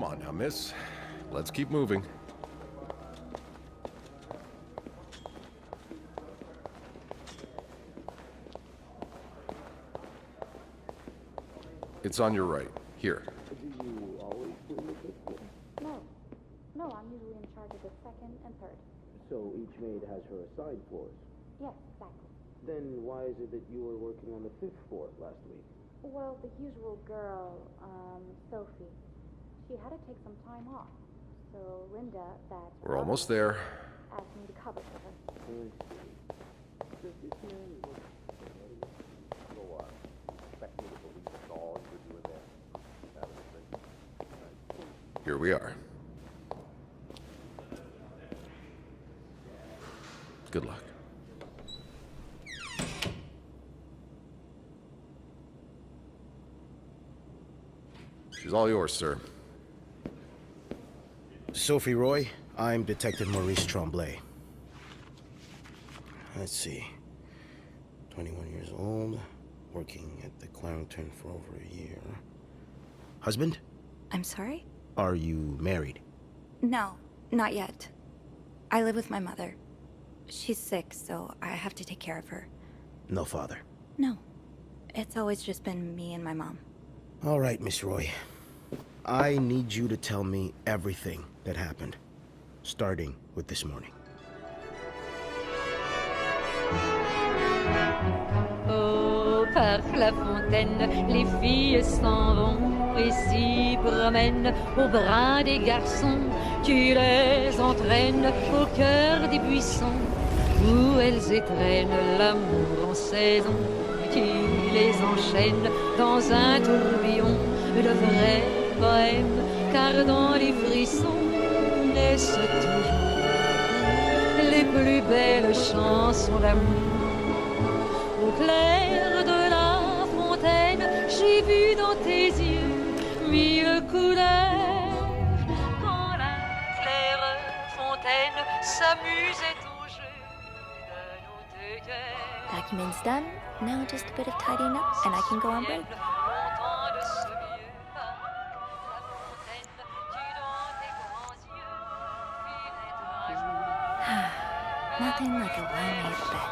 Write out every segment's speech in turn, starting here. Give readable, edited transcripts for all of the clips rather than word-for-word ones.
Come on now, miss. Let's keep moving. It's on your right. Here. Do you always clean the kitchen? No. No, I'm usually in charge of the second and third. So each maid has her assigned floors. Yes, exactly. Then why is it that you were working on the 5th floor last week? Well, the usual girl, Sophie, she had to take some time off. So Linda, that's... We're almost there. ...asked me to cover for her. I see. Does this man look familiar? So, expect me to believe that's all you were doing there? That was it. Here we are. Good luck. She's all yours, sir. Sophie Roy, I'm Detective Maurice Tremblay. Let's see. 21 years old, working at the Clarendon for over a year. Husband? I'm sorry? Are you married? No, not yet. I live with my mother. She's sick, so I have to take care of her. No father? No. It's always just been me and my mom. All right, Miss Roy. I need you to tell me everything that happened, starting with this morning. Oh, par la fontaine, les filles s'en vont et s'y promènent au bras des garçons. Tu les entraînes au cœur des buissons où elles étrennent l'amour en saison. Tu les enchaînes dans un tourbillon de vrai poème, car dans les frissons naissent toujours les plus belles chansons d'amour. Au clair de la fontaine, j'ai vu dans tes yeux mille couleurs. Quand la claire fontaine s'amusait au jeu de nos deux cœurs. Document's done. Now just a bit of tidying up, and I can go on break. Nothing like a well-made bed.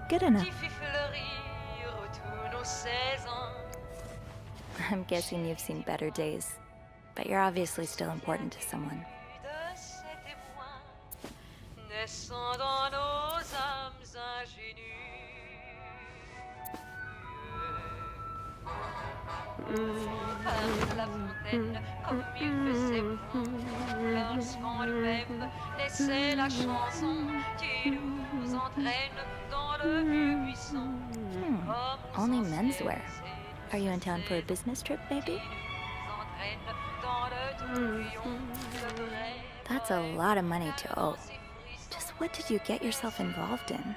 Good enough. I'm guessing you've seen better days, but you're obviously still important to someone. Par la fontaine, comme il faisait bon, lorsqu'on lui-même laissait la chanson, tu nous entraînes dans le vieux buisson. Only menswear. Are you in town for a business trip, maybe? That's a lot of money to owe. Just what did you get yourself involved in?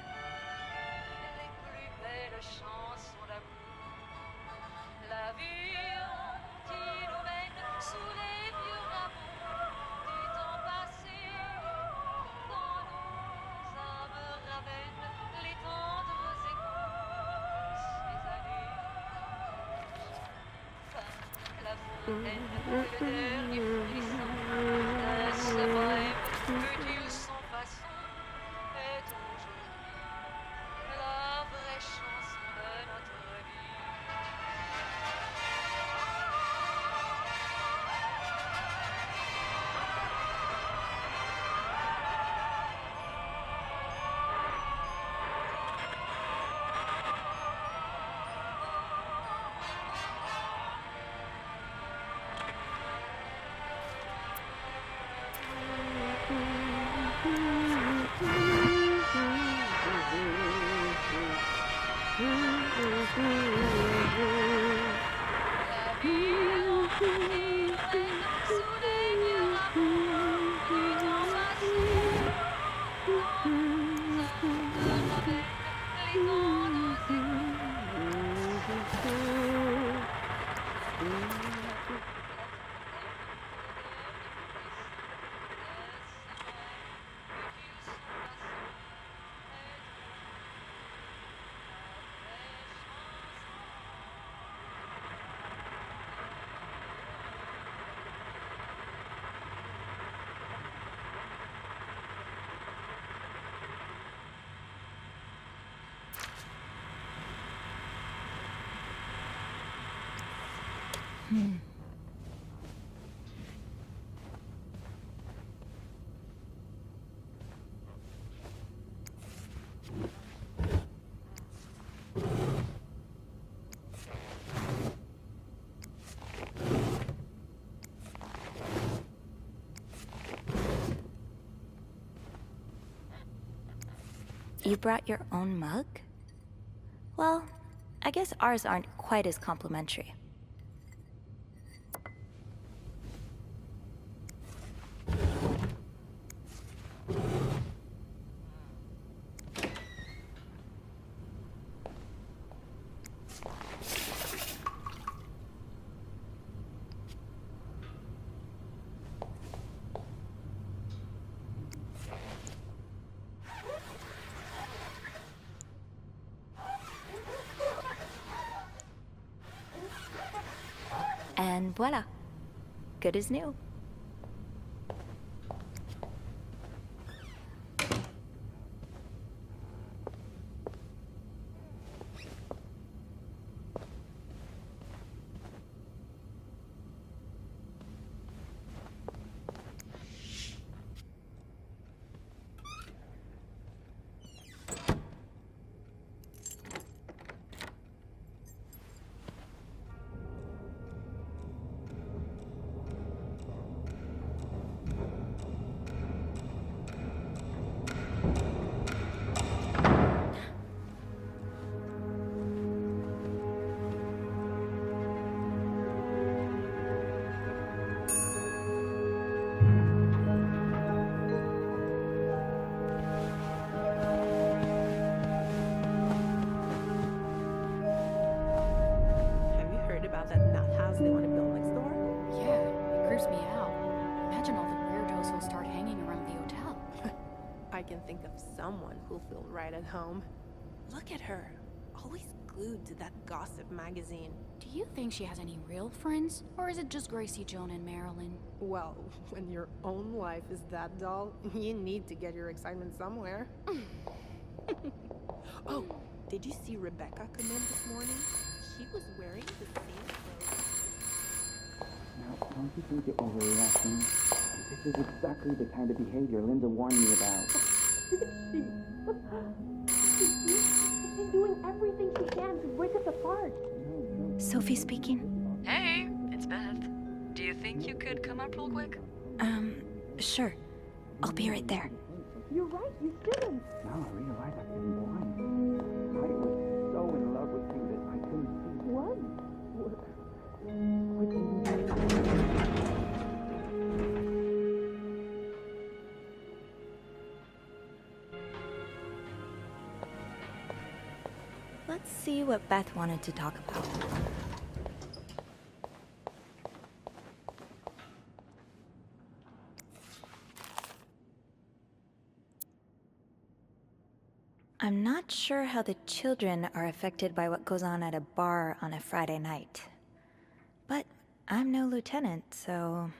You brought your own mug? Well, I guess ours aren't quite as complimentary. And voila. Good as new. Have you heard about that nut house they want to build next door? Yeah, it creeps me out. Imagine all the weirdos who'll start hanging around the hotel. I can think of someone who'll feel right at home. Look at her, always glued to that gossip magazine. Do you think she has any real friends? Or is it just Gracie, Joan, and Marilyn? Well, when your own life is that dull, you need to get your excitement somewhere. Oh, did you see Rebecca come in this morning? She was wearing the same clothes. Now, don't you think you're overreacting? This is exactly the kind of behavior Linda warned me about. She's doing everything she can to break us apart. Sophie speaking. Hey, it's Beth. Do you think you could come up real quick? Sure. I'll be right there. You're right, you shouldn't. Now I realize I've been blind. I was so in love with you that I couldn't see. What? Let's see what Beth wanted to talk about. I'm not sure how the children are affected by what goes on at a bar on a Friday night. But I'm no lieutenant, so...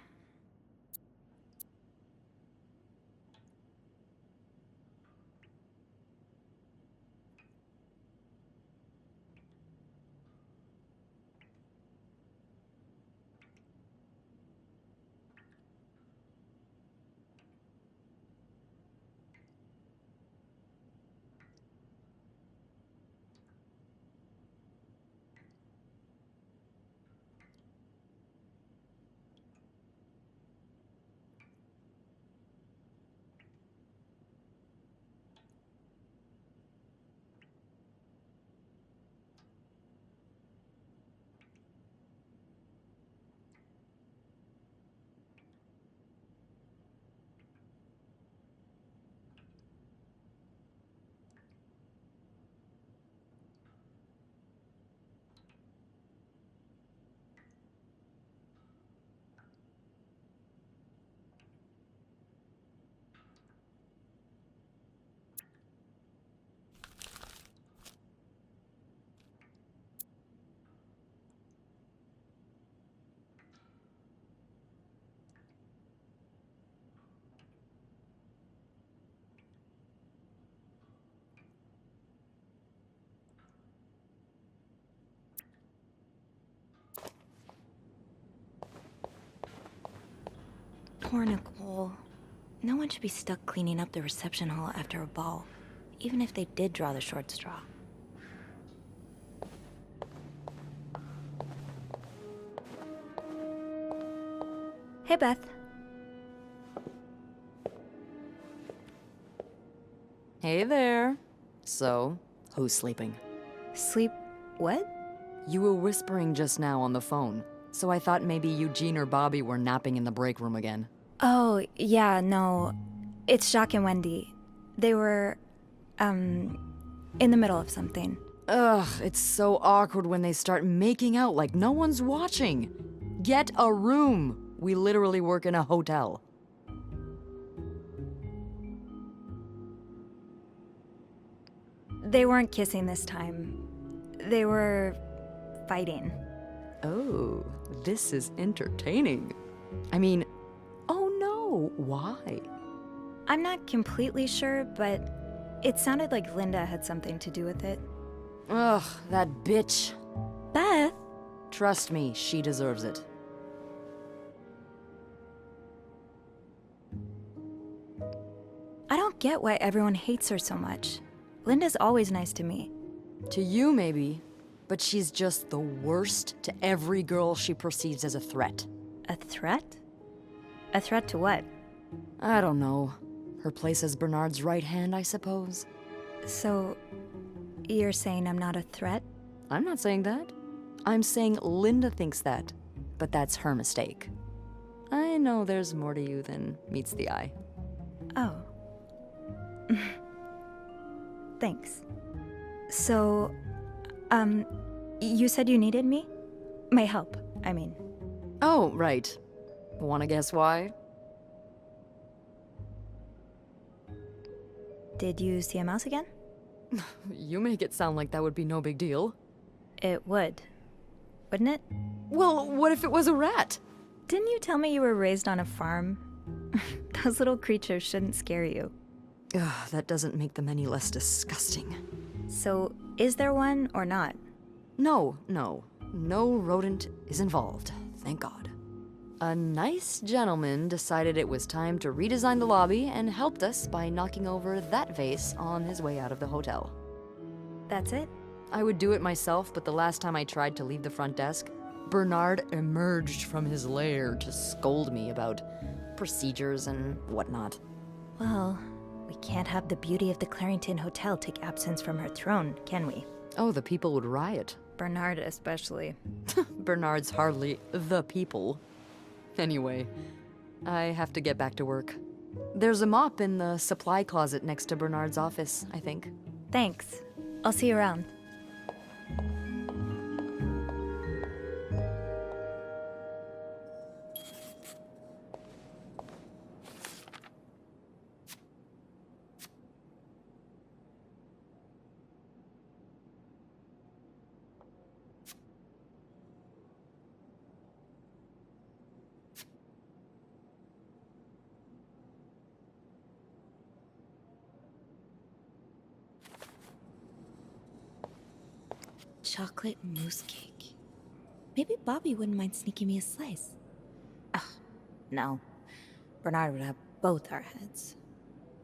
Poor Nicole. No one should be stuck cleaning up the reception hall after a ball, even if they did draw the short straw. Hey, Beth. Hey there. So, who's sleeping? Sleep what? You were whispering just now on the phone, so I thought maybe Eugene or Bobby were napping in the break room again. Oh, yeah, no. It's Jacques and Wendy. They were, in the middle of something. Ugh, it's so awkward when they start making out like no one's watching. Get a room. We literally work in a hotel. They weren't kissing this time. They were fighting. Oh, this is entertaining. I mean, oh no, why? I'm not completely sure, but it sounded like Linda had something to do with it. Ugh, that bitch. Beth? Trust me, she deserves it. I don't get why everyone hates her so much. Linda's always nice to me. To you, maybe, but she's just the worst to every girl she perceives as a threat. A threat? A threat to what? I don't know. Her place as Bernard's right hand, I suppose. So, you're saying I'm not a threat? I'm not saying that. I'm saying Linda thinks that, but that's her mistake. I know there's more to you than meets the eye. Oh. Thanks. So, you said you needed me? My help, I mean. Oh, right. Wanna guess why? Did you see a mouse again? You make it sound like that would be no big deal. It would. Wouldn't it? Well, what if it was a rat? Didn't you tell me you were raised on a farm? Those little creatures shouldn't scare you. Ugh, that doesn't make them any less disgusting. So, is there one or not? No. No rodent is involved, thank God. A nice gentleman decided it was time to redesign the lobby and helped us by knocking over that vase on his way out of the hotel. That's it? I would do it myself, but the last time I tried to leave the front desk, Bernard emerged from his lair to scold me about procedures and whatnot. Well, we can't have the beauty of the Clarington Hotel take absence from her throne, can we? Oh, the people would riot. Bernard especially. Bernard's hardly the people. Anyway, I have to get back to work. There's a mop in the supply closet next to Bernard's office, I think. Thanks. I'll see you around. Chocolate mousse cake. Maybe Bobby wouldn't mind sneaking me a slice. Ugh, no. Bernard would have both our heads.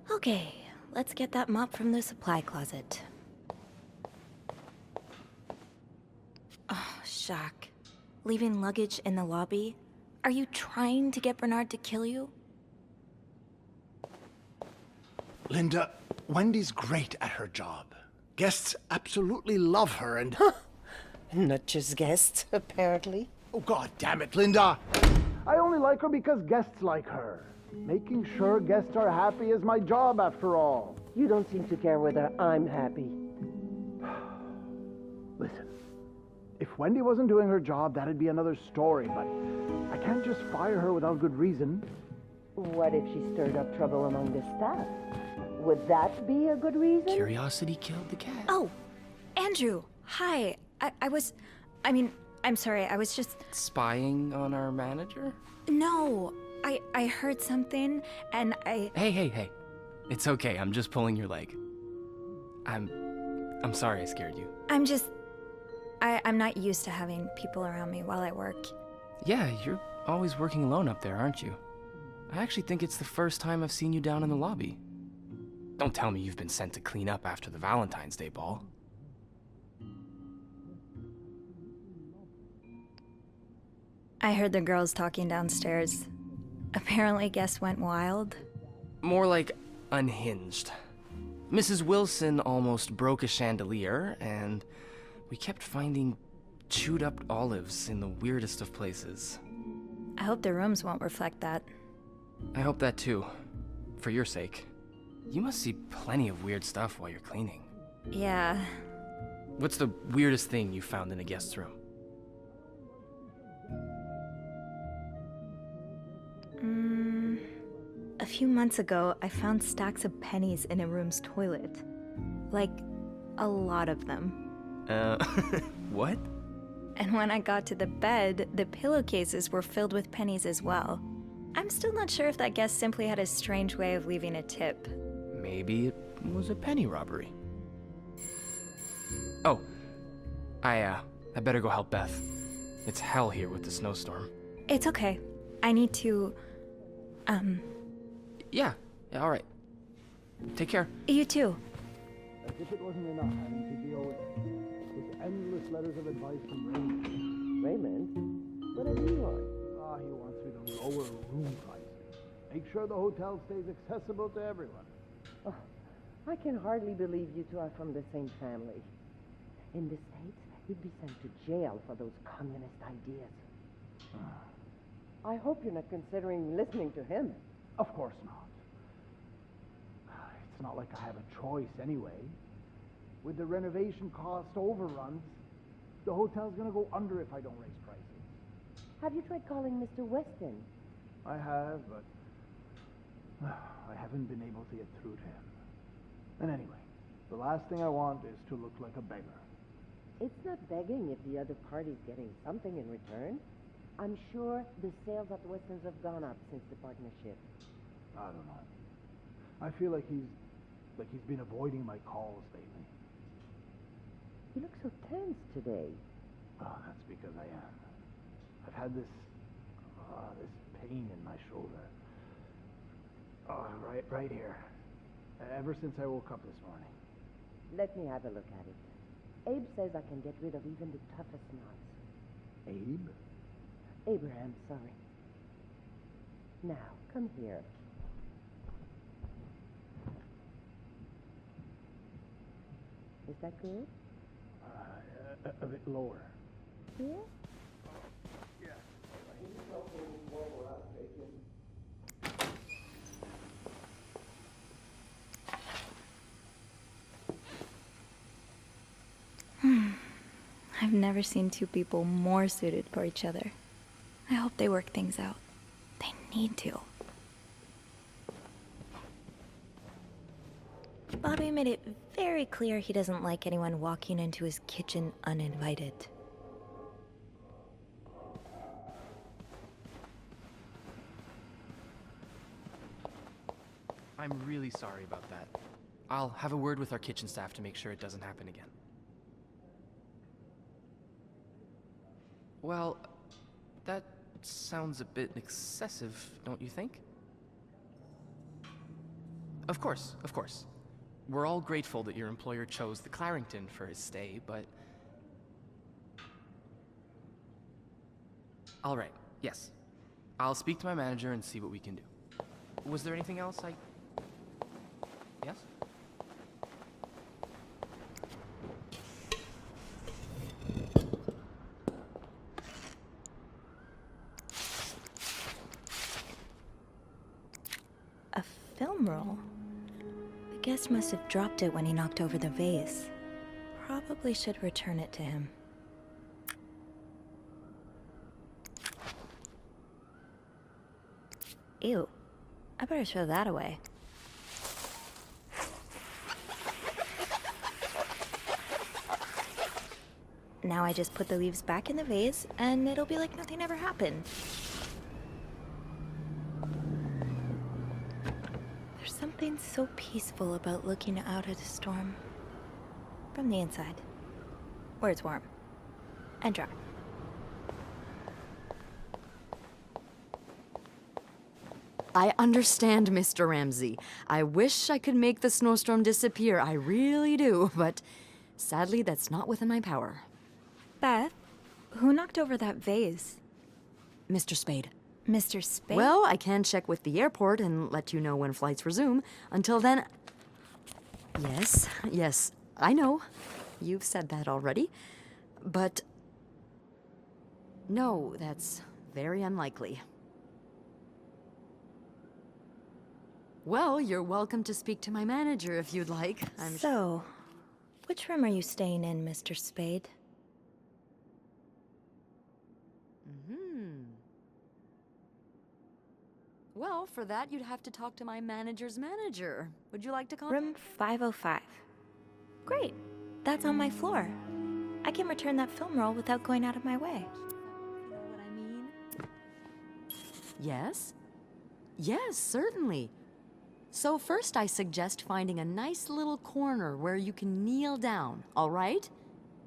Okay, let's get that mop from the supply closet. Oh, Jacques. Leaving luggage in the lobby? Are you trying to get Bernard to kill you? Linda, Wendy's great at her job. Guests absolutely love her and... Not just guests, apparently. Oh, God damn it, Linda! I only like her because guests like her. Making sure guests are happy is my job, after all. You don't seem to care whether I'm happy. Listen, if Wendy wasn't doing her job, that'd be another story, but I can't just fire her without good reason. What if she stirred up trouble among the staff? Would that be a good reason? Curiosity killed the cat. Oh, Andrew, hi. I'm sorry, I was just... Spying on our manager? No, I heard something, and I... Hey. It's okay, I'm just pulling your leg. I'm sorry I scared you. I'm not used to having people around me while I work. Yeah, you're always working alone up there, aren't you? I actually think it's the first time I've seen you down in the lobby. Don't tell me you've been sent to clean up after the Valentine's Day ball. I heard the girls talking downstairs. Apparently guests went wild. More like unhinged. Mrs. Wilson almost broke a chandelier, and we kept finding chewed up olives in the weirdest of places. I hope the rooms won't reflect that. I hope that too. For your sake. You must see plenty of weird stuff while you're cleaning. Yeah. What's the weirdest thing you found in a guest's room? A few months ago, I found stacks of pennies in a room's toilet. Like, a lot of them. What? And when I got to the bed, the pillowcases were filled with pennies as well. I'm still not sure if that guest simply had a strange way of leaving a tip. Maybe it was a penny robbery. Oh, I better go help Beth. It's hell here with the snowstorm. It's okay. I need to, Yeah, all right. Take care. You too. As if it wasn't enough having to deal with endless letters of advice from Raymond. Raymond? What does he want? He wants me to lower room prices. Make sure the hotel stays accessible to everyone. Oh, I can hardly believe you two are from the same family. In the States, you'd be sent to jail for those communist ideas. I hope you're not considering listening to him. Of course not. It's not like I have a choice anyway. With the renovation cost overruns, the hotel's gonna go under if I don't raise prices. Have you tried calling Mr. Weston? I have, but I haven't been able to get through to him. And anyway, the last thing I want is to look like a beggar. It's not begging if the other party's getting something in return. I'm sure the sales at Weston's have gone up since the partnership. I don't know. I feel like he's been avoiding my calls lately. You look so tense today. Oh, that's because I am. I've had this pain in my shoulder. Oh, right here. Ever since I woke up this morning. Let me have a look at it. Abe says I can get rid of even the toughest knots. Abe? Abraham, sorry. Now, come here. Is that good? A bit lower. Here? Yeah. I've never seen two people more suited for each other. I hope they work things out. They need to. Bobby made it very clear he doesn't like anyone walking into his kitchen uninvited. I'm really sorry about that. I'll have a word with our kitchen staff to make sure it doesn't happen again. Well, that sounds a bit excessive, don't you think? Of course, of course. We're all grateful that your employer chose the Clarington for his stay, but... All right, yes. I'll speak to my manager and see what we can do. Was there anything else Yes? A film roll? The guest must have dropped it when he knocked over the vase. Probably should return it to him. Ew. I better throw that away. Now I just put the leaves back in the vase, and it'll be like nothing ever happened. There's something so peaceful about looking out at a storm. From the inside. Where it's warm. And dry. I understand, Mr. Ramsey. I wish I could make the snowstorm disappear. I really do, but sadly, that's not within my power. Beth, who knocked over that vase? Mr. Spade. Mr. Spade? Well, I can check with the airport and let you know when flights resume. Until then... Yes, I know. You've said that already. But... no, that's very unlikely. Well, you're welcome to speak to my manager if you'd like. So, which room are you staying in, Mr. Spade? Well, for that, you'd have to talk to my manager's manager. Would you like to call? Room 505. Great. That's on my floor. I can return that film roll without going out of my way. You know what I mean? Yes? Yes, certainly. So first I suggest finding a nice little corner where you can kneel down, all right?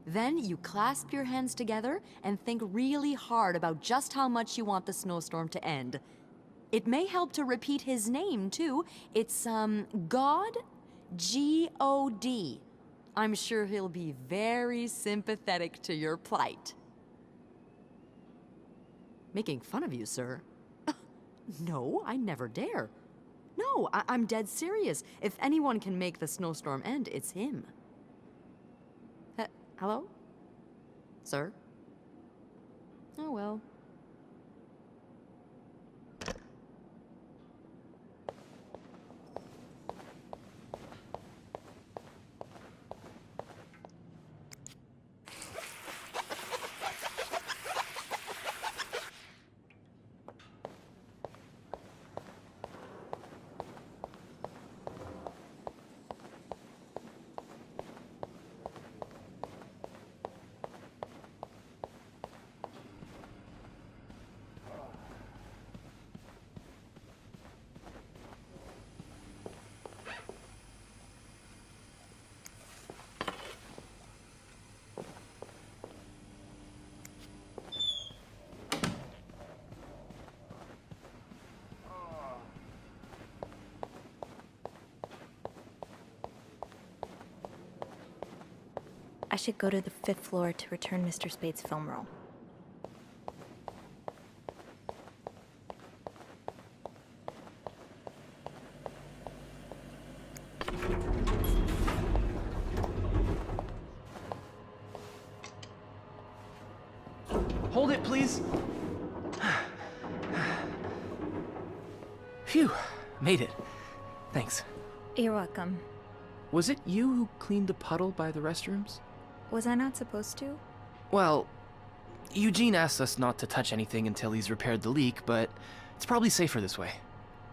Then you clasp your hands together and think really hard about just how much you want the snowstorm to end. It may help to repeat his name, too. It's, God? G-O-D. I'm sure he'll be very sympathetic to your plight. Making fun of you, sir. No, I never dare. No, I'm dead serious. If anyone can make the snowstorm end, it's him. Hello? Sir? Oh, well. I should go to the 5th floor to return Mr. Spade's film roll. Hold it, please. Phew, made it. Thanks. You're welcome. Was it you who cleaned the puddle by the restrooms? Was I not supposed to? Well, Eugene asked us not to touch anything until he's repaired the leak, but it's probably safer this way.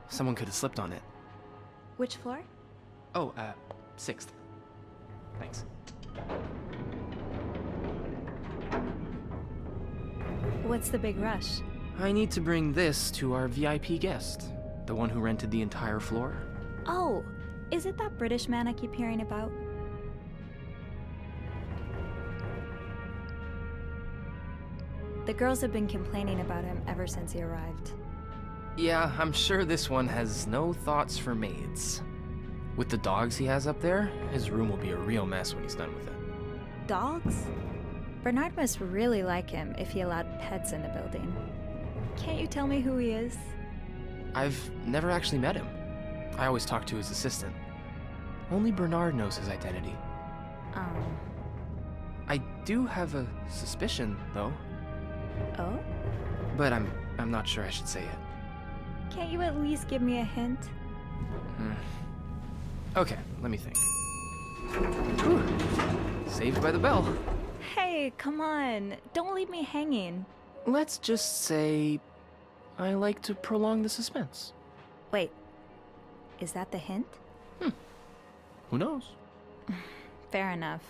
Someone could have slipped on it. Which floor? Oh, 6th. Thanks. What's the big rush? I need to bring this to our VIP guest, the one who rented the entire floor. Oh, is it that British man I keep hearing about? The girls have been complaining about him ever since he arrived. Yeah, I'm sure this one has no thoughts for maids. With the dogs he has up there, his room will be a real mess when he's done with it. Dogs? Bernard must really like him if he allowed pets in the building. Can't you tell me who he is? I've never actually met him. I always talk to his assistant. Only Bernard knows his identity. I do have a suspicion, though. Oh? But I'm not sure I should say it. Can't you at least give me a hint? Okay, let me think. Whew. Saved by the bell. Hey, come on. Don't leave me hanging. Let's just say I like to prolong the suspense. Wait. Is that the hint? Who knows? Fair enough.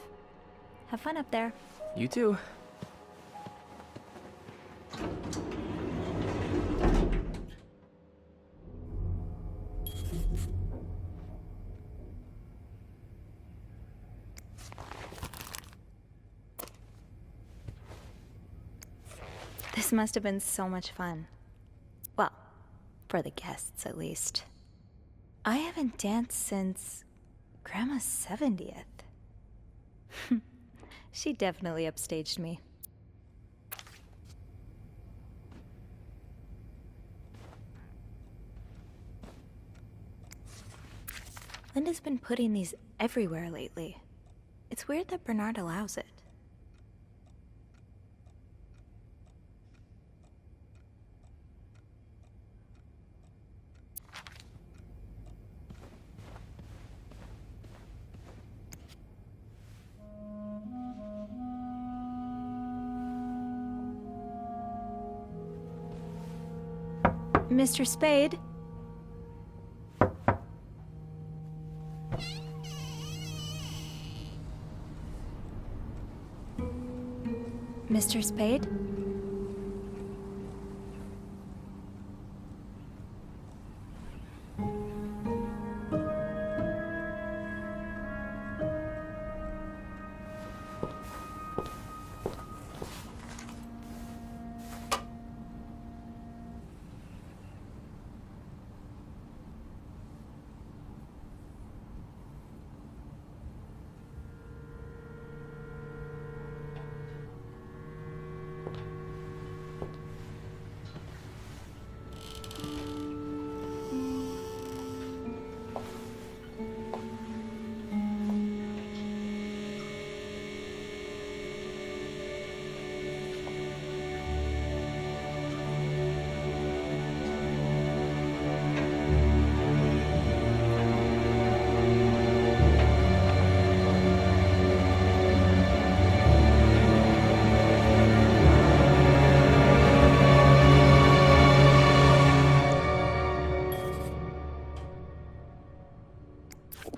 Have fun up there. You too. This must have been so much fun. Well, For the guests, at least. I haven't danced since Grandma's 70th. She definitely upstaged me. Linda's been putting these everywhere lately. It's weird that Bernard allows it. Mr. Spade? Mr. Spade?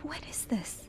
What is this?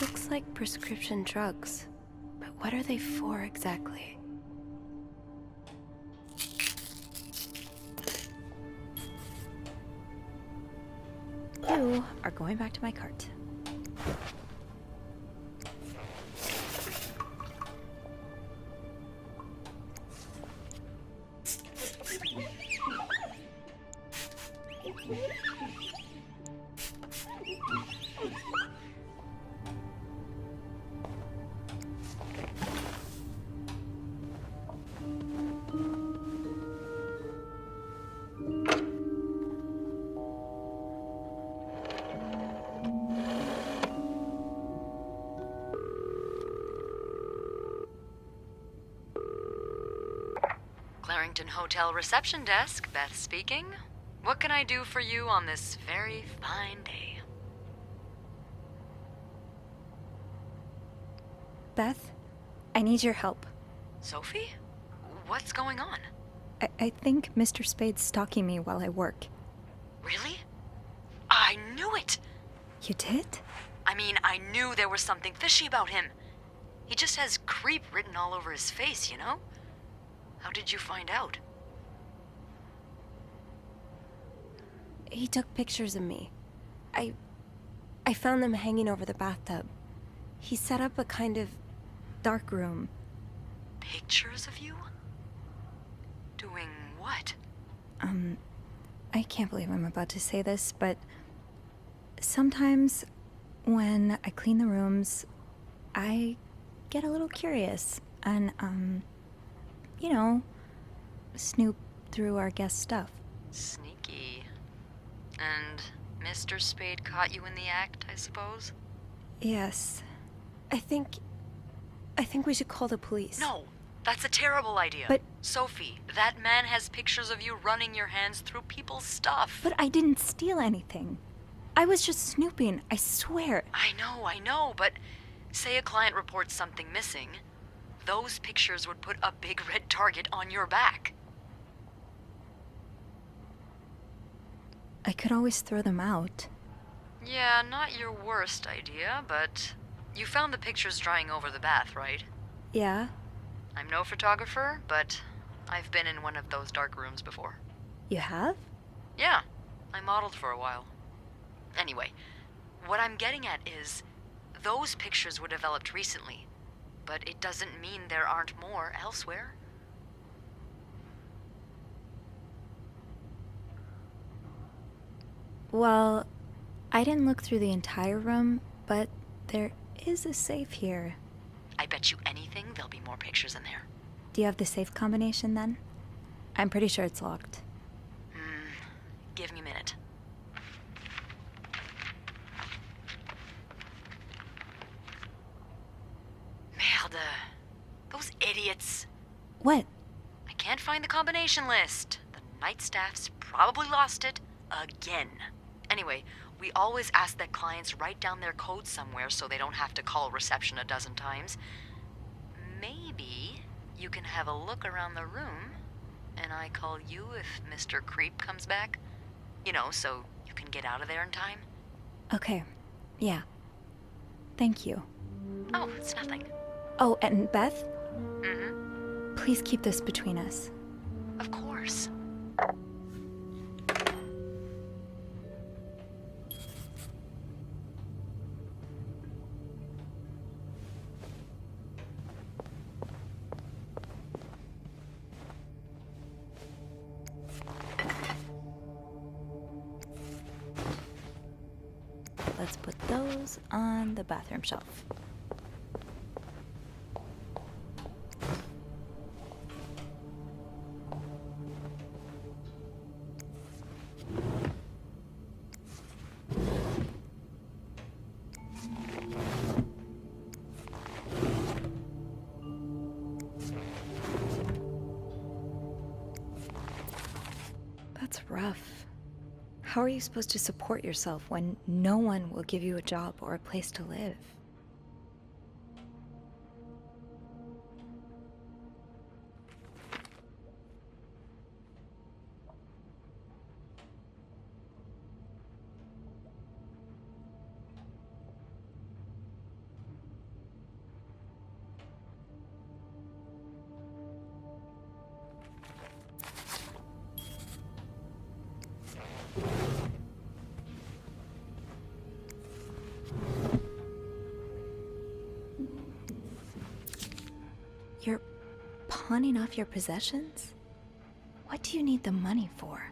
Looks like prescription drugs. But what are they for exactly? You are going back to my cart. Clarington Hotel reception desk, Beth speaking. What can I do for you on this very fine day? Beth, I need your help. Sophie? What's going on? I think Mr. Spade's stalking me while I work. Really? I knew it! You did? I mean, I knew there was something fishy about him. He just has creep written all over his face, you know? How did you find out? He took pictures of me. I found them hanging over the bathtub. He set up a kind of dark room. Pictures of you? Doing what? I can't believe I'm about to say this, but sometimes when I clean the rooms, I get a little curious and, you know, snoop through our guest stuff. Sneaky. And Mr. Spade caught you in the act, I suppose? Yes. I think I think we should call the police. No, that's a terrible idea. But... Sophie, that man has pictures of you running your hands through people's stuff. But I didn't steal anything. I was just snooping, I swear. I know, but say a client reports something missing, those pictures would put a big red target on your back. I could always throw them out. Yeah, not your worst idea, but you found the pictures drying over the bath, right? Yeah. I'm no photographer, but I've been in one of those dark rooms before. You have? Yeah, I modeled for a while. Anyway, what I'm getting at is, those pictures were developed recently, but it doesn't mean there aren't more elsewhere. Well, I didn't look through the entire room, but there is a safe here. I bet you anything there'll be more pictures in there. Do you have the safe combination then? I'm pretty sure it's locked. Give me a minute. Merde. Those idiots. What? I can't find the combination list. The night staff's probably lost it again. Anyway, we always ask that clients write down their code somewhere so they don't have to call reception a dozen times. Maybe you can have a look around the room, and I call you if Mr. Creep comes back. You know, so you can get out of there in time. Okay. Yeah. Thank you. Oh, it's nothing. Oh, and Beth? Mm-hmm. Please keep this between us. Of course. Let's put those on the bathroom shelf. That's rough. How are you supposed to support yourself when no one will give you a job or a place to live? You're pawning off your possessions? What do you need the money for?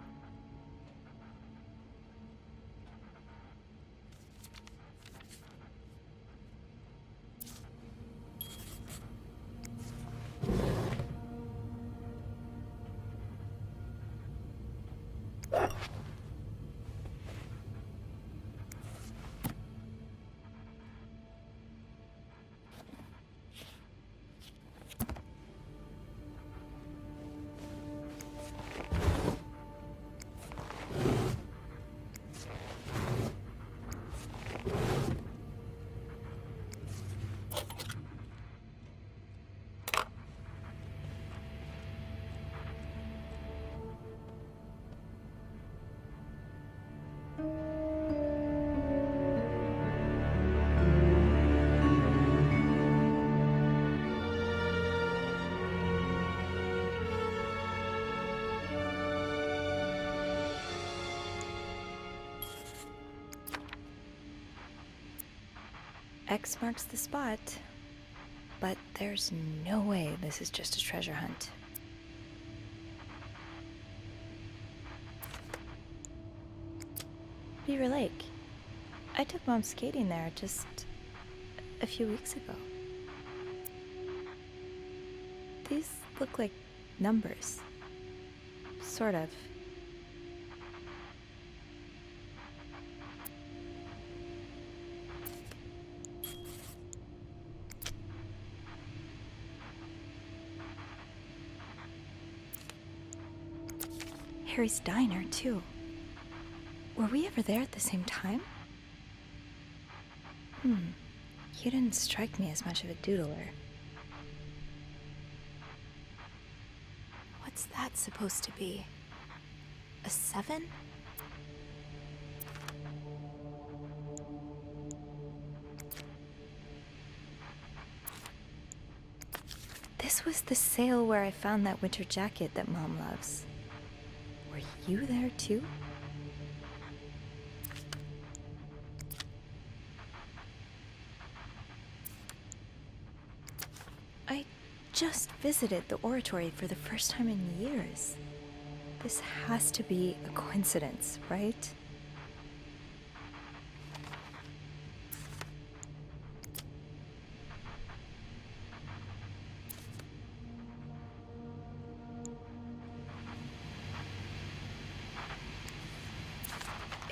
X marks the spot, but there's no way this is just a treasure hunt. Beaver Lake. I took Mom skating there just a few weeks ago. These look like numbers. Sort of. Harry's diner, too. Were we ever there at the same time? He didn't strike me as much of a doodler. What's that supposed to be? A 7? This was the sale where I found that winter jacket that Mom loves. Were you there too? I just visited the oratory for the first time in years. This has to be a coincidence, right?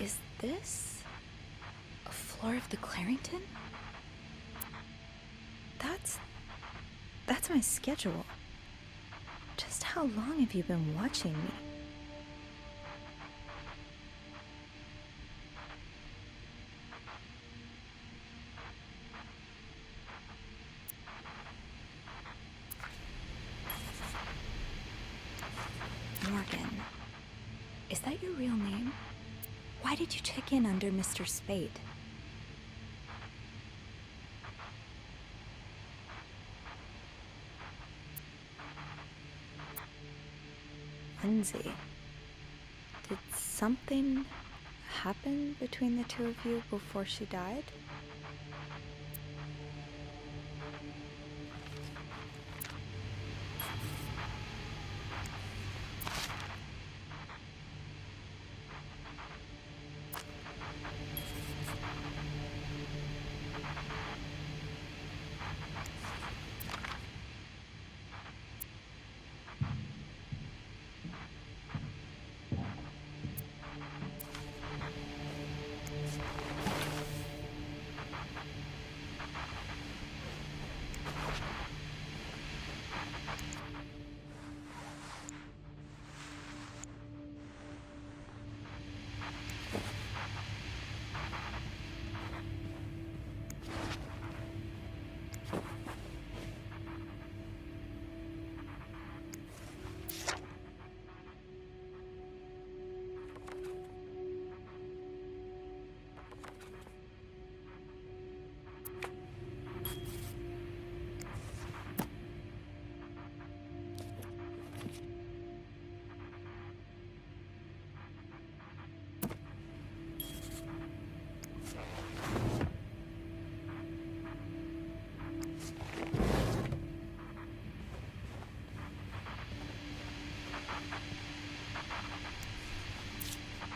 Is this a floor of the Clarington? That's my schedule. Just how long have you been watching me? Morgan, is that your real name? Why did you check in under Mr. Spade? Lindsay, did something happen between the two of you before she died?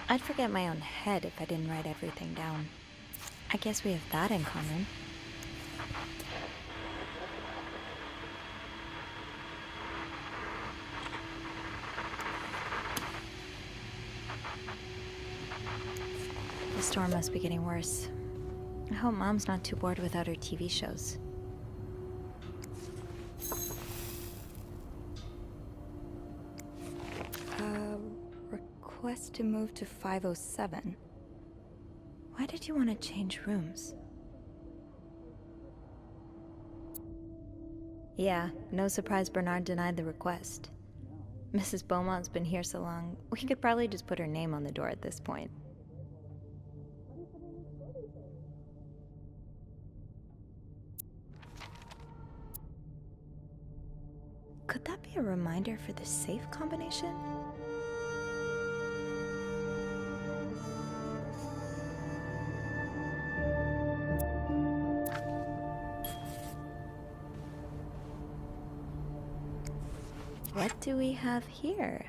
I'd forget my own head if I didn't write everything down. I guess we have that in common. The storm must be getting worse. I hope Mom's not too bored without her TV shows. Request to move to 507. Why did you want to change rooms? Yeah, no surprise Bernard denied the request. Mrs. Beaumont's been here so long, we could probably just put her name on the door at this point. Could that be a reminder for the safe combination? What do we have here?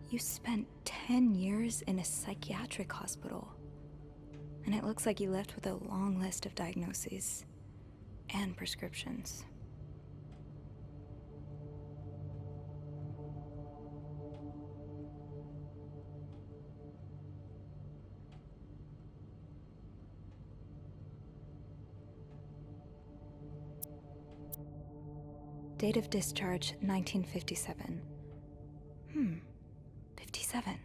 You spent 10 years in a psychiatric hospital, and it looks like you left with a long list of diagnoses and prescriptions. Date of discharge, 1957. 57.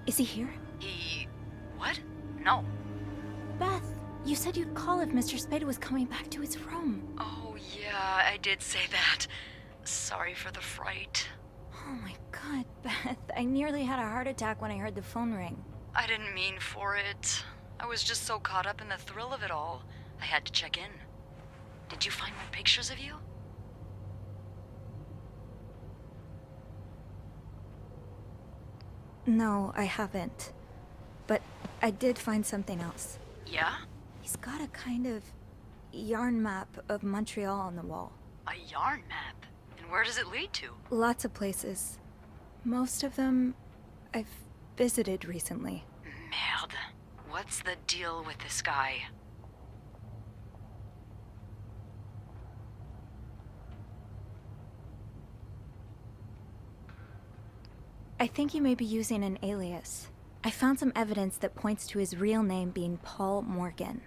Is he here? What? No. Beth, you said you'd call if Mr. Spade was coming back to his room. Oh, yeah, I did say that. Sorry for the fright. Oh my god, Beth. I nearly had a heart attack when I heard the phone ring. I didn't mean for it. I was just so caught up in the thrill of it all. I had to check in. Did you find more pictures of you? No, I haven't. But I did find something else. Yeah? He's got a kind of yarn map of Montreal on the wall. A yarn map? And where does it lead to? Lots of places. Most of them I've visited recently. Merde. What's the deal with this guy? I think he may be using an alias. I found some evidence that points to his real name being Paul Morgan.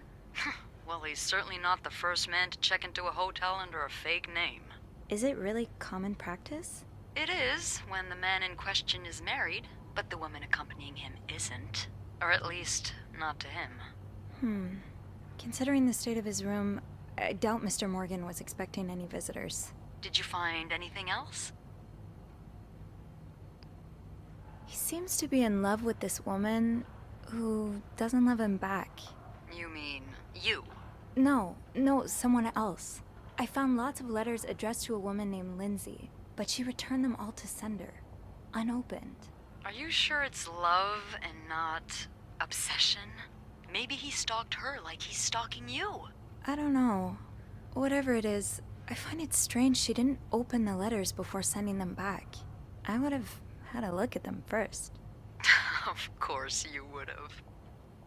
Well, he's certainly not the first man to check into a hotel under a fake name. Is it really common practice? It is, when the man in question is married, but the woman accompanying him isn't. Or at least, not to him. Considering the state of his room, I doubt Mr. Morgan was expecting any visitors. Did you find anything else? He seems to be in love with this woman who doesn't love him back. You mean you? No, someone else. I found lots of letters addressed to a woman named Lindsay, but she returned them all to sender, unopened. Are you sure it's love and not obsession? Maybe he stalked her like he's stalking you. I don't know. Whatever it is, I find it strange she didn't open the letters before sending them back. I would have had a look at them first. Of course you would have.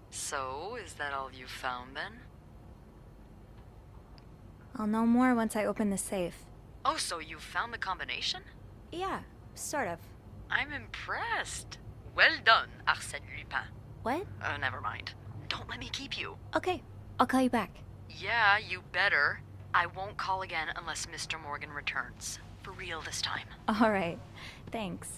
So, is that all you found then? I'll know more once I open the safe. Oh, so you found the combination? Yeah, sort of. I'm impressed. Well done, Arsène Lupin. What? Never mind. Don't let me keep you. Okay, I'll call you back. Yeah, you better. I won't call again unless Mr. Morgan returns. For real this time. All right, thanks.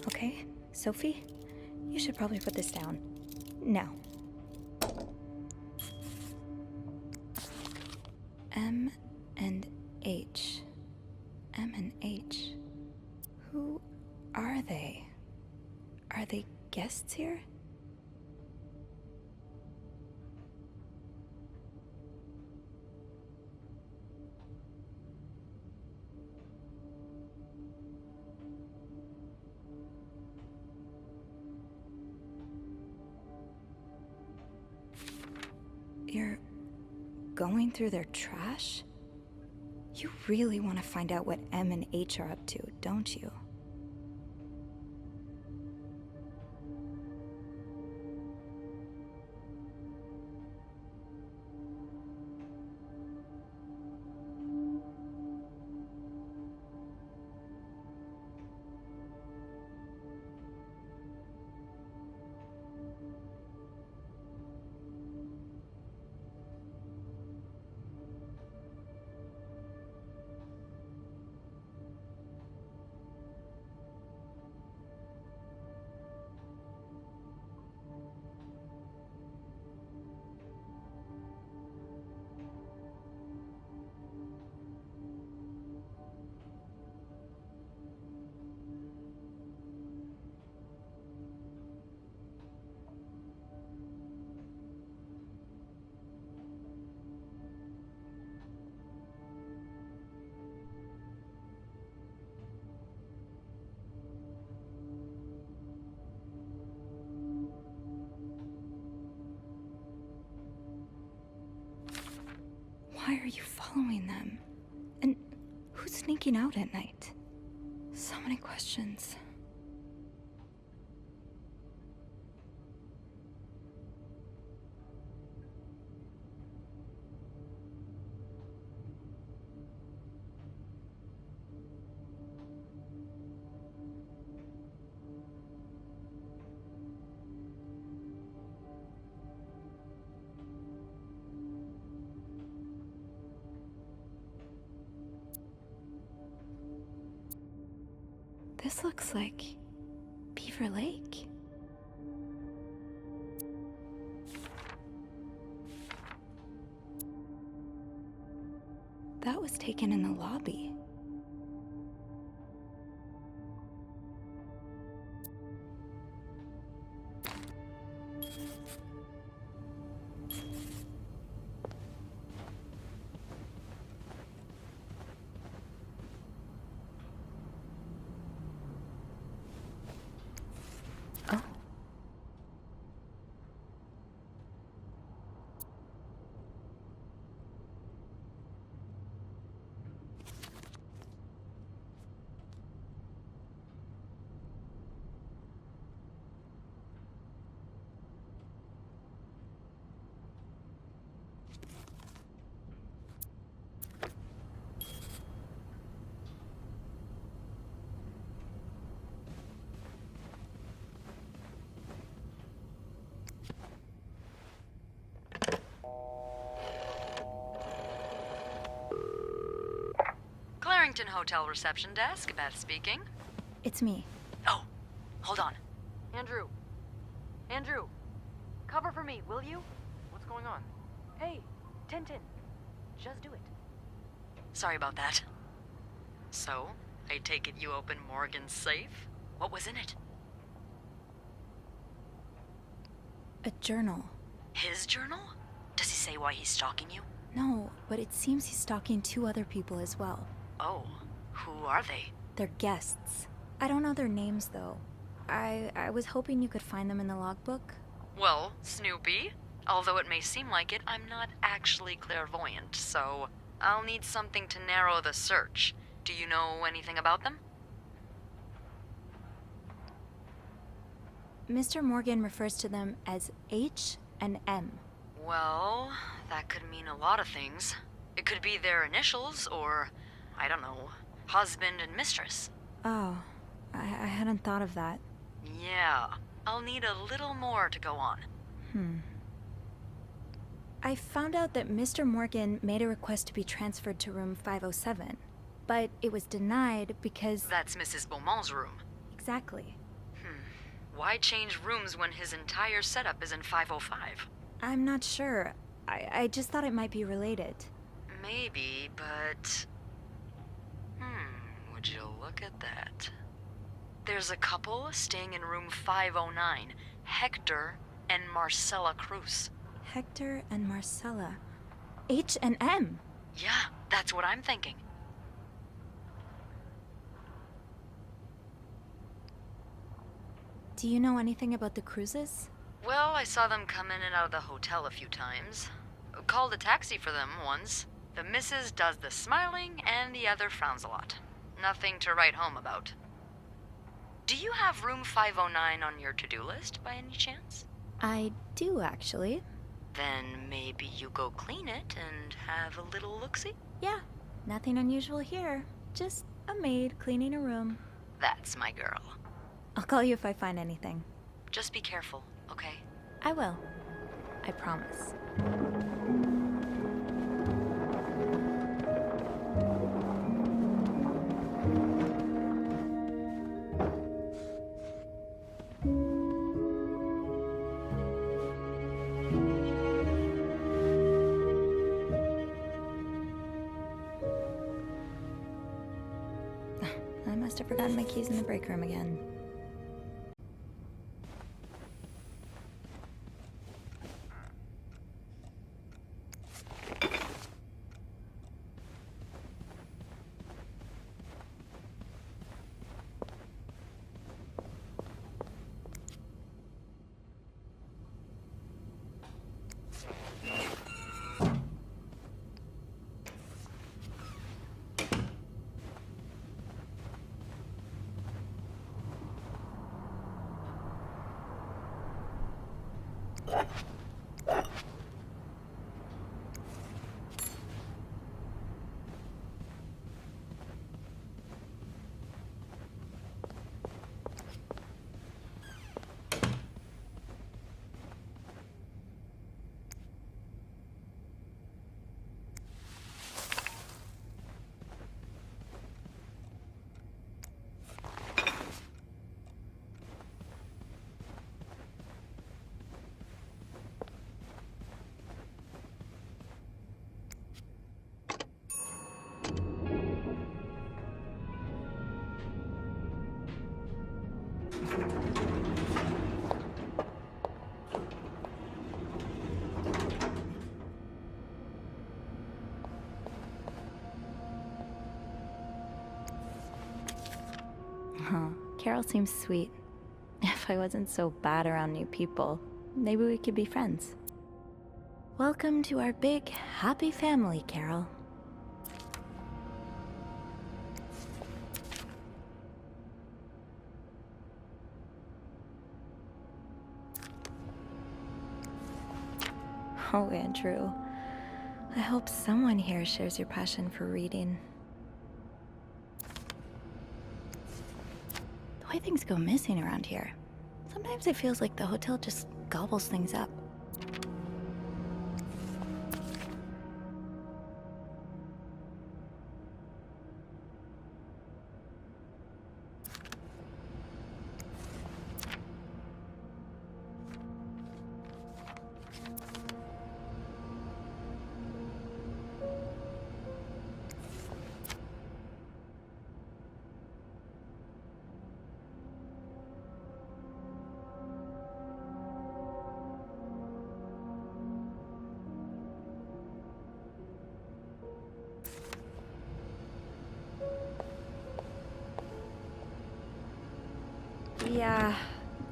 Okay, Sophie, you should probably put this down. Now. M and H. M and H. Who are they? Are they guests here? You're going through their trash? You really want to find out what M and H are up to, don't you? Why are you following them? And who's sneaking out at night? So many questions. This looks like Beaver Lake. That was taken in the lobby. Oh. Clarington Hotel reception desk, Beth speaking. It's me. Oh, hold on. Andrew. Andrew. Cover for me, will you? What's going on? Hey, Tintin. Just do it. Sorry about that. So, I take it you opened Morgan's safe? What was in it? A journal. His journal? Does he say why he's stalking you? No, but it seems he's stalking 2 other people as well. Oh, who are they? They're guests. I don't know their names, though. I was hoping you could find them in the logbook. Well, Snoopy, although it may seem like it, I'm not actually clairvoyant, so I'll need something to narrow the search. Do you know anything about them? Mr. Morgan refers to them as H and M. Well, that could mean a lot of things. It could be their initials, or, I don't know, husband and mistress. Oh, I hadn't thought of that. Yeah, I'll need a little more to go on. I found out that Mr. Morgan made a request to be transferred to room 507, but it was denied because... That's Mrs. Beaumont's room. Exactly. Why change rooms when his entire setup is in 505? I'm not sure. I just thought it might be related. Maybe, but... would you look at that? There's a couple staying in room 509, Hector and Marcella Cruz. Hector and Marcella. H and M. Yeah, that's what I'm thinking. Do you know anything about the Cruzes? Well, I saw them come in and out of the hotel a few times. Called a taxi for them once. The missus does the smiling and the other frowns a lot. Nothing to write home about. Do you have room 509 on your to-do list by any chance? I do, actually. Then maybe you go clean it and have a little look-see? Yeah, nothing unusual here. Just a maid cleaning a room. That's my girl. I'll call you if I find anything. Just be careful, okay? I will. I promise. I must have forgotten my keys in the break room again. Carol seems sweet. If I wasn't so bad around new people, maybe we could be friends. Welcome to our big, happy family, Carol. Oh, Andrew. I hope someone here shares your passion for reading. The way things go missing around here, sometimes it feels like the hotel just gobbles things up. Yeah,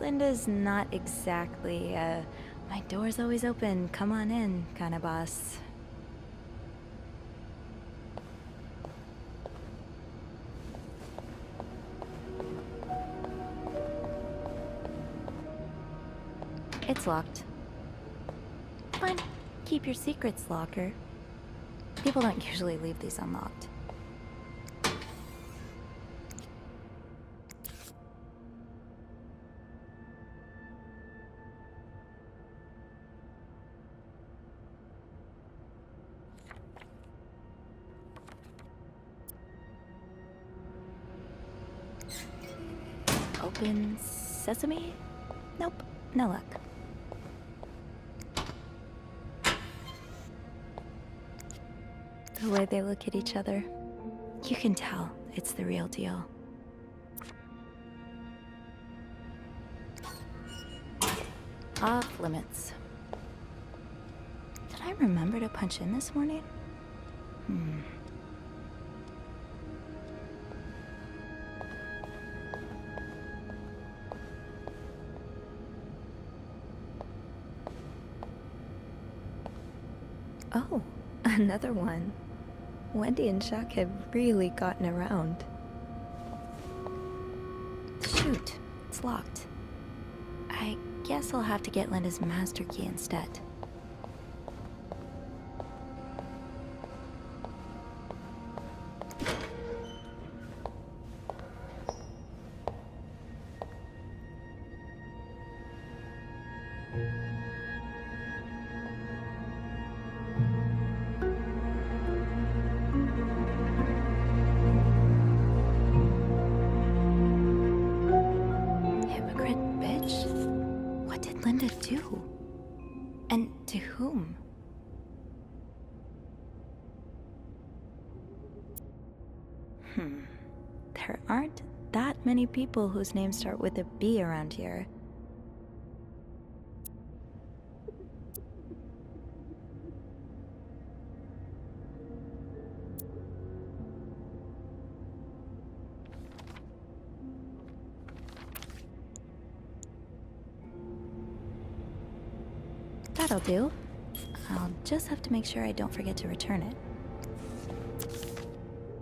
Linda's not exactly, my door's always open, come on in kind of boss. It's locked. Fine, keep your secrets, locker. People don't usually leave these unlocked. Open sesame? Nope, no luck. The way they look at each other, you can tell it's the real deal. Off limits. Did I remember to punch in this morning? Oh, another one. Wendy and Jacques have really gotten around. Shoot, it's locked. I guess I'll have to get Linda's master key instead. Do? And to whom? There aren't that many people whose names start with a B around here. That'll do. I'll just have to make sure I don't forget to return it.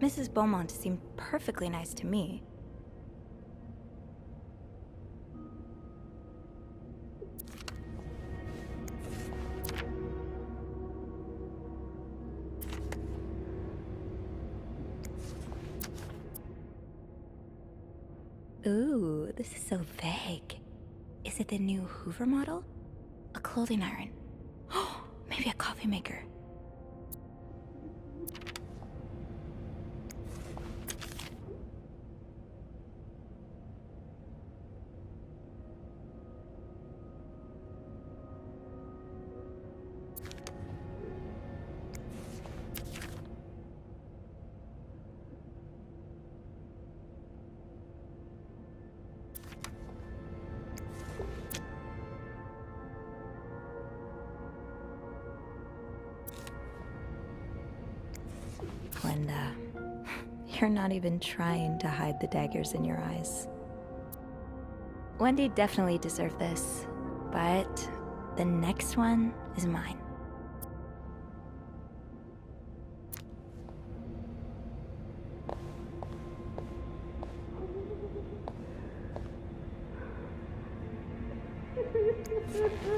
Mrs. Beaumont seemed perfectly nice to me. Ooh, this is so vague. Is it the new Hoover model? A clothing iron. Oh, maybe a coffee maker. Linda, you're not even trying to hide the daggers in your eyes. Wendy definitely deserved this, but the next one is mine.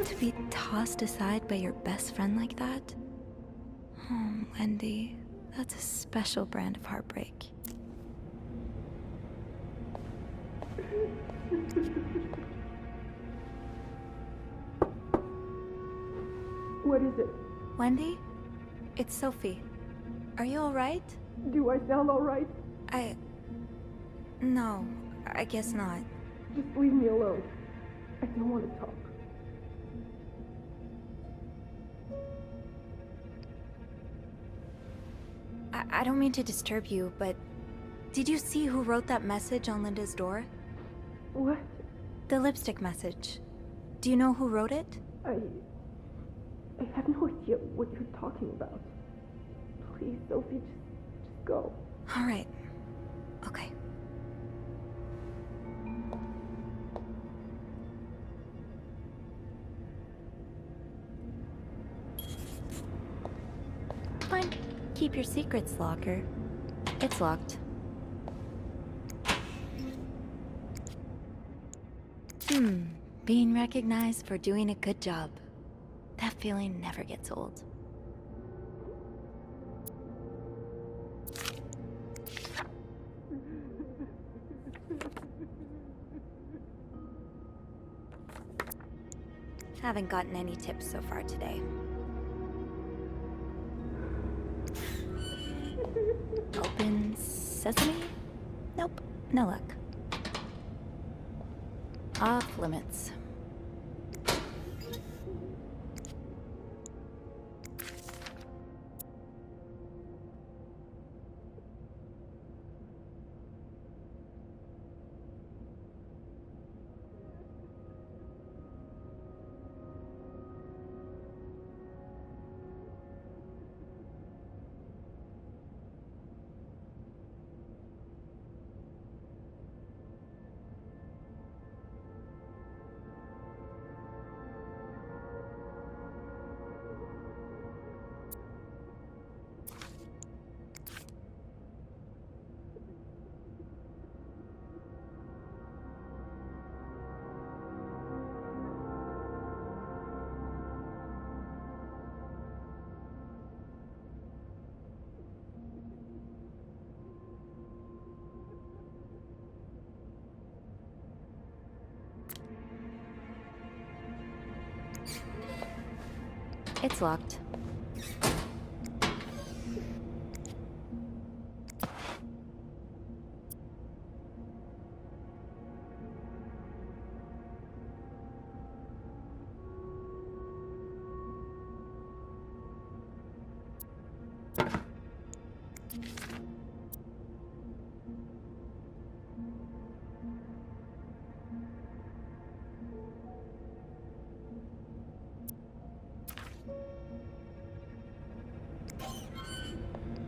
To be tossed aside by your best friend like that? Oh, Wendy, that's a special brand of heartbreak. What is it? Wendy? It's Sophie. Are you alright? Do I sound all right? No, I guess not. Just leave me alone. I don't want to talk. I don't mean to disturb you, but did you see who wrote that message on Linda's door? What? The lipstick message. Do you know who wrote it? I have no idea what you're talking about. Please, Sophie, just go. All right. Okay. Fine. Keep your secrets, locker. It's locked. Being recognized for doing a good job. That feeling never gets old. Haven't gotten any tips so far today. Open sesame? Nope, no luck. Off limits. It's locked.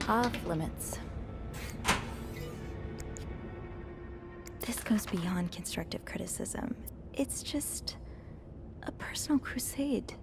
Off limits. This goes beyond constructive criticism. It's just a personal crusade.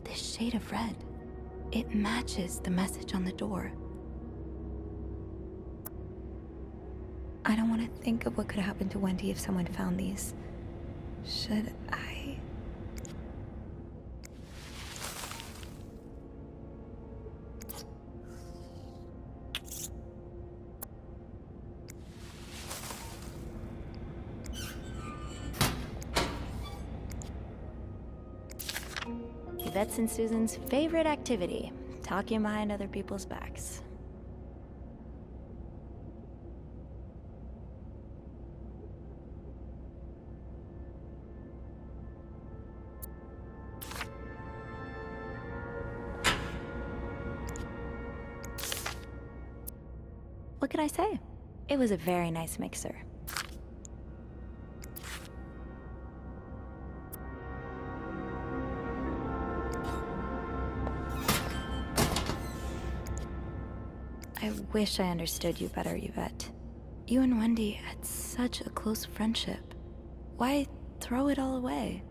This shade of red, it matches the message on the door. I don't want to think of what could happen to Wendy if someone found these. Should I? Bet's and Susan's favorite activity, talking behind other people's backs. What could I say? It was a very nice mixer. I wish I understood you better, Yvette. You and Wendy had such a close friendship. Why throw it all away?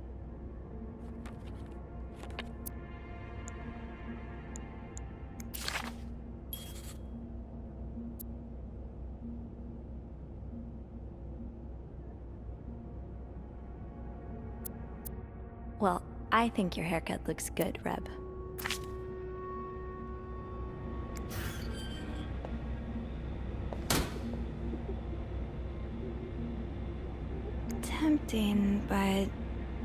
Well, I think your haircut looks good, Reb. Tempting, but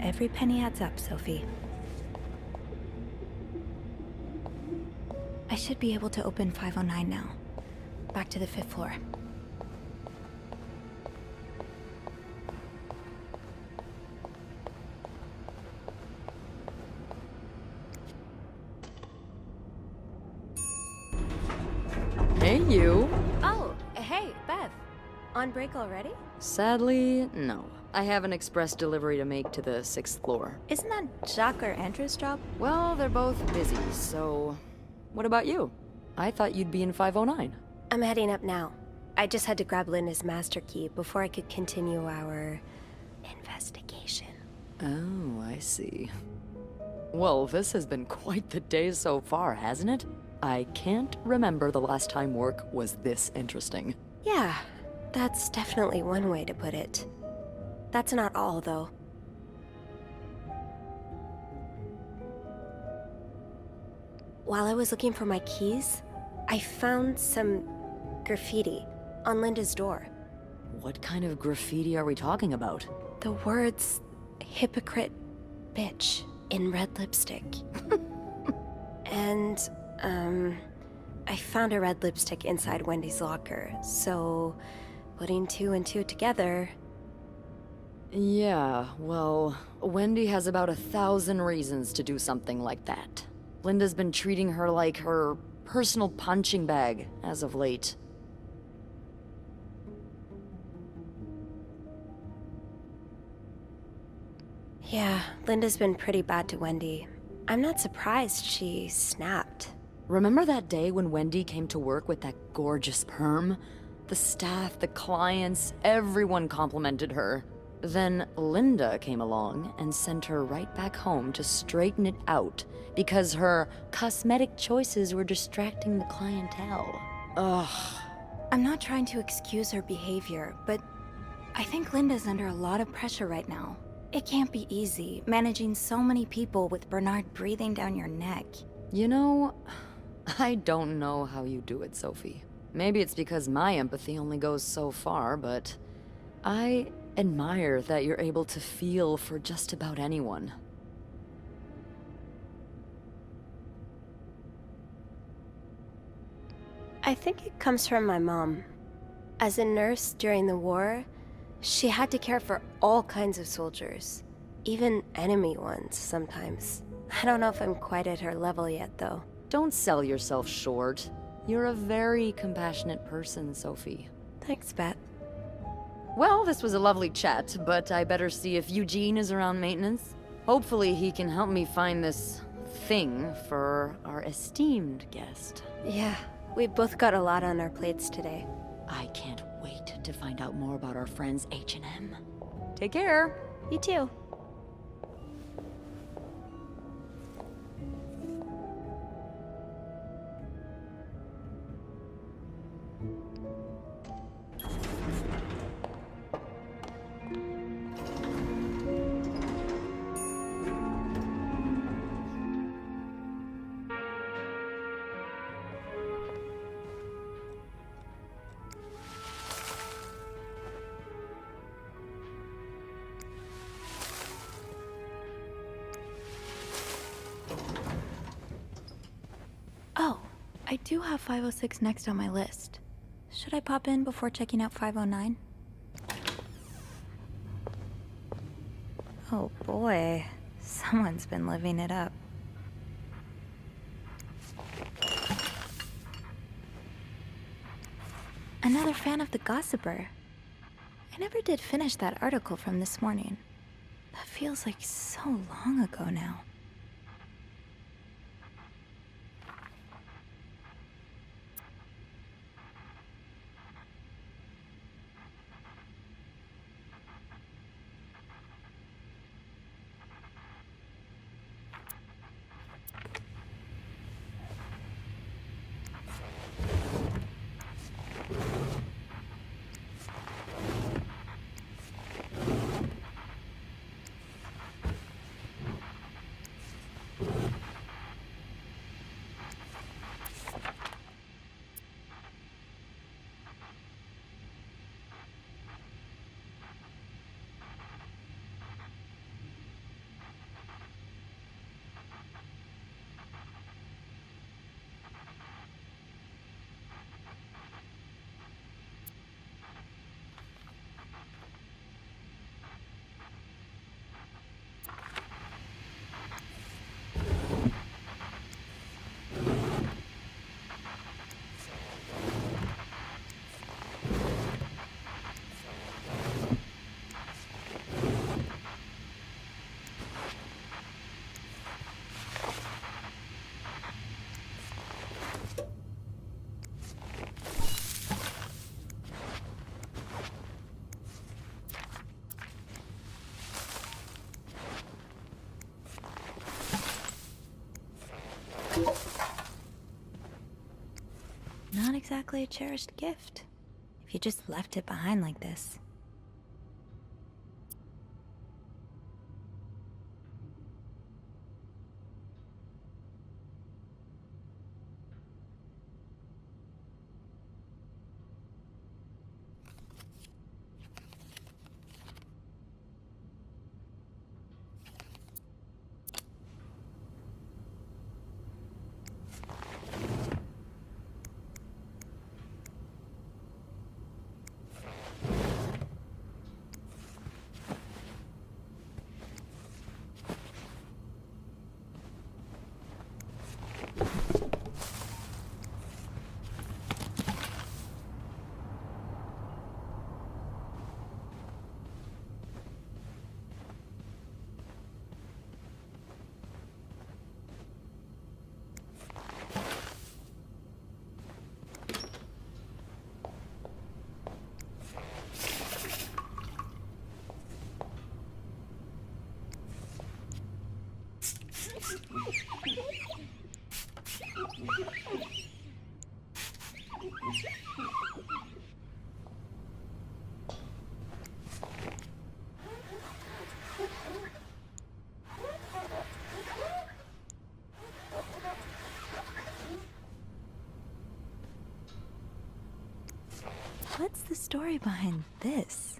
every penny adds up, Sophie. I should be able to open 509 now. Back to the 5th floor. Hey, you. Oh, hey, Bev. On break already? Sadly, no. I have an express delivery to make to the 6th floor. Isn't that Jacques or Andrew's job? Well, they're both busy, so... What about you? I thought you'd be in 509. I'm heading up now. I just had to grab Linda's master key before I could continue our... investigation. Oh, I see. Well, this has been quite the day so far, hasn't it? I can't remember the last time work was this interesting. Yeah, that's definitely one way to put it. That's not all, though. While I was looking for my keys, I found some graffiti on Linda's door. What kind of graffiti are we talking about? The words, hypocrite bitch, in red lipstick. And, I found a red lipstick inside Wendy's locker, so putting 2 and 2 together... Yeah, well, Wendy has about 1,000 reasons to do something like that. Linda's been treating her like her personal punching bag as of late. Yeah, Linda's been pretty bad to Wendy. I'm not surprised she snapped. Remember that day when Wendy came to work with that gorgeous perm? The staff, the clients, everyone complimented her. Then Linda came along and sent her right back home to straighten it out because her cosmetic choices were distracting the clientele. Ugh. I'm not trying to excuse her behavior, but I think Linda's under a lot of pressure right now. It can't be easy, managing so many people with Bernard breathing down your neck. You know, I don't know how you do it, Sophie. Maybe it's because my empathy only goes so far, but I admire that you're able to feel for just about anyone. I think it comes from my mom. As a nurse during the war, she had to care for all kinds of soldiers, even enemy ones sometimes. I don't know if I'm quite at her level yet, though. Don't sell yourself short. You're a very compassionate person, Sophie. Thanks, Bet. Well, this was a lovely chat, but I better see if Eugene is around maintenance. Hopefully he can help me find this thing for our esteemed guest. Yeah, we both got a lot on our plates today. I can't wait to find out more about our friends H&M. Take care. You too. I do have 506 next on my list. Should I pop in before checking out 509? Oh boy, someone's been living it up. Another fan of the Gossiper. I never did finish that article from this morning. That feels like so long ago now. Not exactly a cherished gift, if you just left it behind like this. What's the story behind this?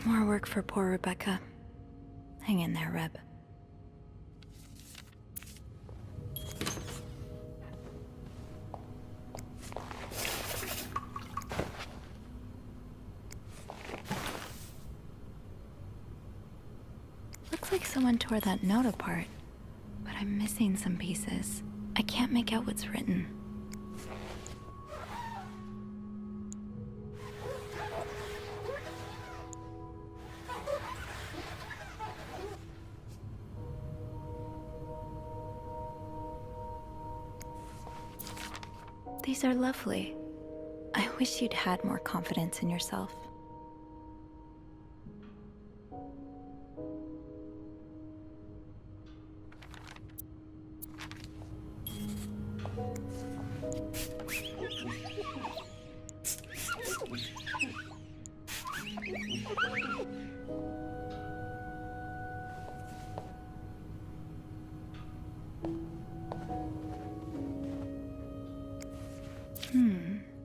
More work for poor Rebecca. Hang in there, Reb. Looks like someone tore that note apart, but I'm missing some pieces. I can't make out what's written. These are lovely. I wish you'd had more confidence in yourself.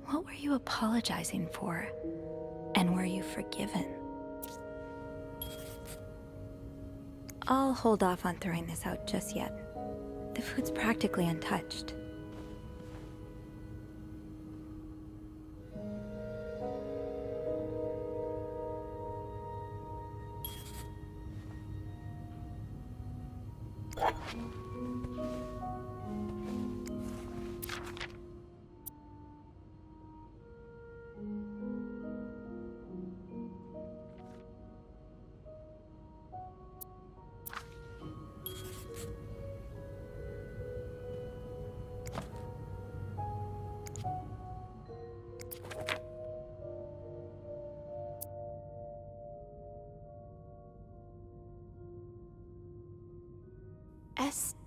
What were you apologizing for? And were you forgiven? I'll hold off on throwing this out just yet. The food's practically untouched.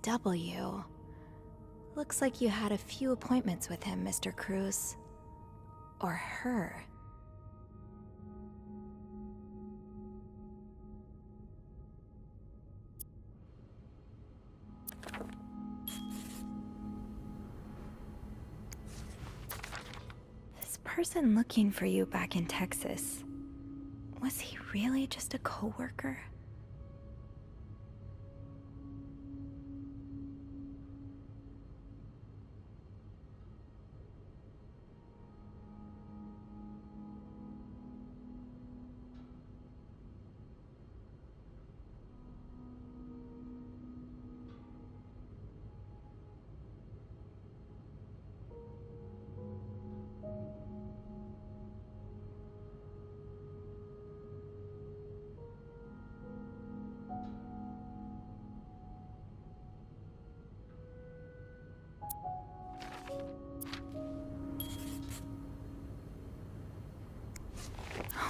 SW. Looks like you had a few appointments with him, Mr. Cruz. Or her. This person looking for you back in Texas, was he really just a coworker?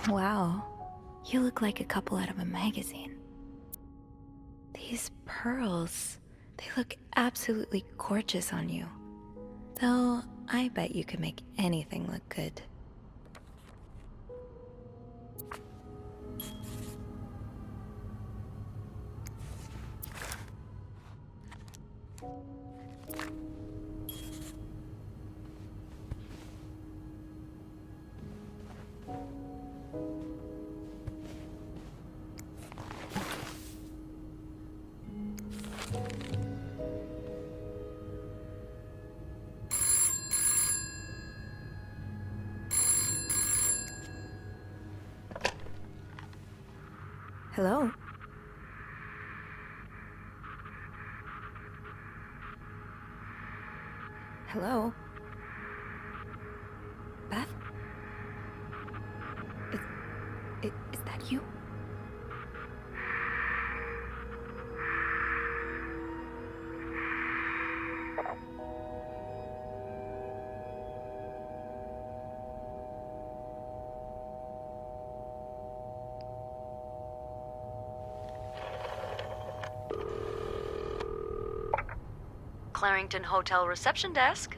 Wow, you look like a couple out of a magazine. These pearls, they look absolutely gorgeous on you. Though, I bet you could make anything look good. Hello? Hello? Beth? Is that you? Clarington Hotel reception desk.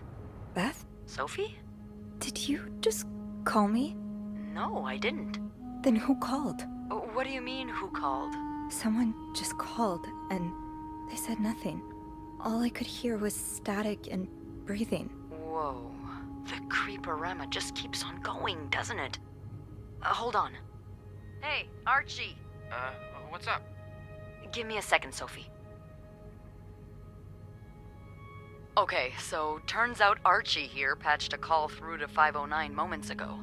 Beth? Sophie? Did you just call me? No, I didn't. Then who called? What do you mean, who called? Someone just called, and they said nothing. All I could hear was static and breathing. Whoa. The creeporama just keeps on going, doesn't it? Hold on. Hey, Archie. What's up? Give me a second, Sophie. Okay, so turns out Archie here patched a call through to 509 moments ago.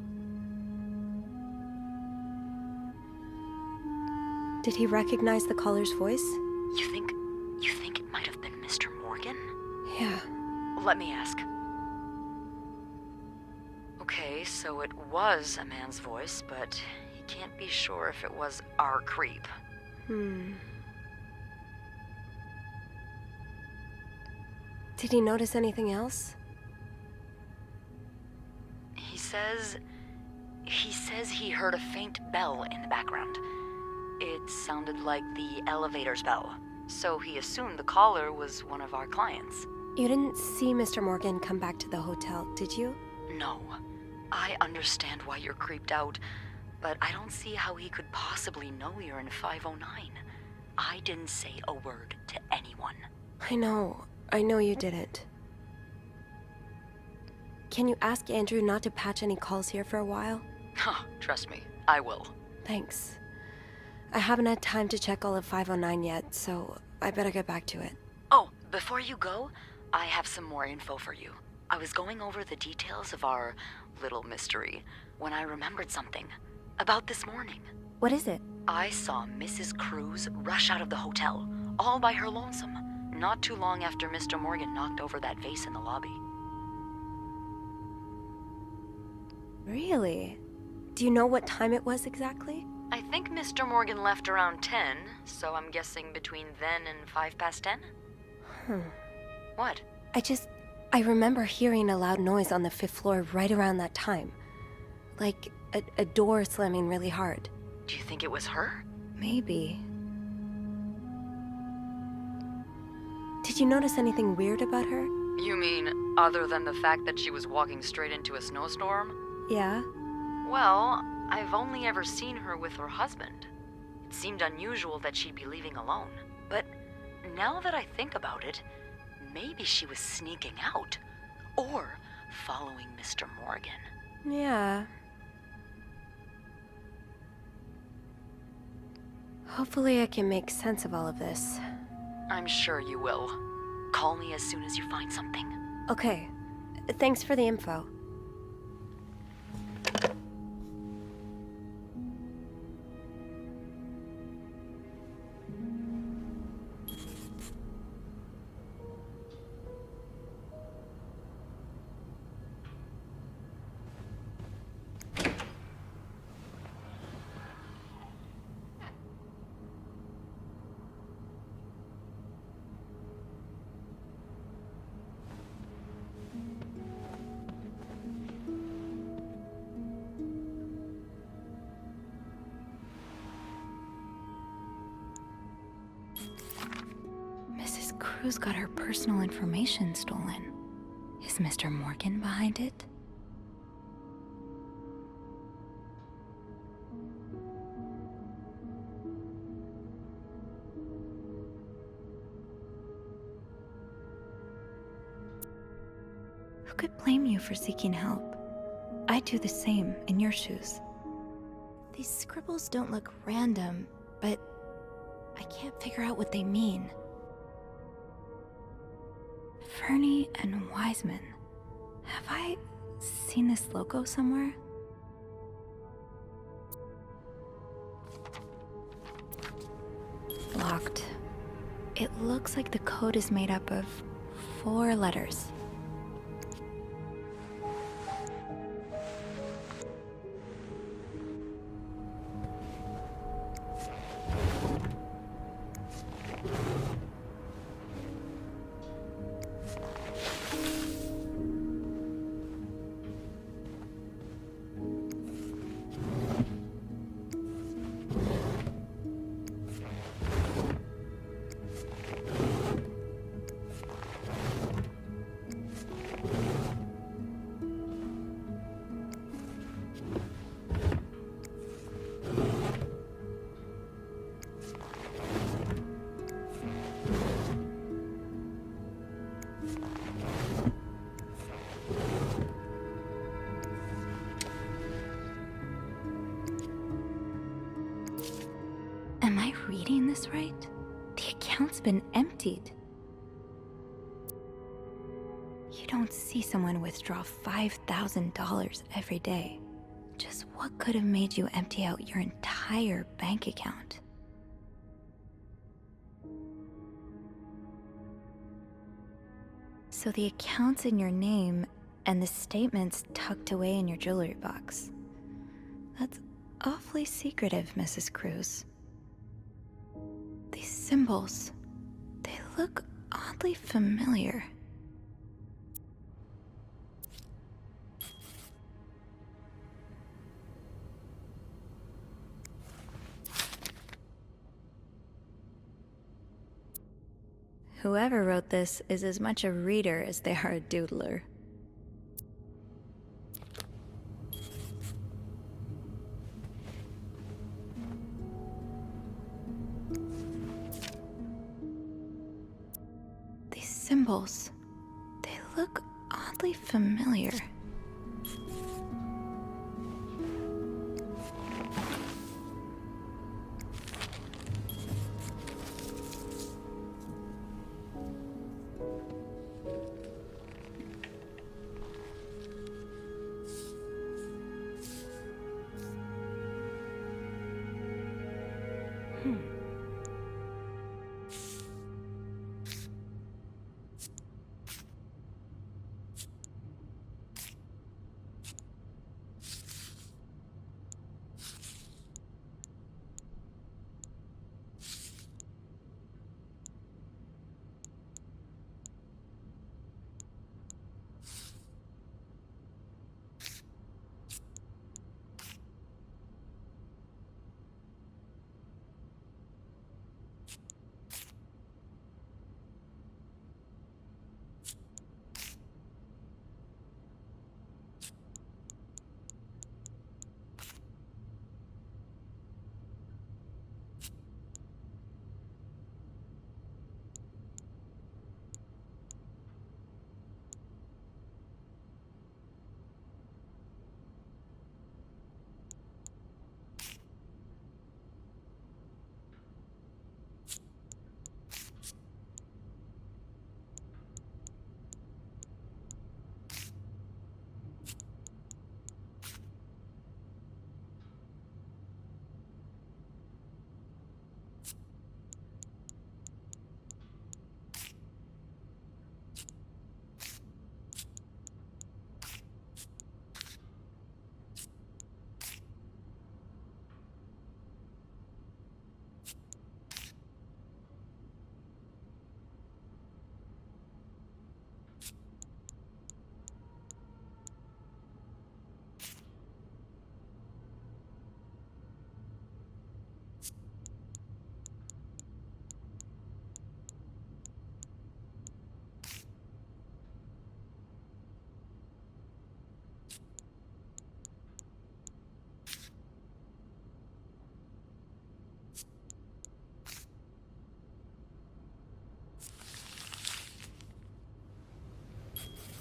Did he recognize the caller's voice? You think it might have been Mr. Morgan? Yeah. Let me ask. Okay, so it was a man's voice, but he can't be sure if it was our creep. Did he notice anything else? He says he heard a faint bell in the background. It sounded like the elevator's bell, so he assumed the caller was one of our clients. You didn't see Mr. Morgan come back to the hotel, did you? No. I understand why you're creeped out, but I don't see how he could possibly know you're in 509. I didn't say a word to anyone. I know you didn't. Can you ask Andrew not to patch any calls here for a while? Huh, trust me, I will. Thanks. I haven't had time to check all of 509 yet, so I better get back to it. Oh, before you go, I have some more info for you. I was going over the details of our little mystery when I remembered something. About this morning. What is it? I saw Mrs. Cruz rush out of the hotel, all by her lonesome, not too long after Mr. Morgan knocked over that vase in the lobby. Really? Do you know what time it was exactly? I think Mr. Morgan left around 10, so I'm guessing between then and 10:05? What? I remember hearing a loud noise on the 5th floor right around that time. Like a door slamming really hard. Do you think it was her? Maybe. Did you notice anything weird about her? You mean, other than the fact that she was walking straight into a snowstorm? Yeah? Well, I've only ever seen her with her husband. It seemed unusual that she'd be leaving alone. But now that I think about it, maybe she was sneaking out. Or following Mr. Morgan. Yeah. Hopefully I can make sense of all of this. I'm sure you will. Call me as soon as you find something. Okay. Thanks for the info. Mrs. Cruz got her personal information stolen. Is Mr. Morgan behind it? Who could blame you for seeking help? I'd do the same in your shoes. These scribbles don't look random, but I can't figure out what they mean. Fernie and Wiseman. Have I seen this logo somewhere? Locked. It looks like the code is made up of 4 letters. Am I reading this right? The account's been emptied. You don't see someone withdraw $5,000 every day. Just what could have made you empty out your entire bank account? So the account's in your name and the statement's tucked away in your jewelry box. That's awfully secretive, Mrs. Cruz. These symbols, they look oddly familiar. Whoever wrote this is as much a reader as they are a doodler. These symbols, they look oddly familiar.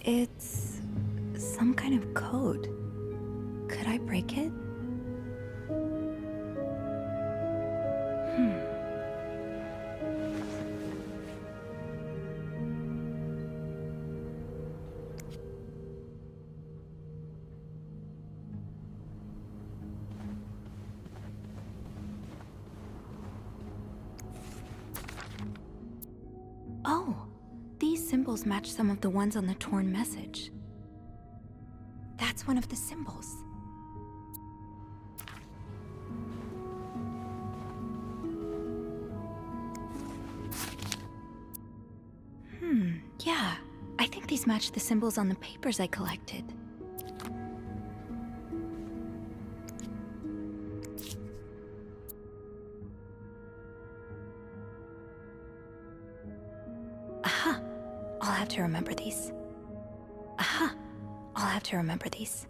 It's some kind of code. Could I break it? Oh, these symbols match some of the ones on the torn message. That's one of the symbols. Yeah. I think these match the symbols on the papers I collected. Aha! I'll have to remember these. Aha! I'll have to remember these.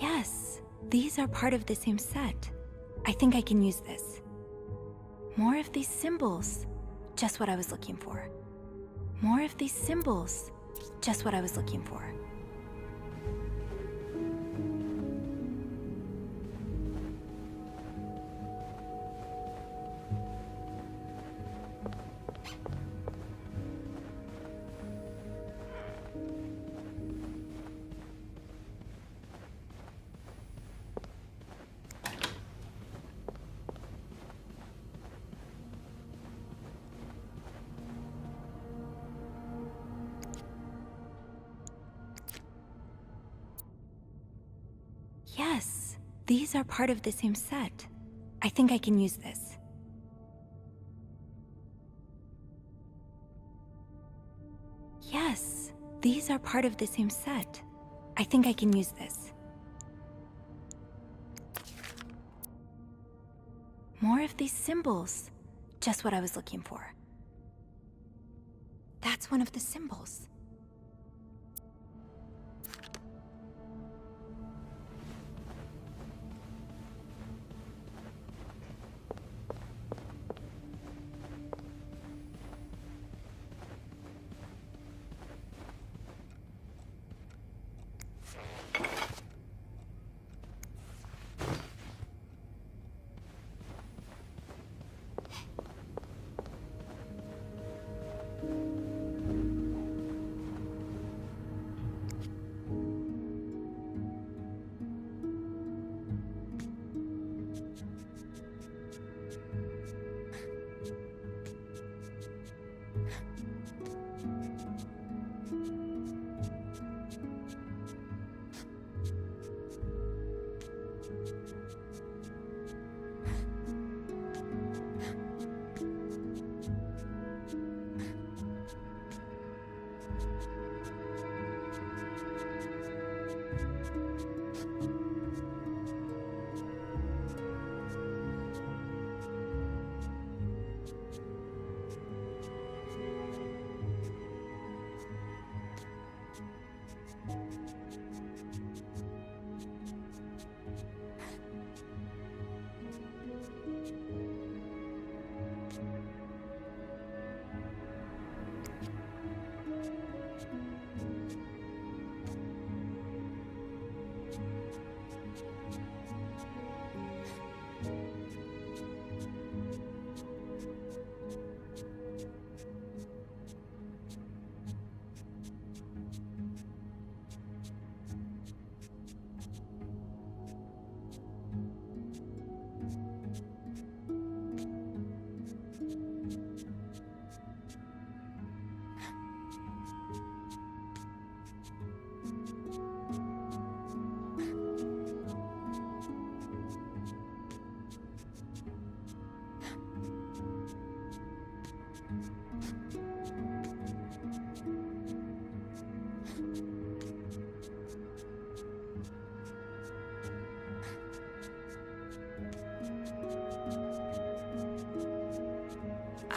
Yes, these are part of the same set. I think I can use this. More of these symbols. Just what I was looking for. More of these symbols. Just what I was looking for. Yes, these are part of the same set. I think I can use this. Yes, these are part of the same set. I think I can use this. More of these symbols. Just what I was looking for. That's one of the symbols.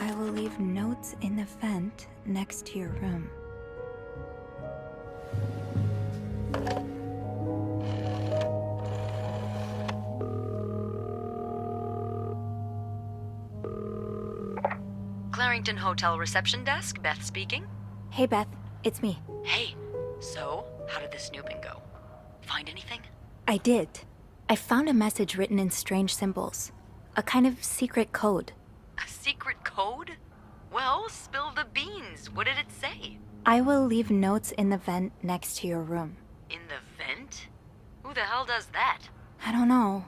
I will leave notes in the vent next to your room. Clarington Hotel reception desk, Beth speaking. Hey Beth, it's me. Hey, so how did the snooping go? Find anything? I did. I found a message written in strange symbols. A kind of secret code. A secret code? Well, spill the beans. What did it say? I will leave notes in the vent next to your room. In the vent? Who the hell does that? I don't know,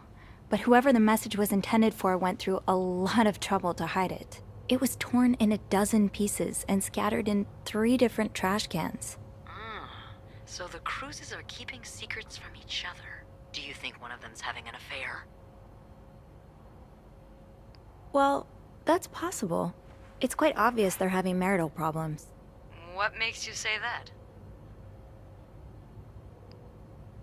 but whoever the message was intended for went through a lot of trouble to hide it. It was torn in 12 pieces and scattered in 3 different trash cans. So the Cruises are keeping secrets from each other. Do you think one of them's having an affair? Well, that's possible. It's quite obvious they're having marital problems. What makes you say that?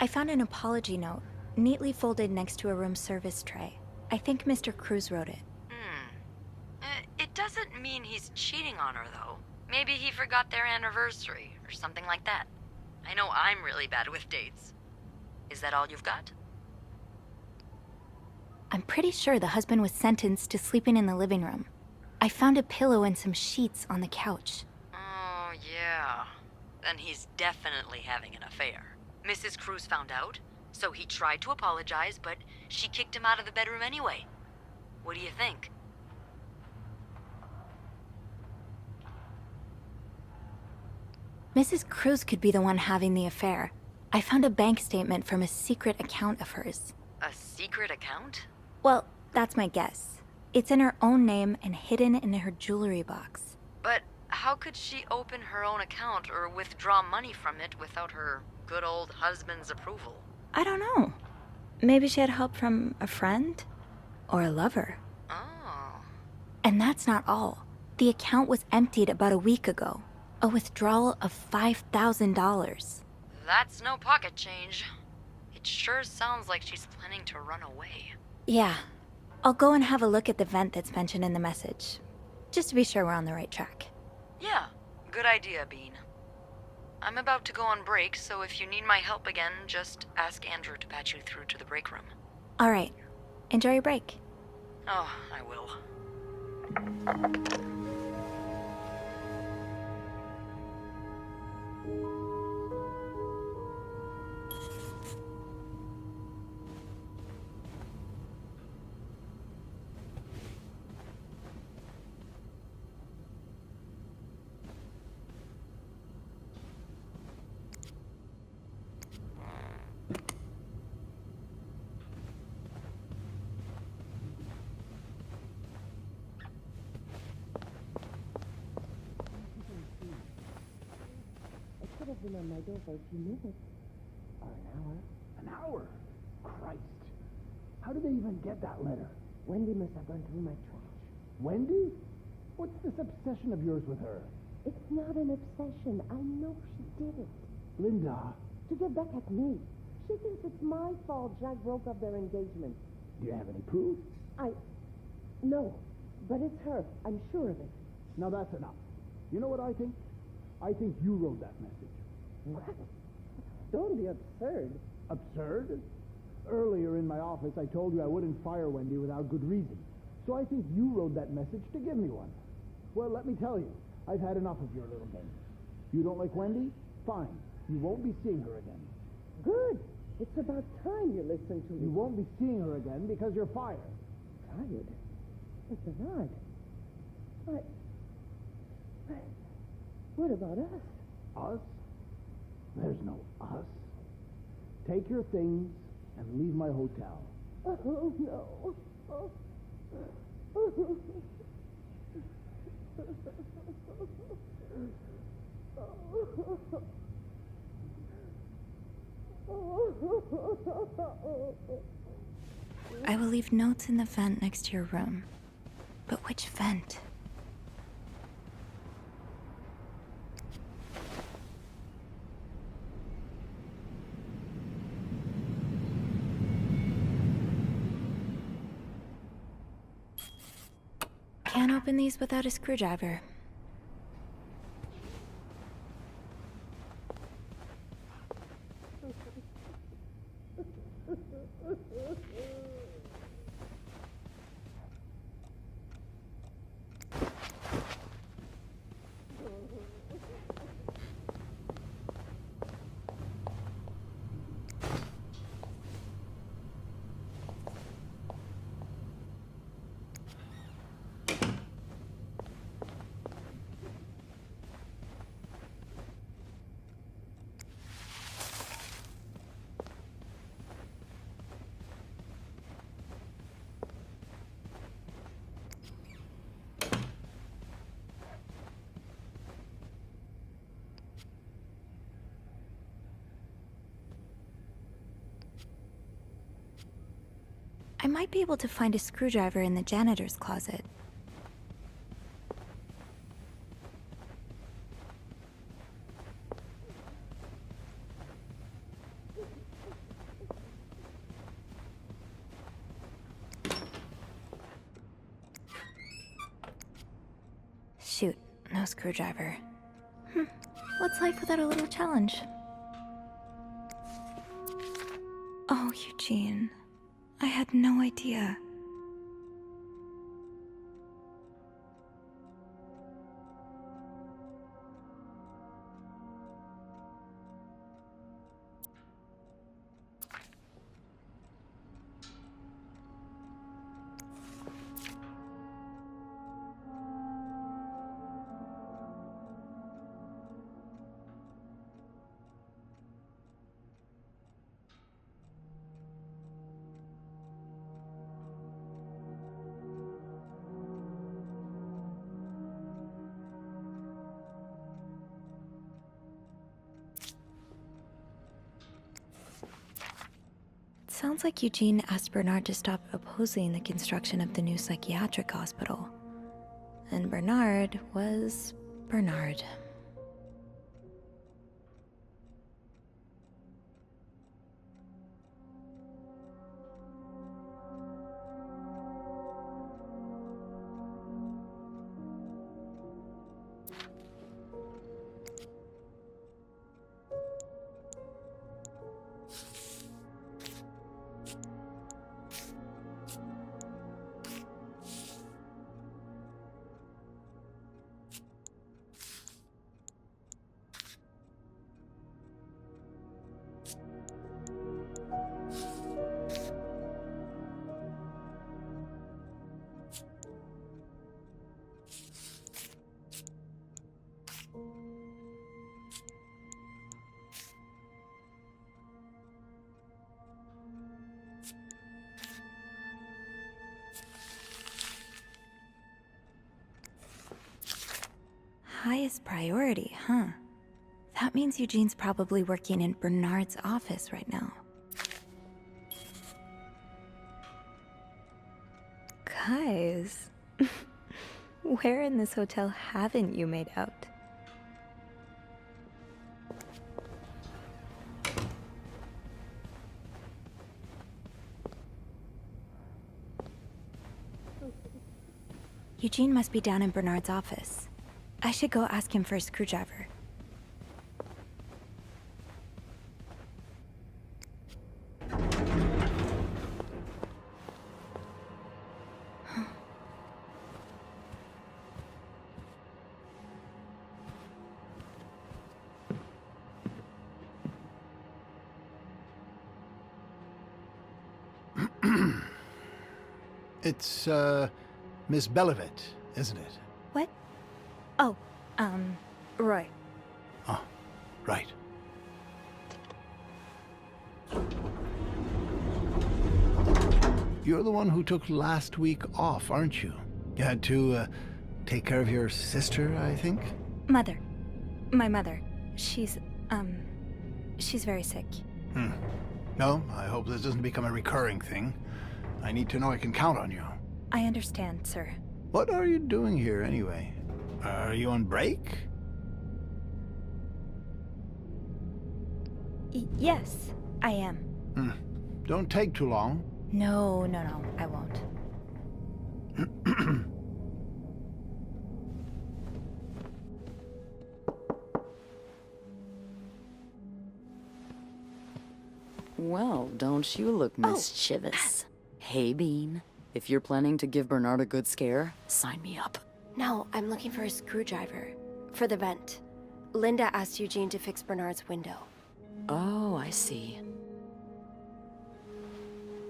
I found an apology note, neatly folded next to a room service tray. I think Mr. Cruz wrote it. It doesn't mean he's cheating on her, though. Maybe he forgot their anniversary, or something like that. I know I'm really bad with dates. Is that all you've got? I'm pretty sure the husband was sentenced to sleeping in the living room. I found a pillow and some sheets on the couch. Oh, yeah. Then he's definitely having an affair. Mrs. Cruz found out, so he tried to apologize, but she kicked him out of the bedroom anyway. What do you think? Mrs. Cruz could be the one having the affair. I found a bank statement from a secret account of hers. A secret account? Well, that's my guess. It's in her own name and hidden in her jewelry box. But how could she open her own account or withdraw money from it without her good old husband's approval? I don't know. Maybe she had help from a friend? Or a lover. Oh. And that's not all. The account was emptied about a week ago. A withdrawal of $5,000. That's no pocket change. It sure sounds like she's planning to run away. Yeah. I'll go and have a look at the vent that's mentioned in the message. Just to be sure we're on the right track. Yeah, good idea, Bean. I'm about to go on break, so if you need my help again, just ask Andrew to patch you through to the break room. Alright. Enjoy your break. Oh, I will. It could have been on my door for a few minutes. Or an hour. An hour? Christ. How did they even get that letter? Wendy must have gone through my trash. Wendy? What's this obsession of yours with her? It's not an obsession. I know she did it. Linda. To get back at me. She thinks it's my fault Jack broke up their engagement. Do you have any proof? No. But it's her. I'm sure of it. Now that's enough. You know what I think? I think you wrote that message. What? Don't be absurd. Absurd? Earlier in my office, I told you I wouldn't fire Wendy without good reason. So I think you wrote that message to give me one. Well, let me tell you, I've had enough of your little game. You don't like Wendy? Fine. You won't be seeing her again. Good. It's about time you listen to me. You won't be seeing her again because you're fired. Fired? But Bernard, what about us? Us? There's no us. Take your things and leave my hotel. Oh, no. Oh. I will leave notes in the vent next to your room. But which vent? Can't open these without a screwdriver. I might be able to find a screwdriver in the janitor's closet. Shoot, no screwdriver. What's life without a little challenge? Oh, Eugene. I had no idea. Sounds like Eugene asked Bernard to stop opposing the construction of the new psychiatric hospital. And Bernard was Bernard. Highest priority, huh? That means Eugene's probably working in Bernard's office right now. Guys, where in this hotel haven't you made out? Eugene must be down in Bernard's office. I should go ask him for a screwdriver. It's, Miss Belivet, isn't it? What? Oh, Roy. Oh, right. You're the one who took last week off, aren't you? You had to, take care of your sister, I think? Mother. My mother. She's very sick. No, I hope this doesn't become a recurring thing. I need to know I can count on you. I understand, sir. What are you doing here, anyway? Are you on break? Yes, I am. Don't take too long. No, I won't. Well, don't you look mischievous. Hey, Bean. If you're planning to give Bernard a good scare, sign me up. No, I'm looking for a screwdriver. For the vent. Linda asked Eugene to fix Bernard's window. Oh, I see.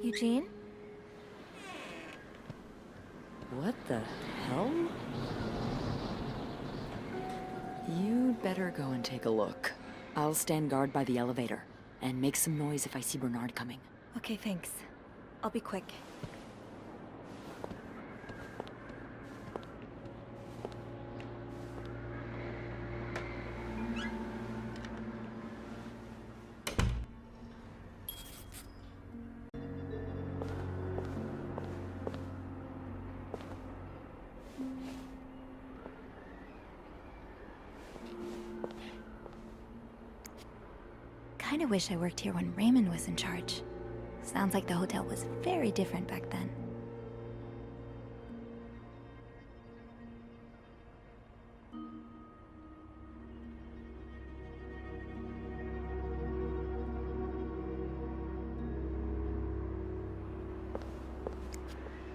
Eugene? What the hell? You'd better go and take a look. I'll stand guard by the elevator, and make some noise if I see Bernard coming. Okay, thanks. I'll be quick. Kinda wish I worked here when Raymond was in charge. Sounds like the hotel was very different back then.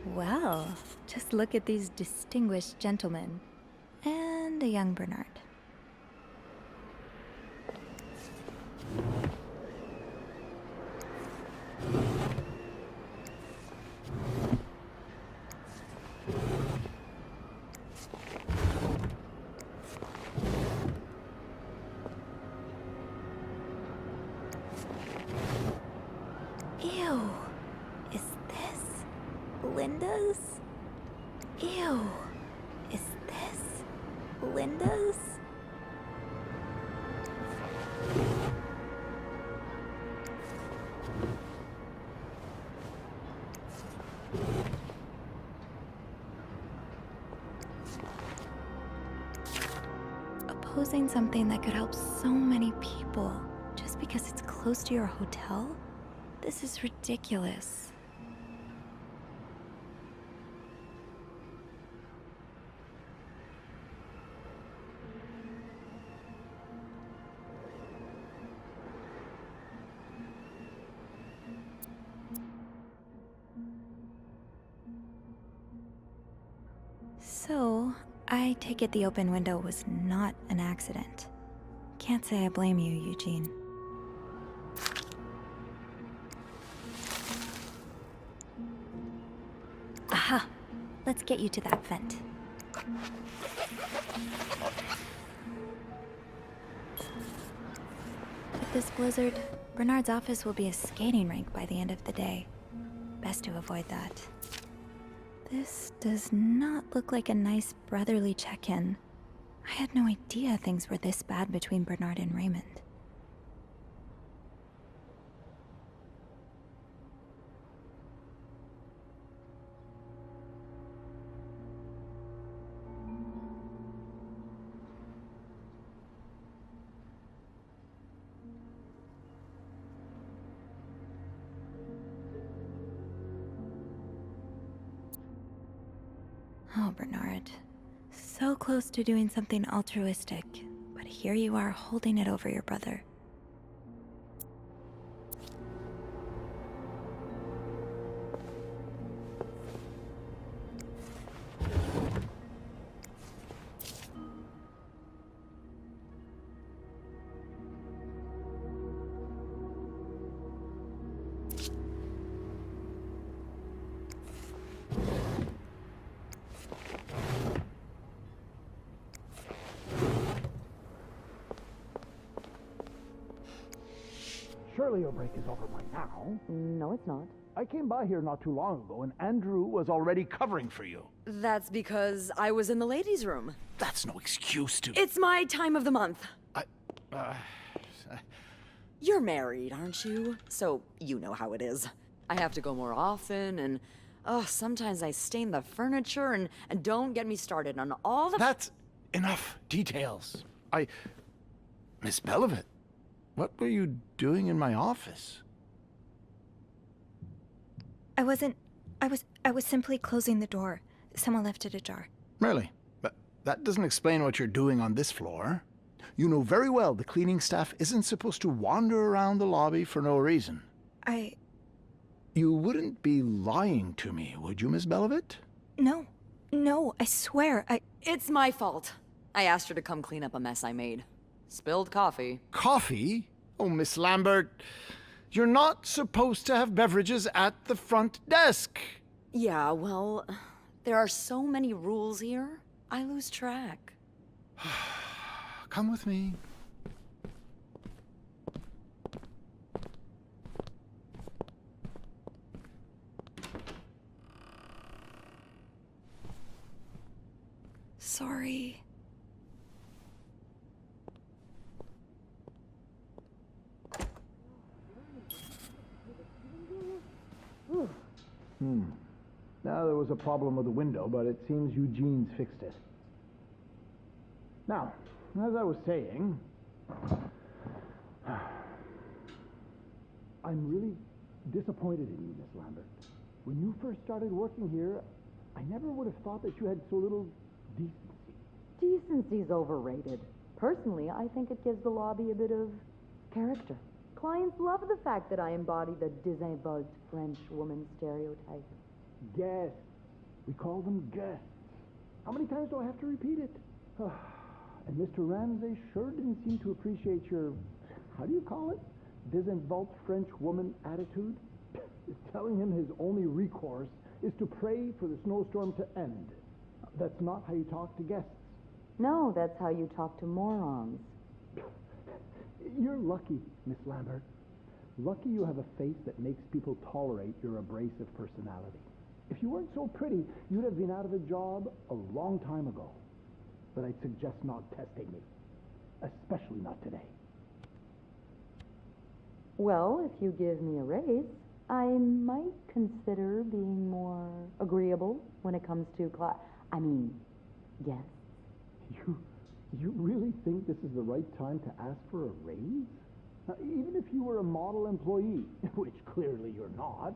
Well, just look at these distinguished gentlemen. And a young Bernard. Ew. Is this Linda's? Ew. Is this Linda's? Opposing something that could help so many people just because it's close to your hotel? This is ridiculous. So, I take it the open window was not an accident. Can't say I blame you, Eugene. Aha! Let's get you to that vent. With this blizzard, Bernard's office will be a skating rink by the end of the day. Best to avoid that. This does not look like a nice brotherly check-in. I had no idea things were this bad between Bernard and Raymond. Oh, Bernard. So close to doing something altruistic, but here you are holding it over your brother. Surely your break is over by now. No, it's not. I came by here not too long ago, and Andrew was already covering for you. That's because I was in the ladies' room. That's no excuse to... It's my time of the month. You're married, aren't you? So you know how it is. I have to go more often, and sometimes I stain the furniture, and don't get me started on all the... That's enough details. Miss Belivet, what were you doing in my office? I was simply closing the door. Someone left it ajar. Really? But that doesn't explain what you're doing on this floor. You know very well the cleaning staff isn't supposed to wander around the lobby for no reason. You wouldn't be lying to me, would you, Miss Belivet? No, I swear, It's my fault. I asked her to come clean up a mess I made. Spilled coffee. Coffee? Oh, Miss Lambert, you're not supposed to have beverages at the front desk. Yeah, well, there are so many rules here, I lose track. Come with me. Sorry. Now, there was a problem with the window, but it seems Eugene's fixed it. Now, as I was saying, I'm really disappointed in you, Miss Lambert. When you first started working here, I never would have thought that you had so little decency. Decency's overrated. Personally, I think it gives the lobby a bit of character. Clients love the fact that I embody the désinvolte French woman stereotype. Guests. We call them guests. How many times do I have to repeat it? And Mr. Ramsay sure didn't seem to appreciate your, how do you call it? Désinvolte French woman attitude? Telling him his only recourse is to pray for the snowstorm to end. That's not how you talk to guests. No, that's how you talk to morons. You're lucky, Miss Lambert. Lucky you have a face that makes people tolerate your abrasive personality. If you weren't so pretty, you'd have been out of a job a long time ago. But I'd suggest not testing me. Especially not today. Well, if you give me a raise, I might consider being more agreeable when it comes to yes. You really think this is the right time to ask for a raise? Now, even if you were a model employee, which clearly you're not,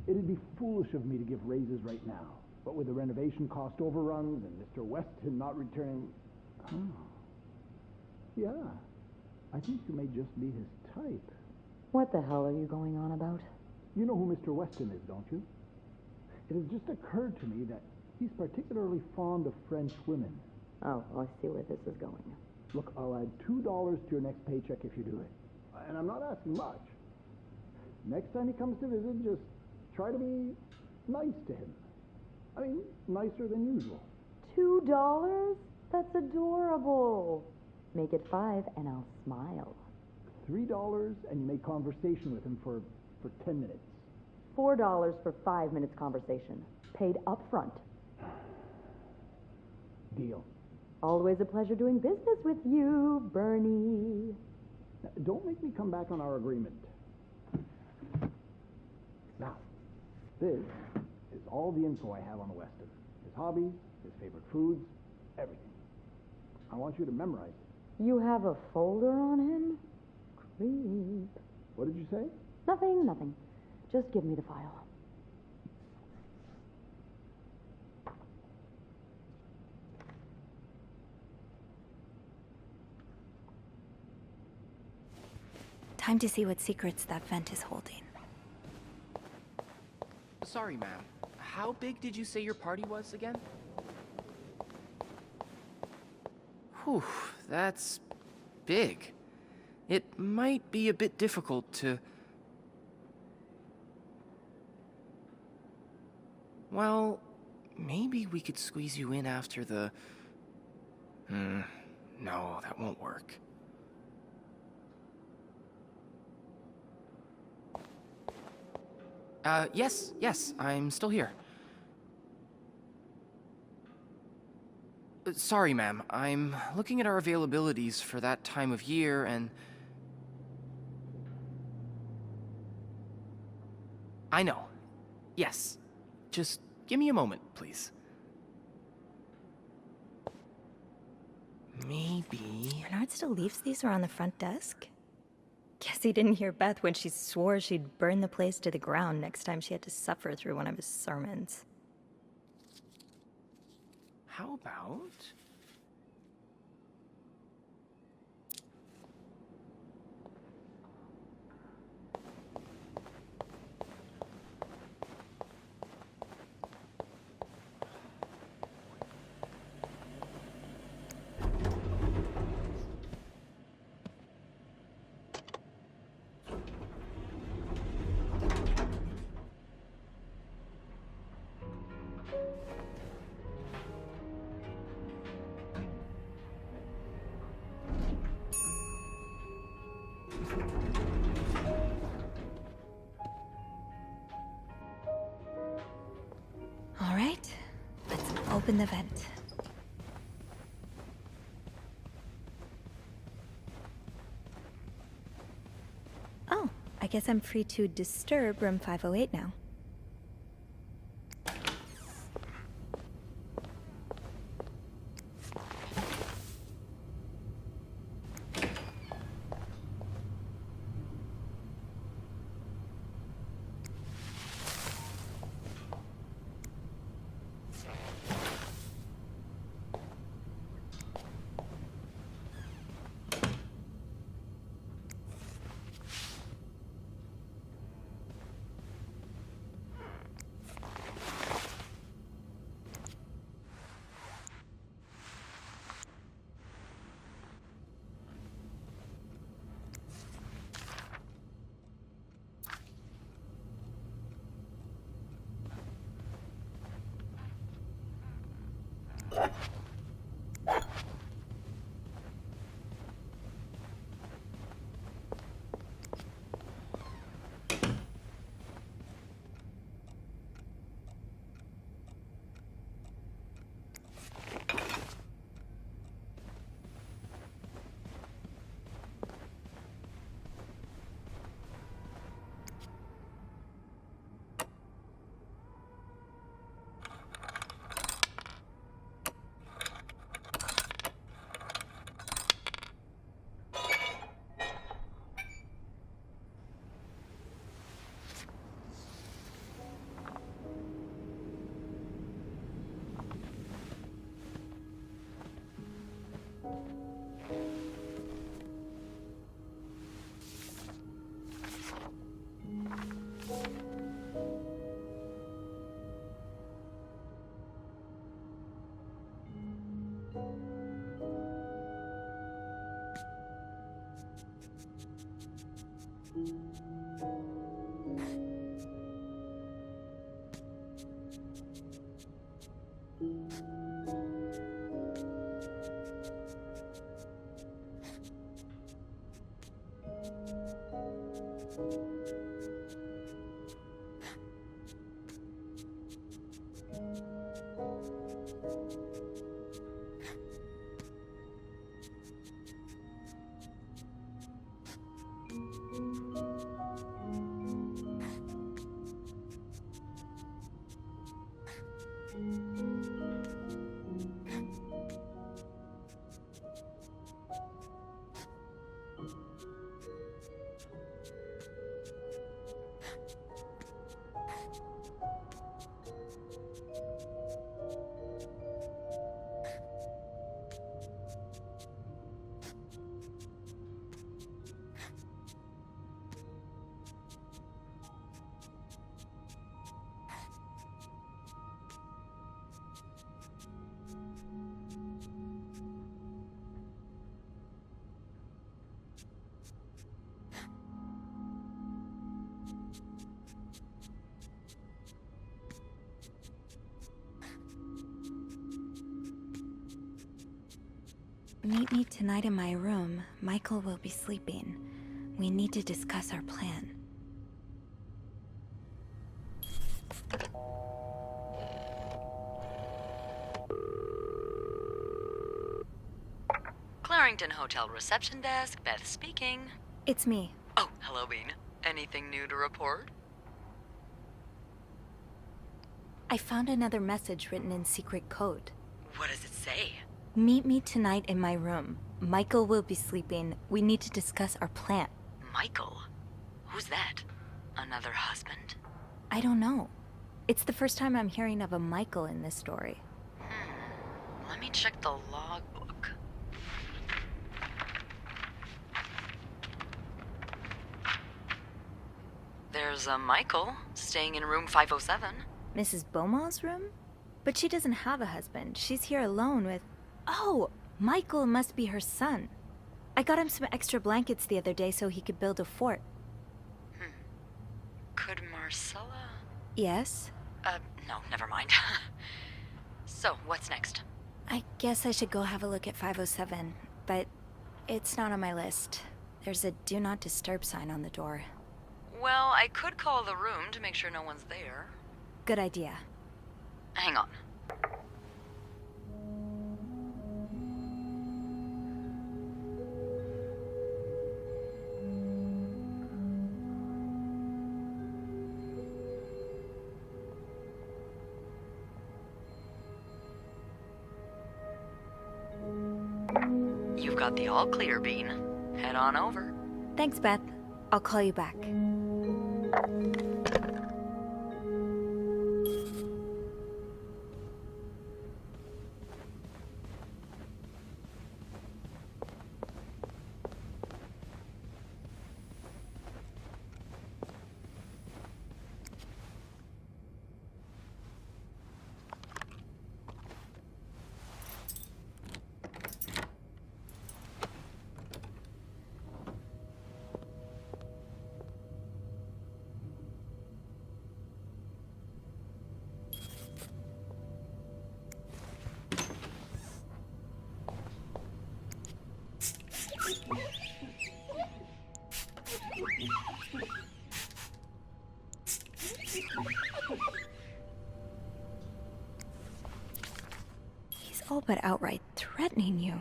it'd be foolish of me to give raises right now. But with the renovation cost overruns and Mr. Weston not returning... Yeah, I think you may just be his type. What the hell are you going on about? You know who Mr. Weston is, don't you? It has just occurred to me that he's particularly fond of French women. Oh, well, I see where this is going. Look, I'll add $2 to your next paycheck if you do it. And I'm not asking much. Next time he comes to visit, just try to be nice to him. I mean, nicer than usual. $2? That's adorable. Make it $5 and I'll smile. $3 and you make conversation with him for 10 minutes. $4 for 5 minutes conversation. Paid up front. Deal. Always a pleasure doing business with you, Bernie. Don't make me come back on our agreement. Now, this is all the info I have on Weston. His hobbies, his favorite foods, everything. I want you to memorize it. You have a folder on him? Creep. What did you say? Nothing. Just give me the file. Time to see what secrets that vent is holding. Sorry, ma'am. How big did you say your party was again? Whew, that's big. It might be a bit difficult to... Well, maybe we could squeeze you in after the... No, that won't work. Yes, I'm still here. Sorry, ma'am. I'm looking at our availabilities for that time of year, and... I know. Yes. Just give me a moment, please. Maybe... Bernard still leaves these around the front desk? Guess he didn't hear Beth when she swore she'd burn the place to the ground next time she had to suffer through one of his sermons. How about... All right, let's open the vent. Oh, I guess I'm free to disturb room 508 now. Meet me tonight in my room. Michael will be sleeping. We need to discuss our plan. Clarrington Hotel reception desk, Beth speaking. It's me. Oh, hello, Bean. Anything new to report? I found another message written in secret code. What does it say? Meet me tonight in my room. Michael will be sleeping. We need to discuss our plan. Michael? Who's that? Another husband? I don't know. It's the first time I'm hearing of a Michael in this story. Let me check the logbook. There's a Michael staying in room 507. Mrs. Beaumont's room? But she doesn't have a husband. She's here alone with... Oh! Michael must be her son. I got him some extra blankets the other day so he could build a fort. Could Marcella? Yes? No, never mind. So, what's next? I guess I should go have a look at 507, but it's not on my list. There's a do not disturb sign on the door. Well, I could call the room to make sure no one's there. Good idea. Hang on. You've got the all clear, Bean. Head on over. Thanks, Beth. I'll call you back. He's all but outright threatening you.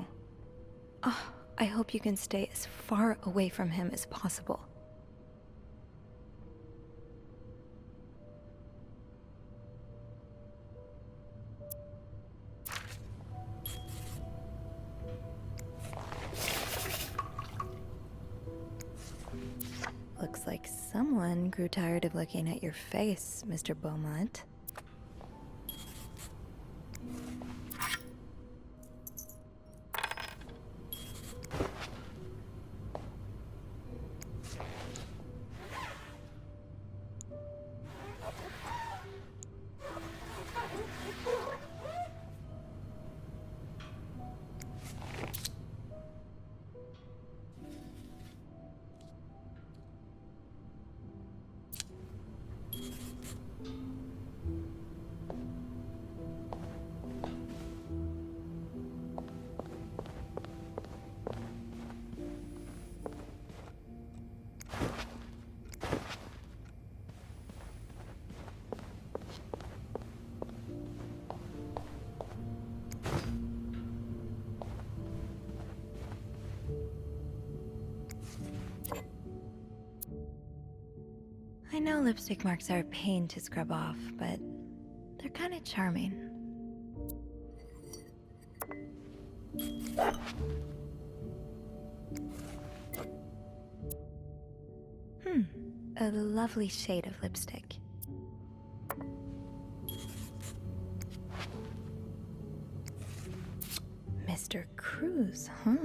Oh, I hope you can stay as far away from him as possible. Looks like someone grew tired of looking at your face, Mr. Beaumont. I know lipstick marks are a pain to scrub off, but They're kind of charming. A lovely shade of lipstick. Mr. Cruz, huh?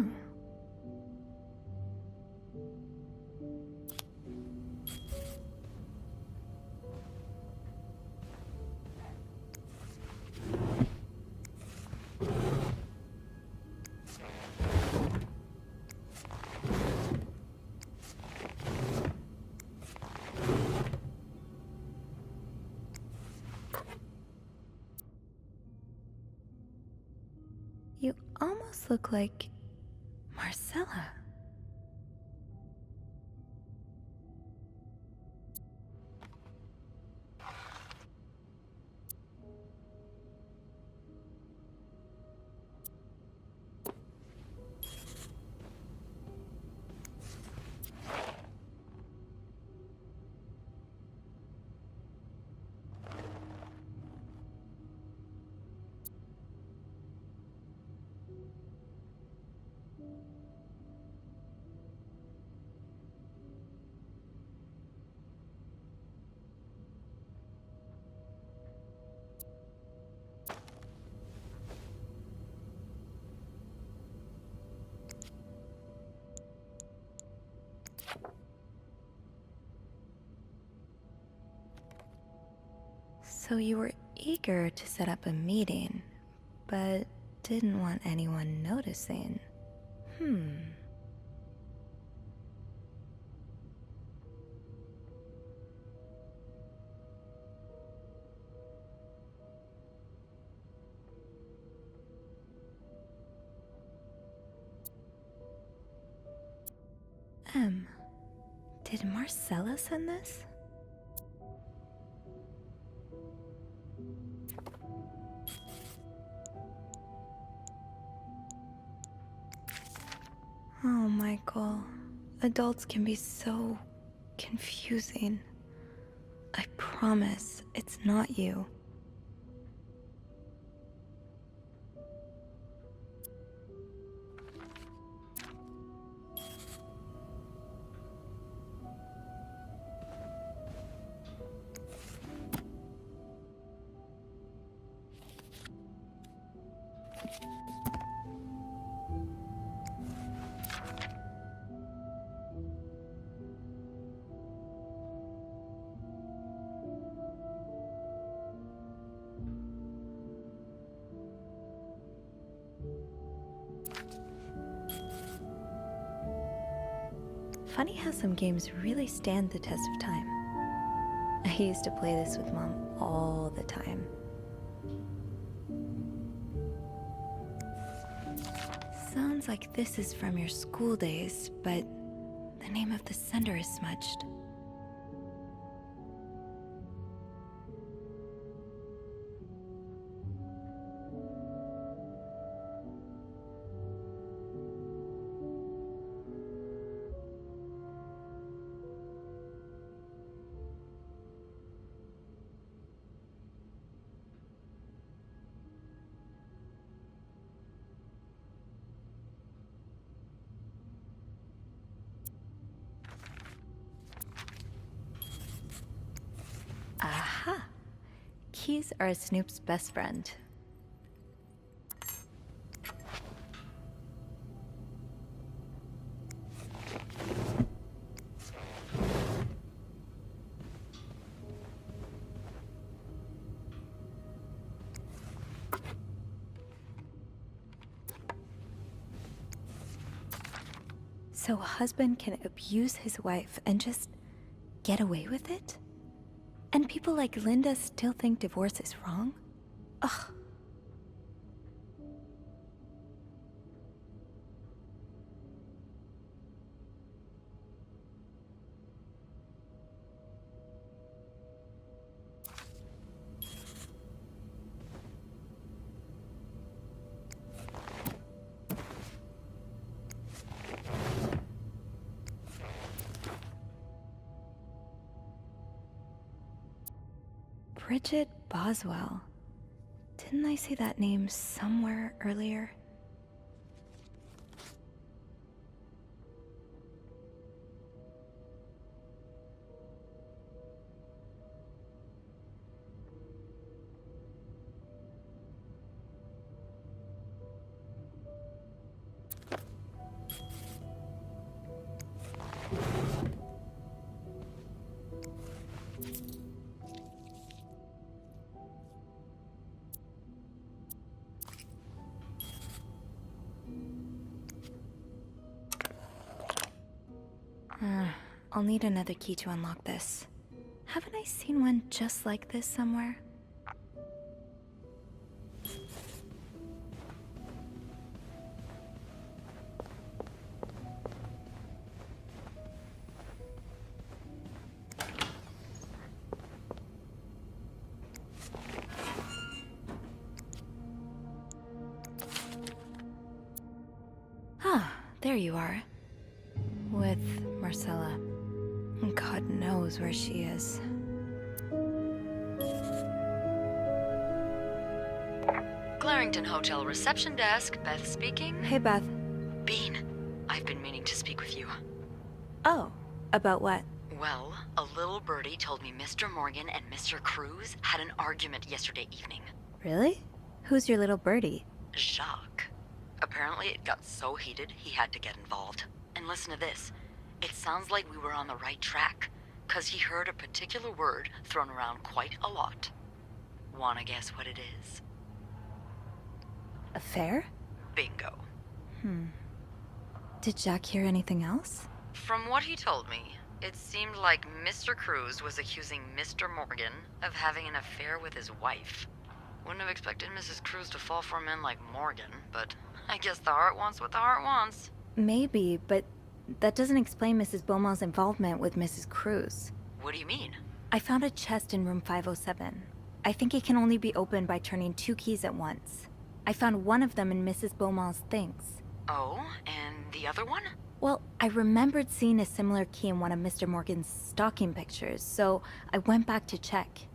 You almost look like Marcella. So you were eager to set up a meeting, but didn't want anyone noticing. Did Marcella send this? Oh, Michael. Adults can be so confusing. I promise it's not you. Funny how some games really stand the test of time. I used to play this with Mom all the time. Sounds like this is from your school days, but the name of the sender is smudged. Aha! Keys are Snoop's best friend. So a husband can abuse his wife and just get away with it? And people like Linda still think divorce is wrong? Ugh. Bridget Boswell. Didn't I see that name somewhere earlier? I'll need another key to unlock this. Haven't I seen one just like this somewhere? Ah, there you are. With Marcella. God knows where she is. Clarington Hotel reception desk, Beth speaking. Hey, Beth. Bean, I've been meaning to speak with you. Oh, about what? Well, a little birdie told me Mr. Morgan and Mr. Cruz had an argument yesterday evening. Really? Who's your little birdie? Jacques. Apparently it got so heated he had to get involved. And listen to this. It sounds like we were on the right track, 'cause he heard a particular word thrown around quite a lot. Wanna guess what it is? Affair? Bingo. Did Jack hear anything else? From what he told me, it seemed like Mr. Cruz was accusing Mr. Morgan of having an affair with his wife. Wouldn't have expected Mrs. Cruz to fall for a man like Morgan, but I guess the heart wants what the heart wants. Maybe, but that doesn't explain Mrs. Beaumont's involvement with Mrs. Cruz. What do you mean? I found a chest in room 507. I think it can only be opened by turning 2 keys at once. I found one of them in Mrs. Beaumont's things. Oh, and the other one? Well, I remembered seeing a similar key in one of Mr. Morgan's stocking pictures, so I went back to check.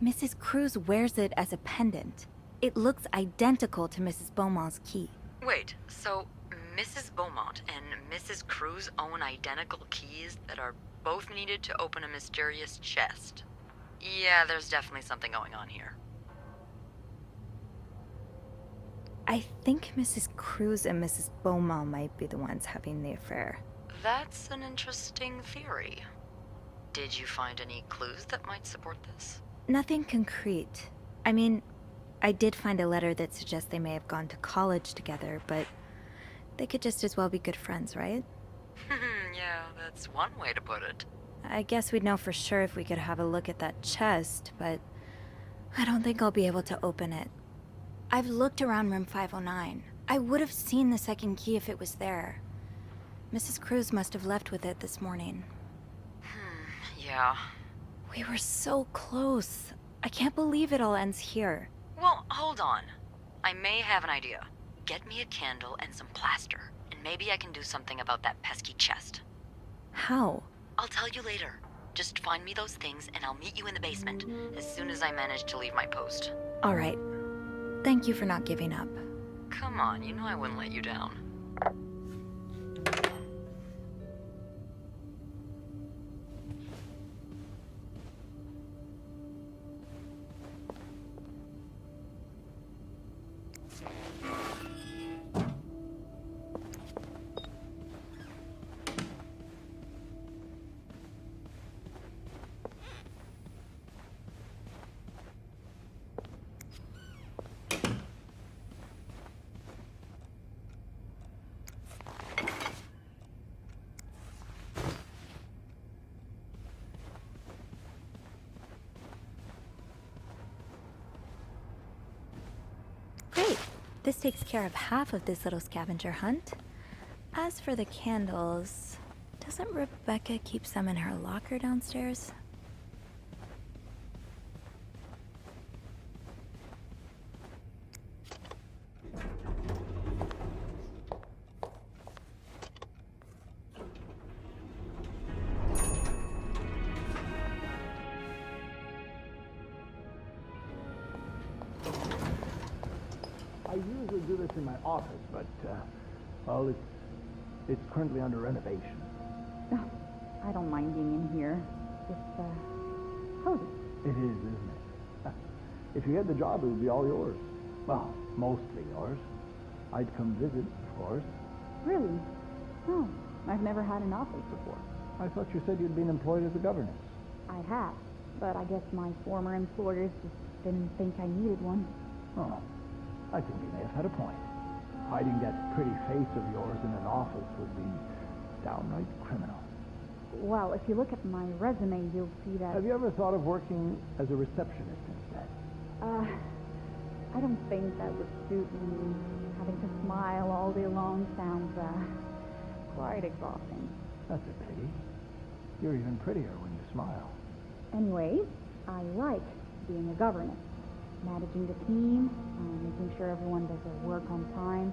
Mrs. Cruz wears it as a pendant. It looks identical to Mrs. Beaumont's key. Wait, so Mrs. Beaumont and Mrs. Cruz own identical keys that are both needed to open a mysterious chest? Yeah, there's definitely something going on here. I think Mrs. Cruz and Mrs. Beaumont might be the ones having the affair. That's an interesting theory. Did you find any clues that might support this? Nothing concrete. I mean, I did find a letter that suggests they may have gone to college together, but they could just as well be good friends, right? Yeah, that's one way to put it. I guess we'd know for sure if we could have a look at that chest, but I don't think I'll be able to open it. I've looked around room 509. I would have seen the second key if it was there. Mrs. Cruz must have left with it this morning. Yeah. We were so close. I can't believe it all ends here. Well, hold on. I may have an idea. Get me a candle and some plaster, and maybe I can do something about that pesky chest. How? I'll tell you later. Just find me those things and I'll meet you in the basement as soon as I manage to leave my post. All right. Thank you for not giving up. Come on, you know I wouldn't let you down. Great. This takes care of half of this little scavenger hunt. As for the candles, doesn't Rebecca keep some in her locker downstairs? I usually do this in my office, but, well, it's currently under renovation. Oh, I don't mind being in here. It's, cozy. It is, isn't it? If you had the job, it would be all yours. Well, mostly yours. I'd come visit, of course. Really? Oh, I've never had an office before. I thought you said you'd been employed as a governess. I have, but I guess my former employers just didn't think I needed one. Oh, I think you may have had a point. Hiding that pretty face of yours in an office would be downright criminal. Well, if you look at my resume, you'll see that... Have you ever thought of working as a receptionist instead? I don't think that would suit me. Having to smile all day long sounds, quite exhausting. That's a pity. You're even prettier when you smile. Anyway, I like being a governess. Managing the team, making sure everyone does their work on time.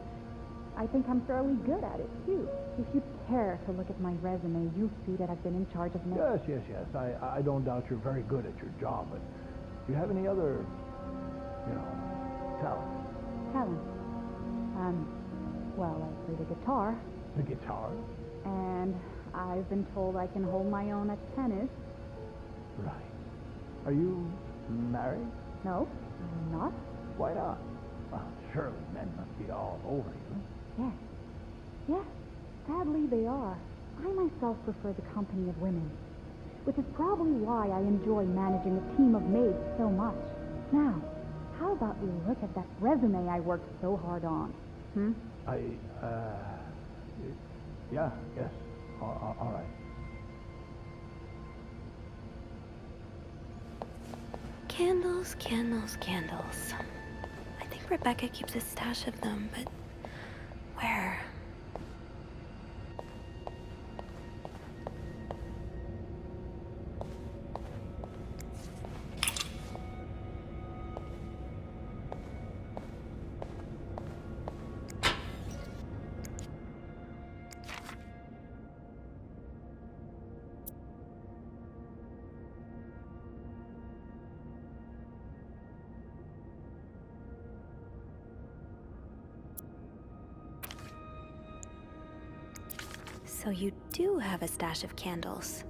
I think I'm fairly good at it, too. If you care to look at my resume, you'll see that I've been in charge of... Yes. I don't doubt you're very good at your job, but do you have any other, talents? Talents? Well, I play the guitar. The guitar? And I've been told I can hold my own at tennis. Right. Are you married? No, I'm not. Why not? Well, surely men must be all over you. Yes, sadly they are. I myself prefer the company of women, which is probably why I enjoy managing a team of maids so much. Now, how about we look at that resume I worked so hard on? Yes. All right. Candles, candles, candles. I think Rebecca keeps a stash of them, but where? So you do have a stash of candles,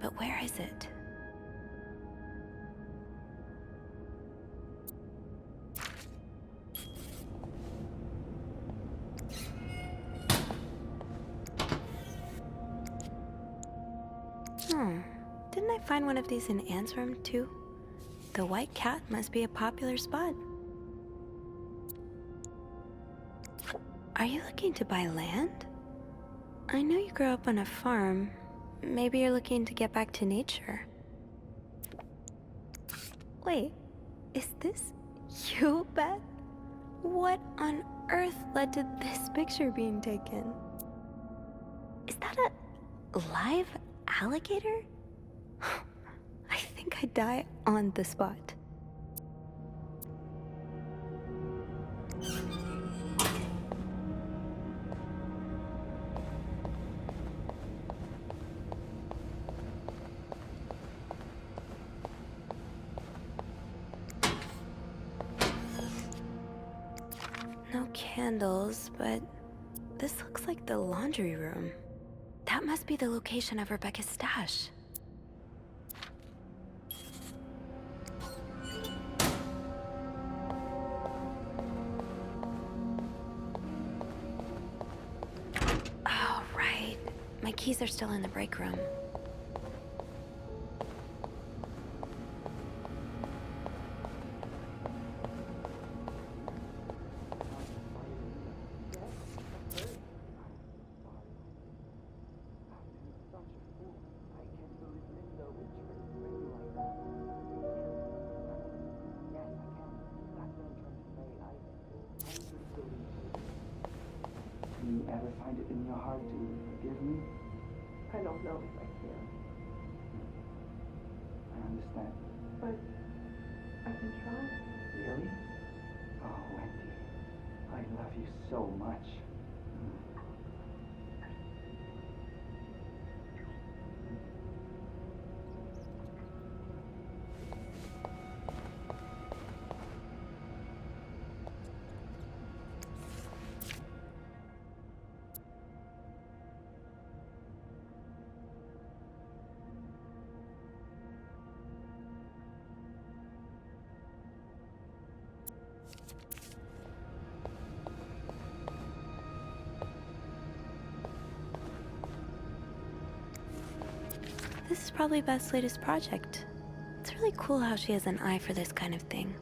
but where is it? Didn't I find one of these in Anne's room too? The White Cat must be a popular spot. Are you looking to buy land? I know you grew up on a farm. Maybe you're looking to get back to nature. Wait, is this you, Beth? What on earth led to this picture being taken? Is that a live alligator? I think I'd die on the spot. No candles, but this looks like the laundry room. That must be the location of Rebecca's stash. Oh, right. My keys are still in the break room. Do you ever find it in your heart to forgive me? I don't know if I can, I understand. but I can try. Really? Oh, Wendy, I love you so much. This is probably Beth's latest project. It's really cool how she has an eye for this kind of thing.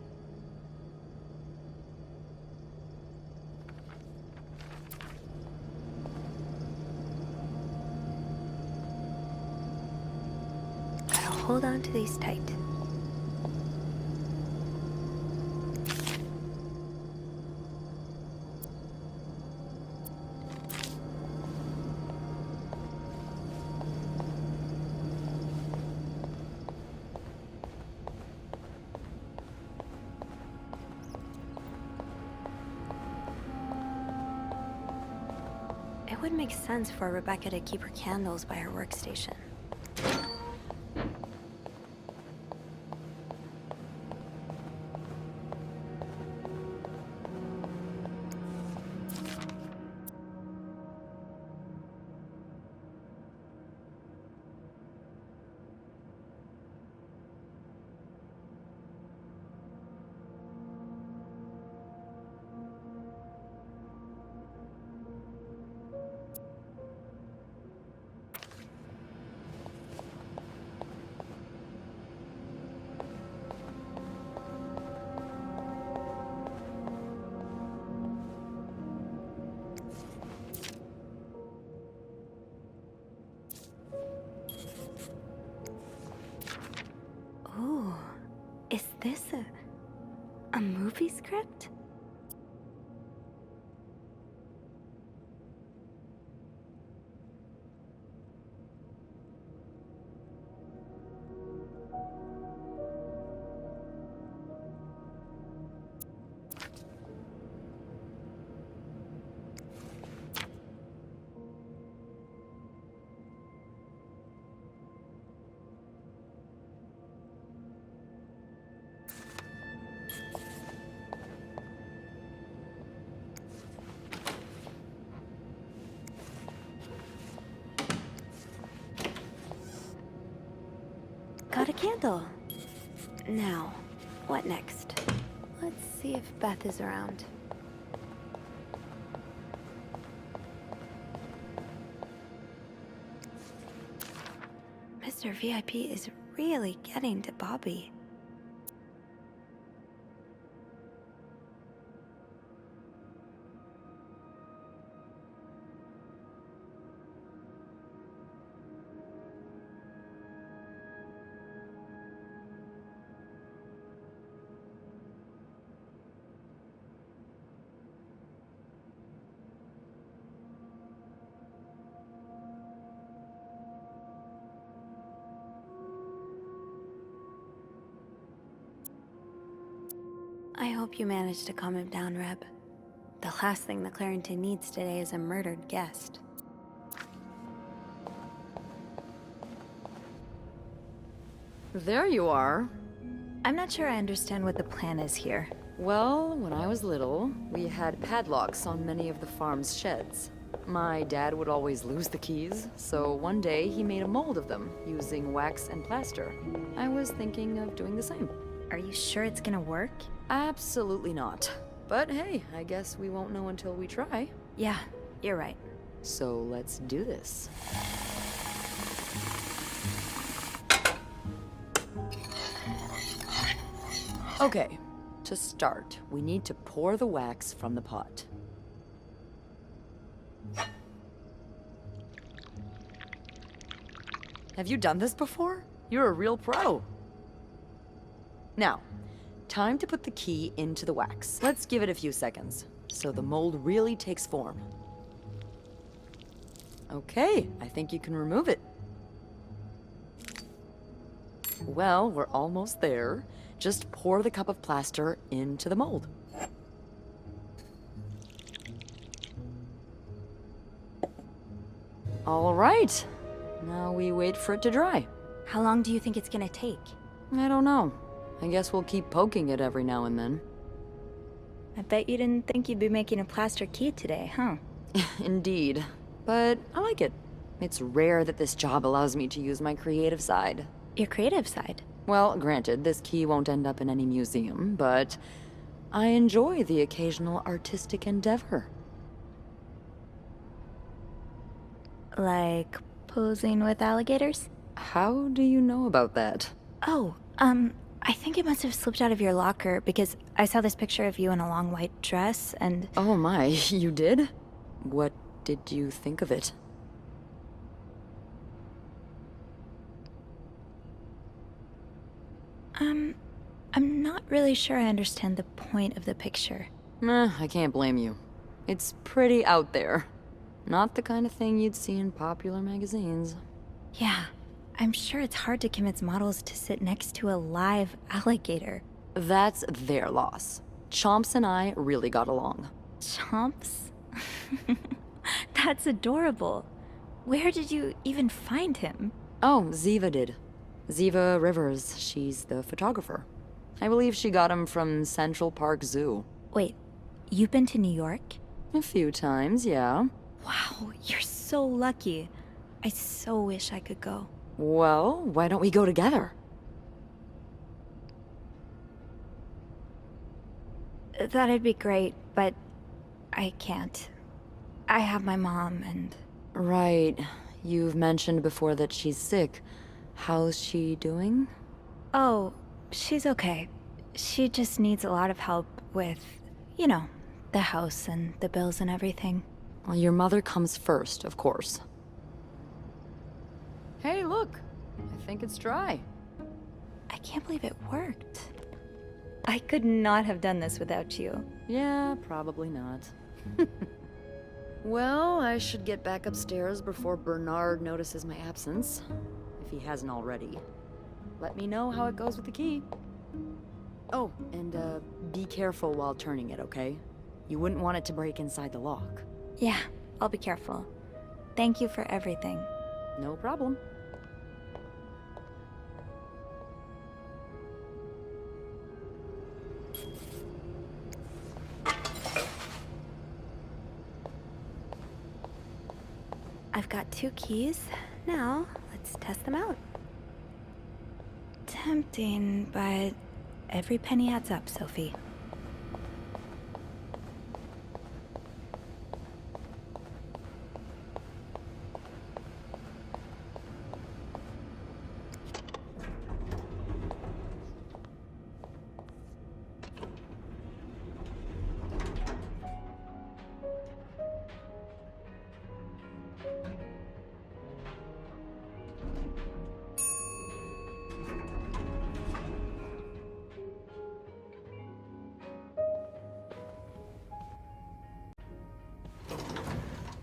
Gotta hold on to these tight. It would make sense for Rebecca to keep her candles by her workstation. Ooh, is this a movie script? Got a candle. Now, what next? Let's see if Beth is around. Mr. VIP is really getting to Bobby. I hope you managed to calm him down, Reb. The last thing the Clarington needs today is a murdered guest. There you are. I'm not sure I understand what the plan is here. Well, when I was little, we had padlocks on many of the farm's sheds. My dad would always lose the keys, so one day he made a mold of them using wax and plaster. I was thinking of doing the same. Are you sure it's gonna work? Absolutely not. But hey, I guess we won't know until we try. Yeah, you're right. So let's do this. Okay, to start, we need to pour the wax from the pot. Have you done this before? You're a real pro. Now, time to put the key into the wax. Let's give it a few seconds, so the mold really takes form. Okay, I think you can remove it. Well, we're almost there. Just pour the cup of plaster into the mold. All right. Now we wait for it to dry. How long do you think it's gonna take? I don't know. I guess we'll keep poking it every now and then. I bet you didn't think you'd be making a plaster key today, huh? Indeed. But I like it. It's rare that this job allows me to use my creative side. Your creative side? Well, granted, this key won't end up in any museum, but I enjoy the occasional artistic endeavor. Like posing with alligators? How do you know about that? Oh, I think it must have slipped out of your locker because I saw this picture of you in a long white dress and... Oh my, you did? What did you think of it? I'm not really sure I understand the point of the picture. I can't blame you. It's pretty out there. Not the kind of thing you'd see in popular magazines. Yeah, I'm sure it's hard to convince models to sit next to a live alligator. That's their loss. Chomps and I really got along. Chomps? That's adorable. Where did you even find him? Oh, Ziva did. Ziva Rivers, she's the photographer. I believe she got him from Central Park Zoo. Wait, you've been to New York? A few times, yeah. Wow, you're so lucky. I so wish I could go. Well, why don't we go together? That'd be great, but I can't. I have my mom and... Right. You've mentioned before that she's sick. How's she doing? Oh, she's okay. She just needs a lot of help with, you know, the house and the bills and everything. Well, your mother comes first, of course. Hey, look! I think it's dry. I can't believe it worked. I could not have done this without you. Yeah, probably not. Well, I should get back upstairs before Bernard notices my absence. If he hasn't already. Let me know how it goes with the key. Oh, and be careful while turning it, okay? You wouldn't want it to break inside the lock. Yeah, I'll be careful. Thank you for everything. No problem. I've got 2 keys. Now, let's test them out. Tempting, but every penny adds up, Sophie.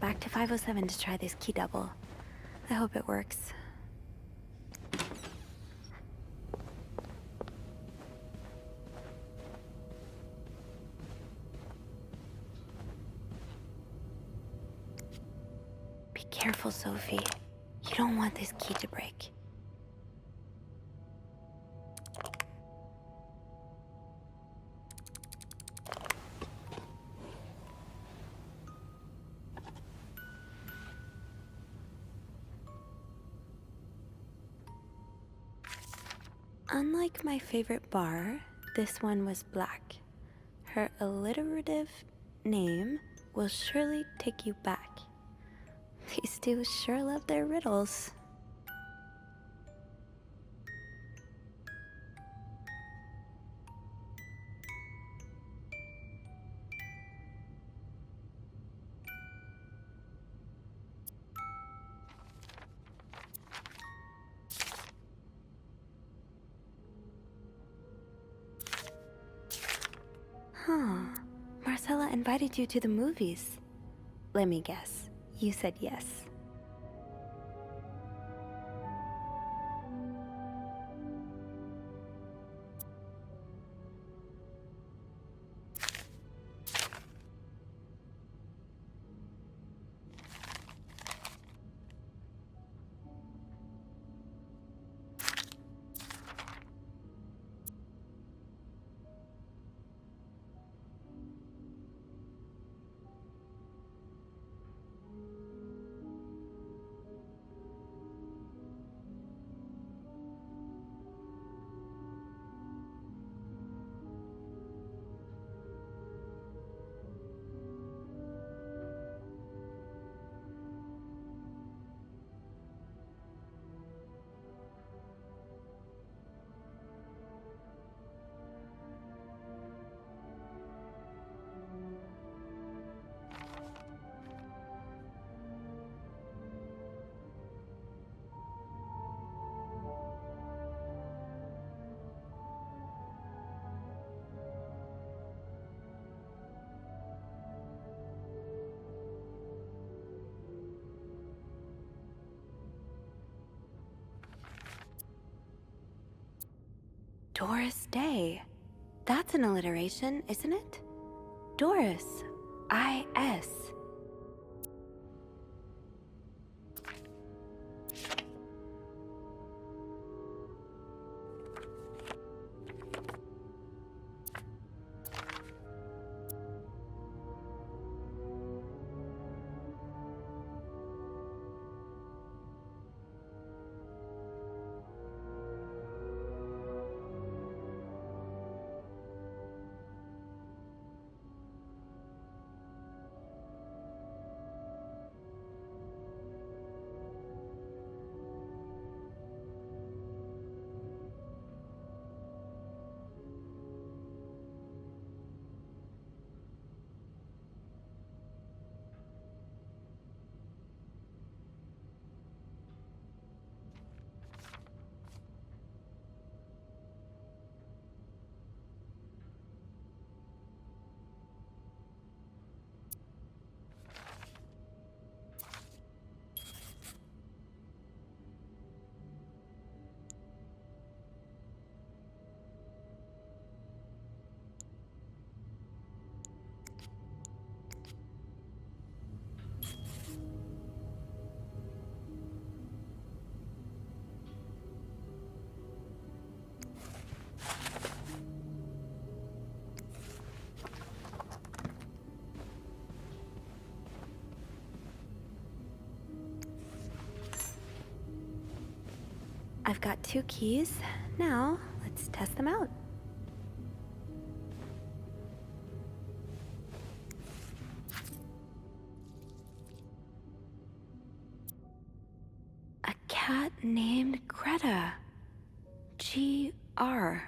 Back to 507 to try this key double. I hope it works. Be careful, Sophie. You don't want this key to break. Unlike my favorite bar, this one was black. Her alliterative name will surely take you back. These two sure love their riddles. Huh. Marcella invited you to the movies. Let me guess. You said yes. Doris Day. That's an alliteration, isn't it? Doris. I-S. I've got 2 keys. Now, let's test them out. A cat named Greta. G-R.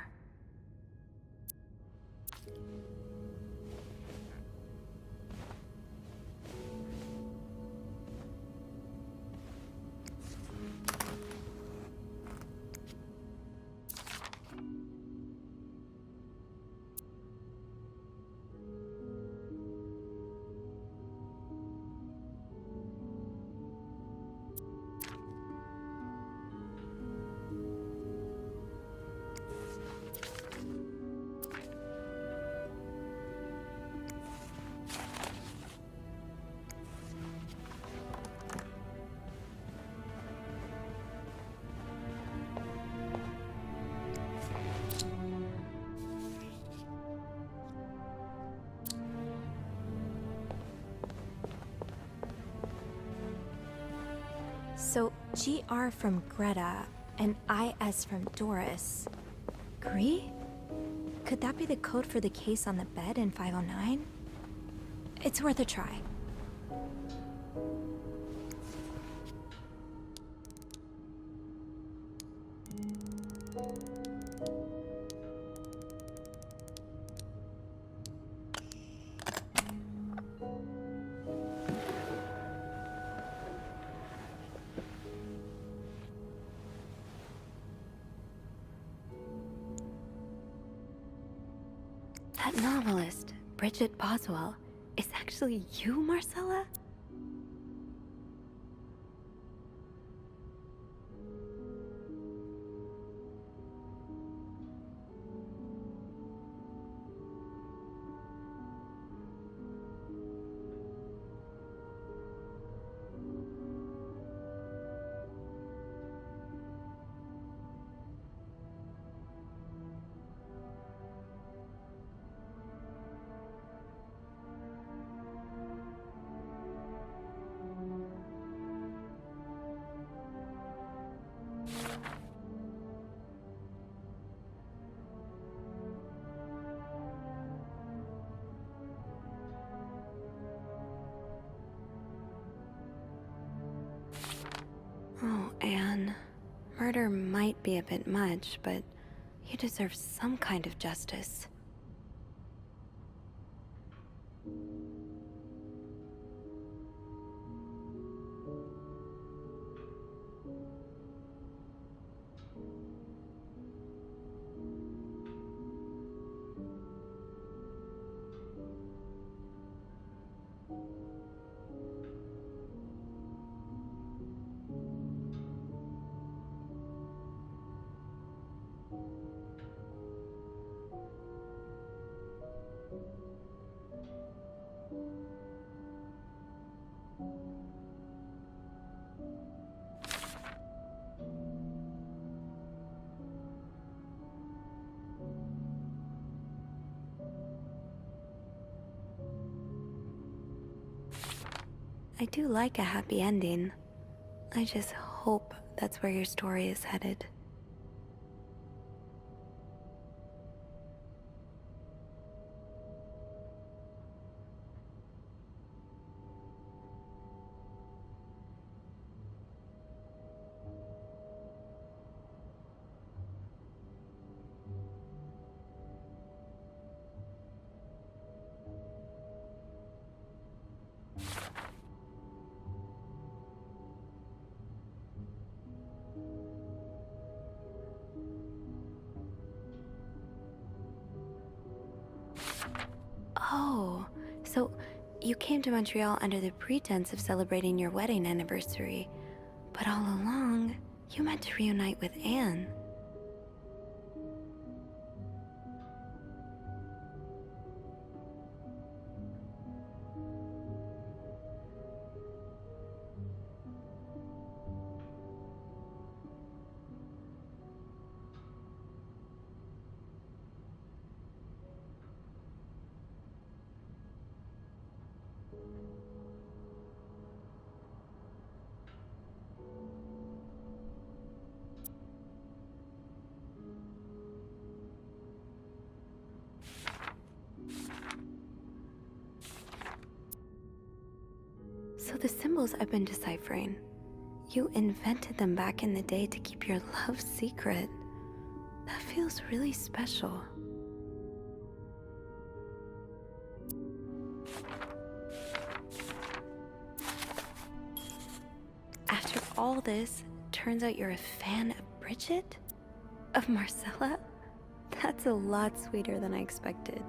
So, GR from Greta and IS from Doris. Gree? Could that be the code for the case on the bed in 509? It's worth a try. That novelist, Bridget Boswell, is actually you, Marcella? Oh, Anne. Murder might be a bit much, but you deserve some kind of justice. I do like a happy ending. I just hope that's where your story is headed. Oh, so you came to Montreal under the pretense of celebrating your wedding anniversary, but all along, you meant to reunite with Anne. So the symbols I've been deciphering, you invented them back in the day to keep your love secret. That feels really special. After all this, turns out you're a fan of Bridget? Of Marcella? That's a lot sweeter than I expected.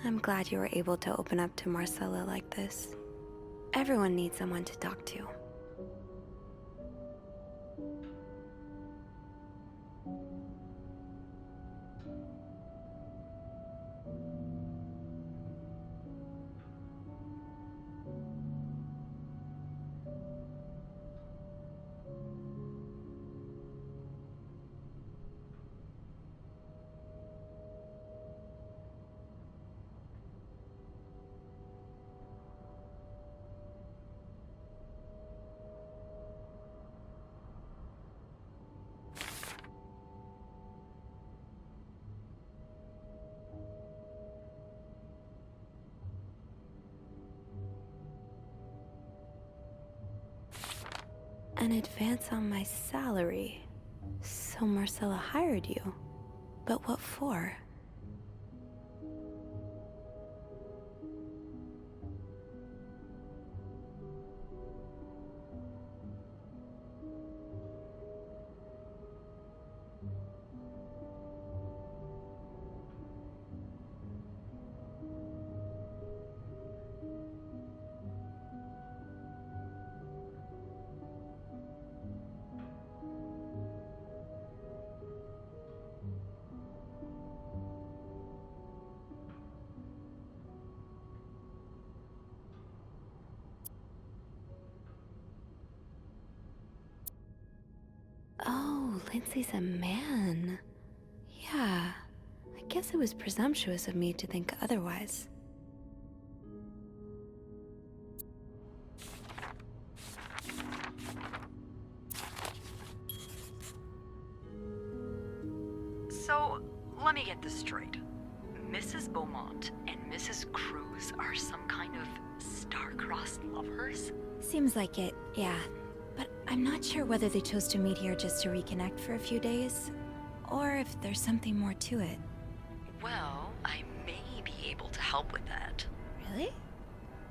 I'm glad you were able to open up to Marcella like this. Everyone needs someone to talk to. An advance on my salary. So Marcella hired you. But what for? Oh, Lindsay's a man. Yeah, I guess it was presumptuous of me to think otherwise. So, let me get this straight. Mrs. Beaumont and Mrs. Cruz are some kind of star-crossed lovers? Seems like it, yeah. But I'm not sure whether they chose to meet here just to reconnect for a few days, or if there's something more to it. Well, I may be able to help with that. Really?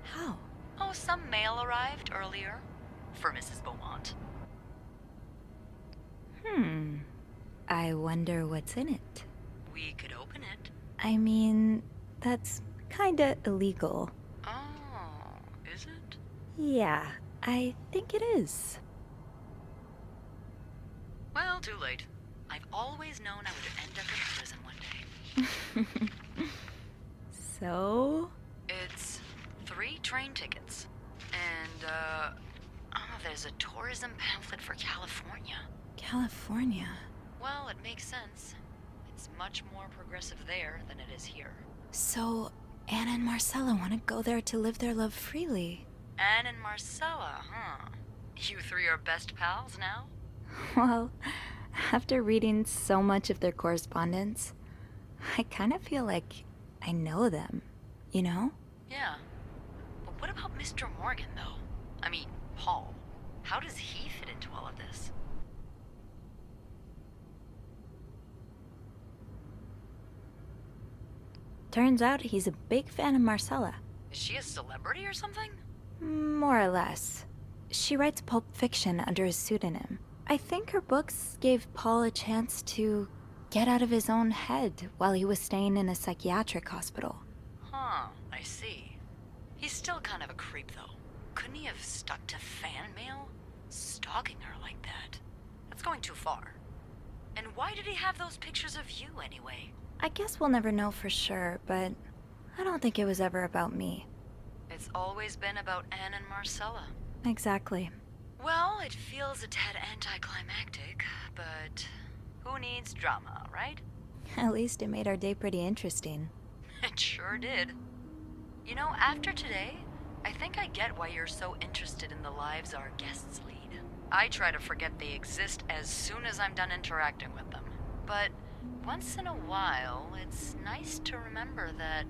How? Oh, some mail arrived earlier for Mrs. Beaumont. I wonder what's in it. We could open it. I mean, that's kinda illegal. Oh, is it? Yeah, I think it is. Well, too late. I've always known I would end up in prison one day. So? It's 3 train tickets. And, there's a tourism pamphlet for California. California? Well, it makes sense. It's much more progressive there than it is here. So, Anna and Marcella want to go there to live their love freely. Anne and Marcella, huh? You 3 are best pals now? Well, after reading so much of their correspondence, I kind of feel like I know them, you know? Yeah. But what about Mr. Morgan, though? I mean, Paul. How does he fit into all of this? Turns out he's a big fan of Marcella. Is she a celebrity or something? More or less. She writes pulp fiction under a pseudonym. I think her books gave Paul a chance to get out of his own head while he was staying in a psychiatric hospital. Huh, I see. He's still kind of a creep, though. Couldn't he have stuck to fan mail? Stalking her like that. That's going too far. And why did he have those pictures of you, anyway? I guess we'll never know for sure, but I don't think it was ever about me. It's always been about Anne and Marcella. Exactly. Well, it feels a tad anticlimactic, but who needs drama, right? At least it made our day pretty interesting. It sure did. You know, after today, I think I get why you're so interested in the lives our guests lead. I try to forget they exist as soon as I'm done interacting with them. But once in a while, it's nice to remember that,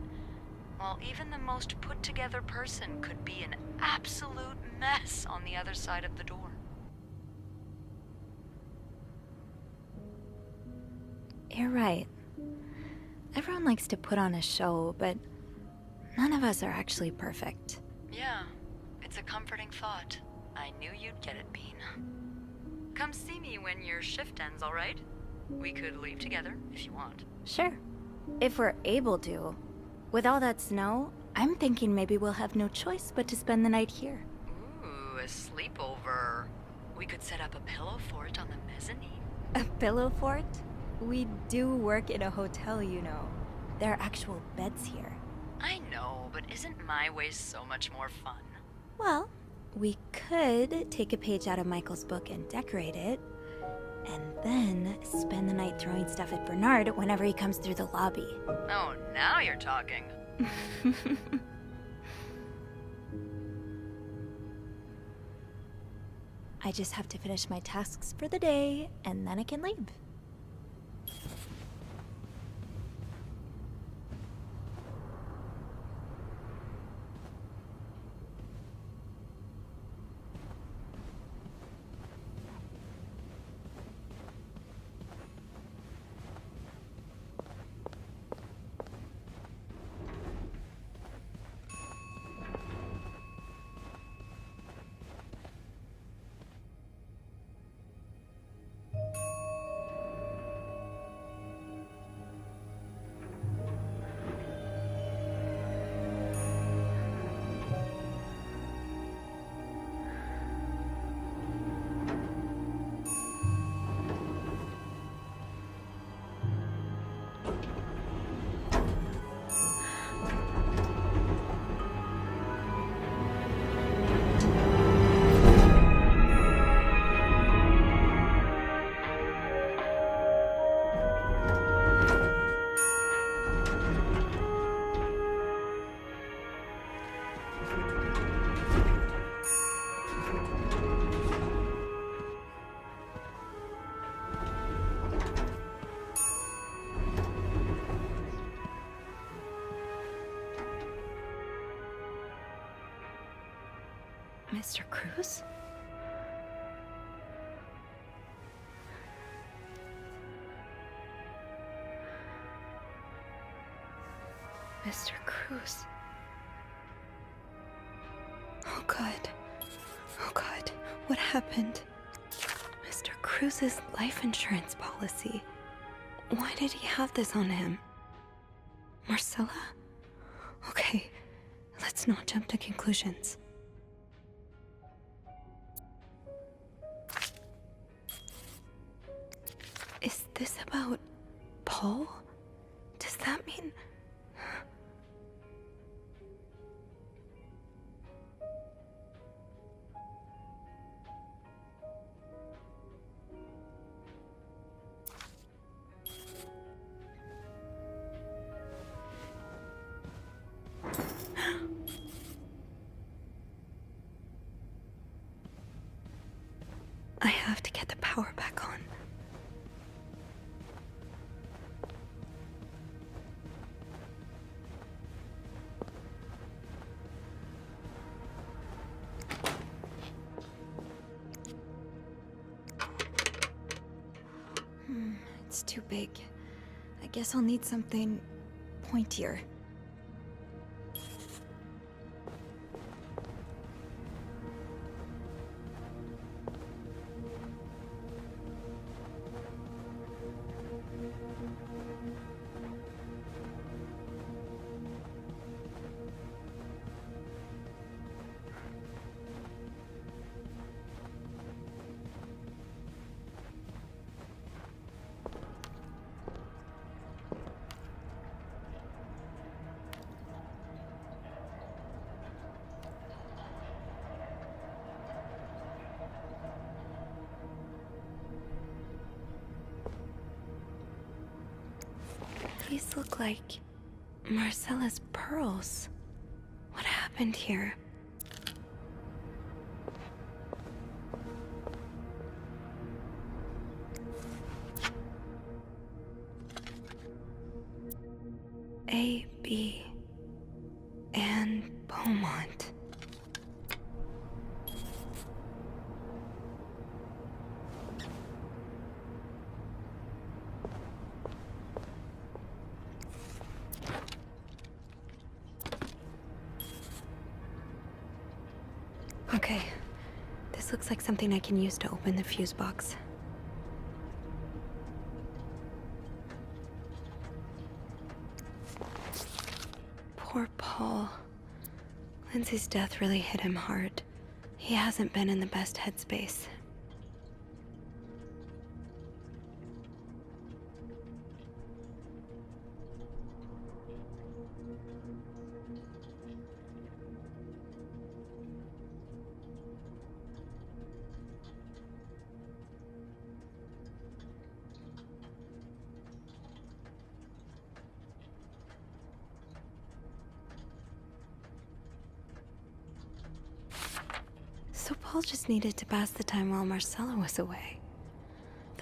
well, even the most put-together person could be an absolute mess on the other side of the door. You're right. Everyone likes to put on a show, but none of us are actually perfect. Yeah, it's a comforting thought. I knew you'd get it, Bean. Come see me when your shift ends, all right? We could leave together if you want. Sure. If we're able to. With all that snow, I'm thinking maybe we'll have no choice but to spend the night here. Ooh, a sleepover. We could set up a pillow fort on the mezzanine. A pillow fort? We do work in a hotel, you know. There are actual beds here. I know, but isn't my way so much more fun? Well, we could take a page out of Michael's book and decorate it, and then spend the night throwing stuff at Bernard whenever he comes through the lobby. Oh, now you're talking. I just have to finish my tasks for the day, and then I can leave. Mr. Cruz? Mr. Cruz. Oh God. Oh God. What happened? Mr. Cruz's life insurance policy. Why did he have this on him? Marcella? Okay, let's not jump to conclusions. Is this about Paul? Does that mean... I have to get the power back on. It's too big. I guess I'll need something pointier. These look like Marcella's pearls. What happened here? A, B, and Beaumont. Okay, this looks like something I can use to open the fuse box. Poor Paul. Lindsay's death really hit him hard. He hasn't been in the best headspace. So Paul just needed to pass the time while Marcella was away.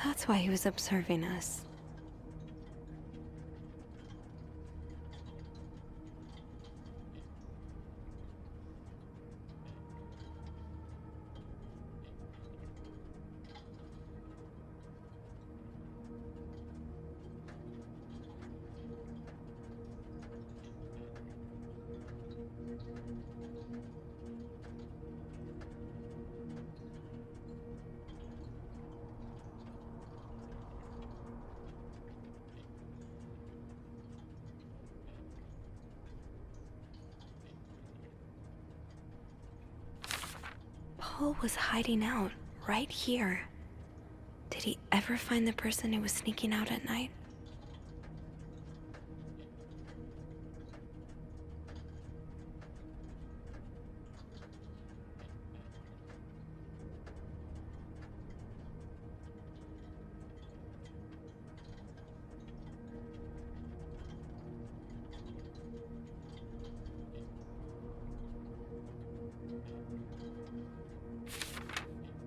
That's why he was observing us. Paul was hiding out right here. Did he ever find the person who was sneaking out at night?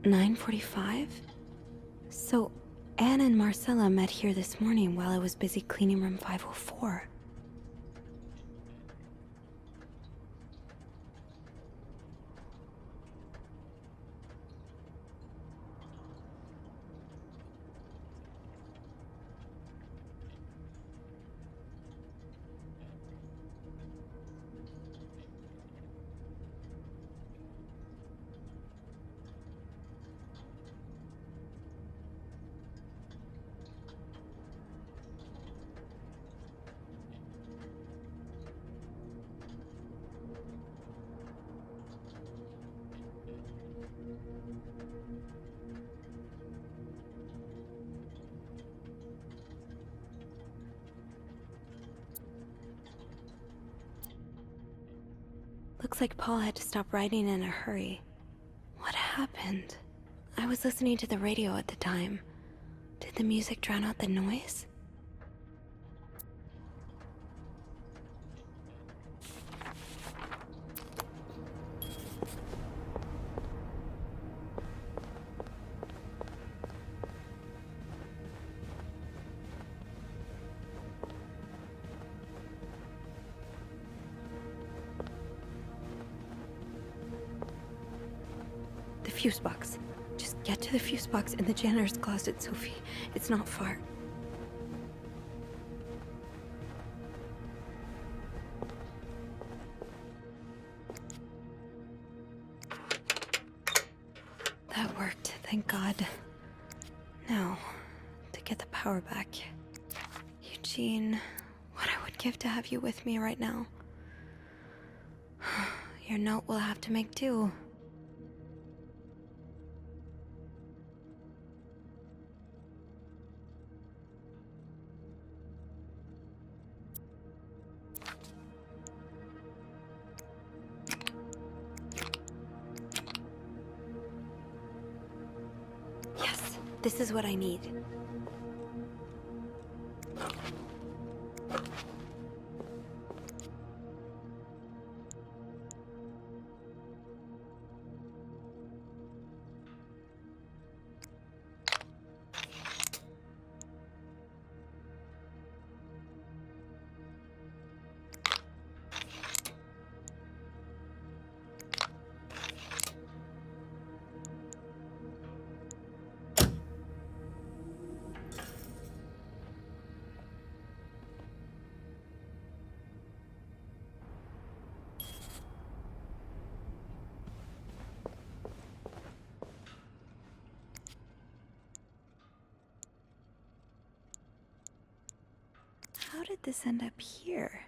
"9:45? So Anne and Marcella met here this morning while I was busy cleaning room 504. Looks like Paul had to stop writing in a hurry. What happened? I was listening to the radio at the time. Did the music drown out the noise? The fuse box. Just get to the fuse box in the janitor's closet, Sophie. It's not far. That worked, thank God. Now, to get the power back. Eugene, what I would give to have you with me right now. Your note will have to make do. Yes, this is what I need. How did this end up here?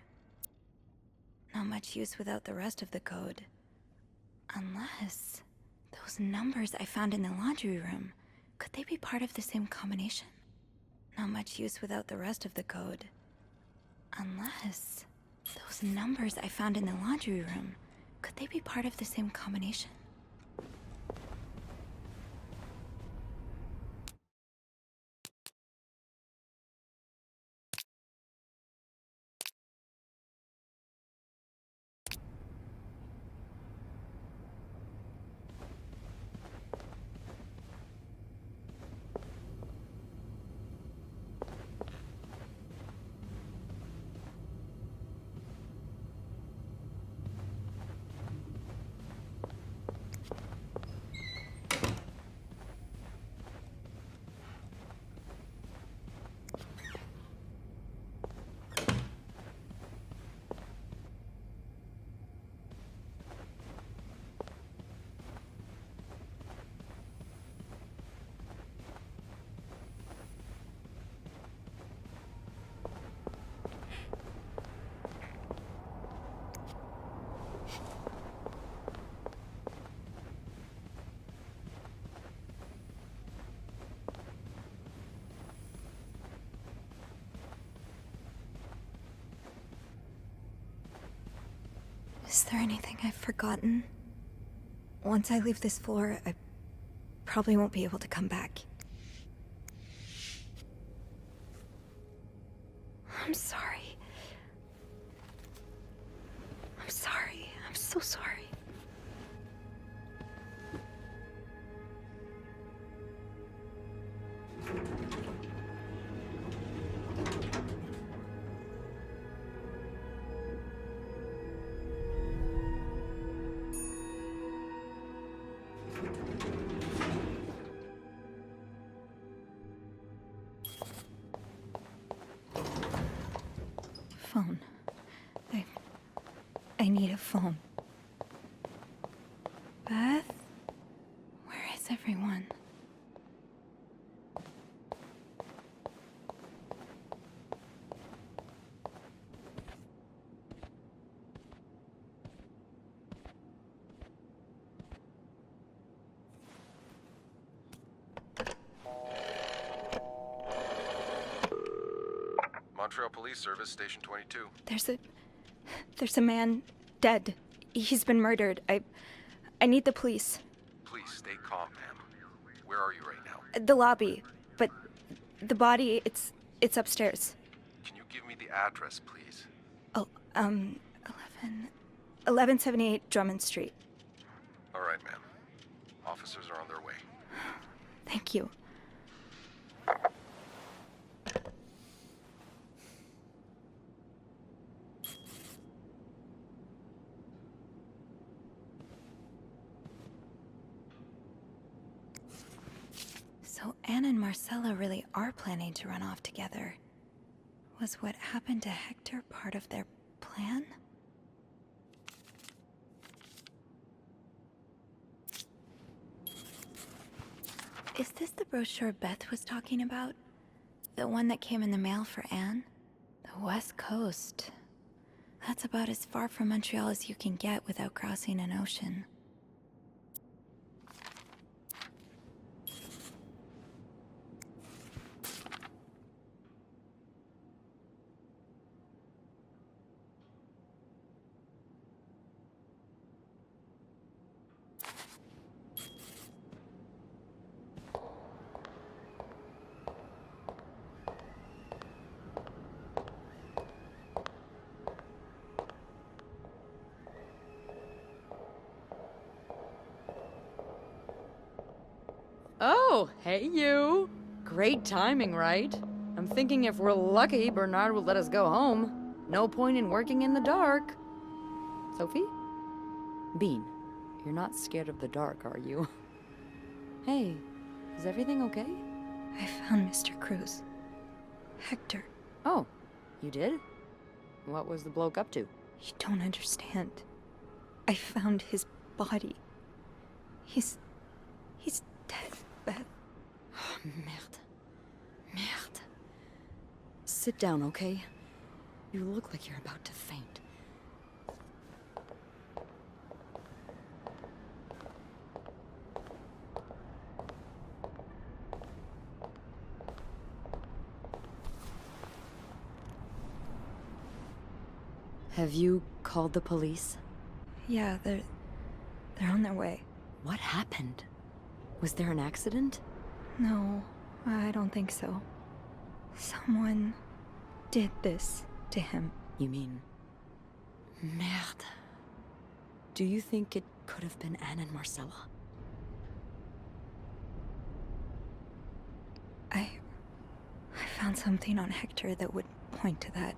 Not much use without the rest of the code. Unless those numbers I found in the laundry room, could they be part of the same combination? Not much use without the rest of the code. Unless those numbers I found in the laundry room, could they be part of the same combination? Is there anything I've forgotten? Once I leave this floor, I probably won't be able to come back. I'm sorry. I'm sorry. I'm so sorry. Phone. I need a phone. Beth? Where is everyone? Montreal Police Service, Station 22. There's a man dead He's been murdered. I need the police. Please stay calm, ma'am. Where are you right now? The lobby. But the body, it's upstairs. Can you give me the address, please? Oh, 1178 Drummond Street. All right, ma'am. Officers are on their way. Thank you. So Anne and Marcella really are planning to run off together. Was what happened to Hector part of their plan? Is this the brochure Beth was talking about? The one that came in the mail for Anne? The West Coast. That's about as far from Montreal as you can get without crossing an ocean. Oh, hey you! Great timing, right? I'm thinking if we're lucky, Bernard will let us go home. No point in working in the dark. Sophie? Bean, you're not scared of the dark, are you? Hey, is everything okay? I found Mr. Cruz. Hector. Oh, you did? What was the bloke up to? You don't understand. I found his body. He's dead, Beth. Oh, merde. Merde. Sit down, okay? You look like you're about to faint. Have you called the police? Yeah, they're on their way. What happened? Was there an accident? No, I don't think so. Someone did this to him. You mean... Merde. Do you think it could have been Anne and Marcella? I found something on Hector that would point to that.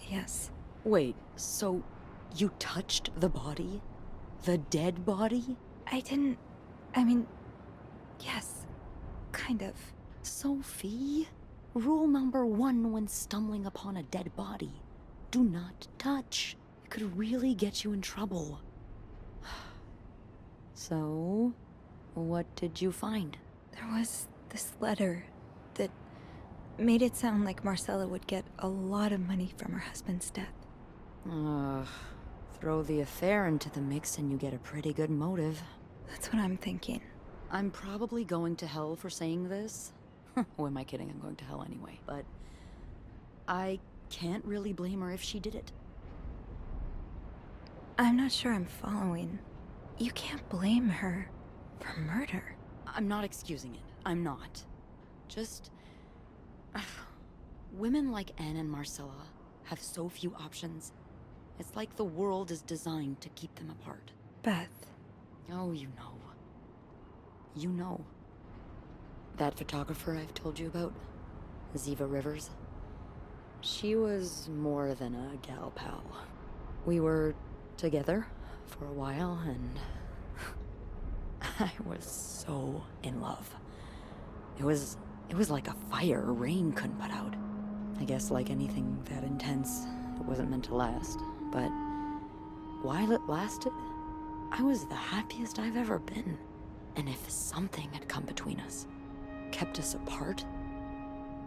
Yes. Wait, so you touched the body? The dead body? I mean, yes, kind of. Sophie, rule number 1 when stumbling upon a dead body. Do not touch. It could really get you in trouble. So, what did you find? There was this letter that made it sound like Marcella would get a lot of money from her husband's death. Throw the affair into the mix and you get a pretty good motive. That's what I'm thinking. I'm probably going to hell for saying this. Who am I kidding? I'm going to hell anyway. But I can't really blame her if she did it. I'm not sure I'm following. You can't blame her for murder. I'm not excusing it. I'm not. Just... women like Anne and Marcella have so few options. It's like the world is designed to keep them apart. Beth. Oh, you know. You know. That photographer I've told you about, Ziva Rivers, she was more than a gal pal. We were together for a while, and I was so in love. It was like a fire rain couldn't put out. I guess like anything that intense, it wasn't meant to last. But while it lasted, I was the happiest I've ever been. And if something had come between us, kept us apart,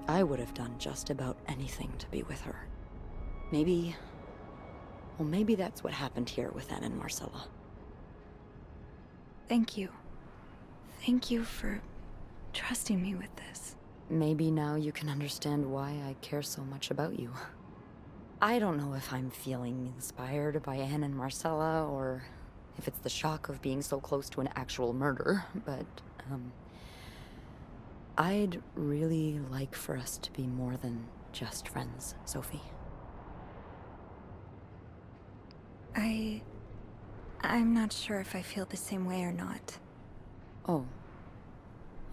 I would have done just about anything to be with her. Maybe that's what happened here with Anne and Marcella. Thank you. Thank you for trusting me with this. Maybe now you can understand why I care so much about you. I don't know if I'm feeling inspired by Anne and Marcella, or if it's the shock of being so close to an actual murder, but, I'd really like for us to be more than just friends, Sophie. I'm not sure if I feel the same way or not. Oh.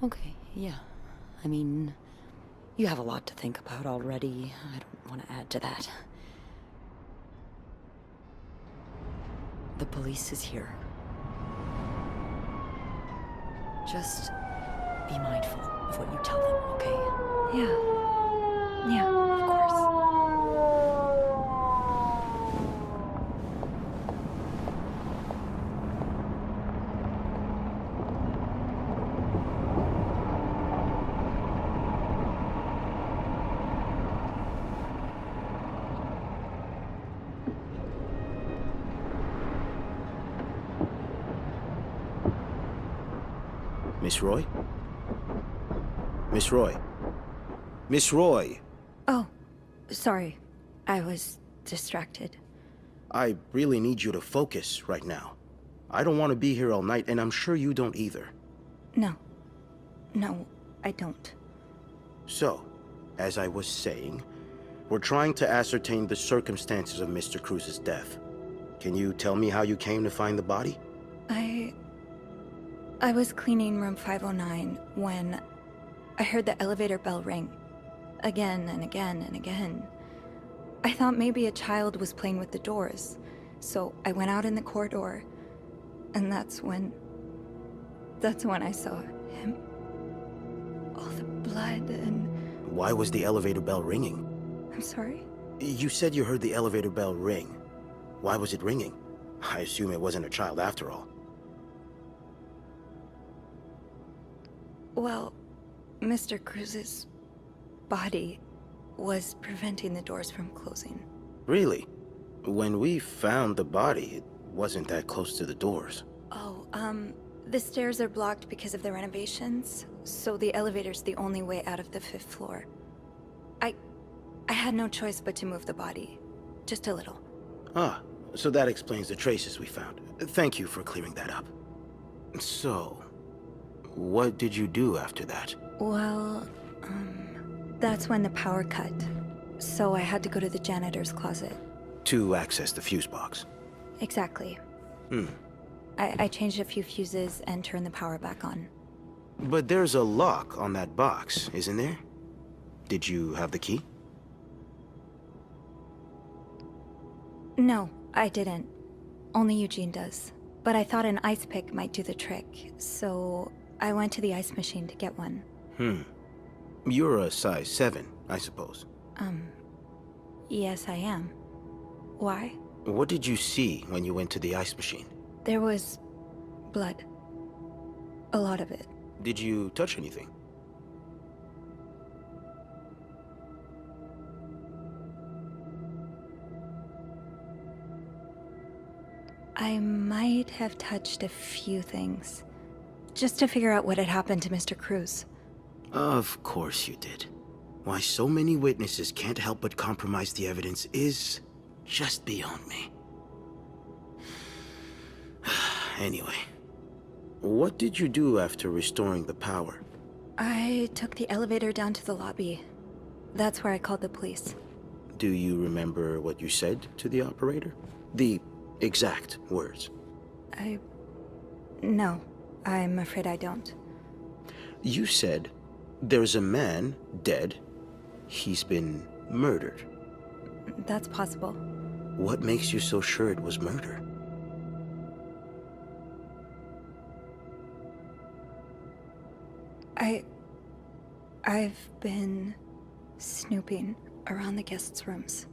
Okay, yeah. I mean, you have a lot to think about already. I don't want to add to that. The police is here. Just be mindful of what you tell them, okay? Yeah, of course. Miss Roy? Miss Roy? Miss Roy! Oh, sorry. I was distracted. I really need you to focus right now. I don't want to be here all night, and I'm sure you don't either. No, I don't. So, as I was saying, we're trying to ascertain the circumstances of Mr. Cruz's death. Can you tell me how you came to find the body? I was cleaning room 509 when I heard the elevator bell ring. Again and again and again. I thought maybe a child was playing with the doors, so I went out in the corridor, and that's when I saw him. All the blood and... Why was the elevator bell ringing? I'm sorry? You said you heard the elevator bell ring. Why was it ringing? I assume it wasn't a child after all. Well, Mr. Cruz's body was preventing the doors from closing. Really? When we found the body, it wasn't that close to the doors. Oh, the stairs are blocked because of the renovations, so the elevator's the only way out of the 5th floor. I had no choice but to move the body. Just a little. Ah, so that explains the traces we found. Thank you for clearing that up. So, what did you do after that? Well, that's when the power cut. So I had to go to the janitor's closet. To access the fuse box. Exactly. I changed a few fuses and turned the power back on. But there's a lock on that box, isn't there? Did you have the key? No, I didn't. Only Eugene does. But I thought an ice pick might do the trick, so I went to the ice machine to get one. You're a size 7, I suppose. Yes, I am. Why? What did you see when you went to the ice machine? There was blood. A lot of it. Did you touch anything? I might have touched a few things. Just to figure out what had happened to Mr. Cruz. Of course you did. Why so many witnesses can't help but compromise the evidence is just beyond me. Anyway, what did you do after restoring the power? I took the elevator down to the lobby. That's where I called the police. Do you remember what you said to the operator? The exact words. No, I'm afraid I don't. You said, there's a man dead. He's been murdered. That's possible. What makes you so sure it was murder? I've been snooping around the guests' rooms.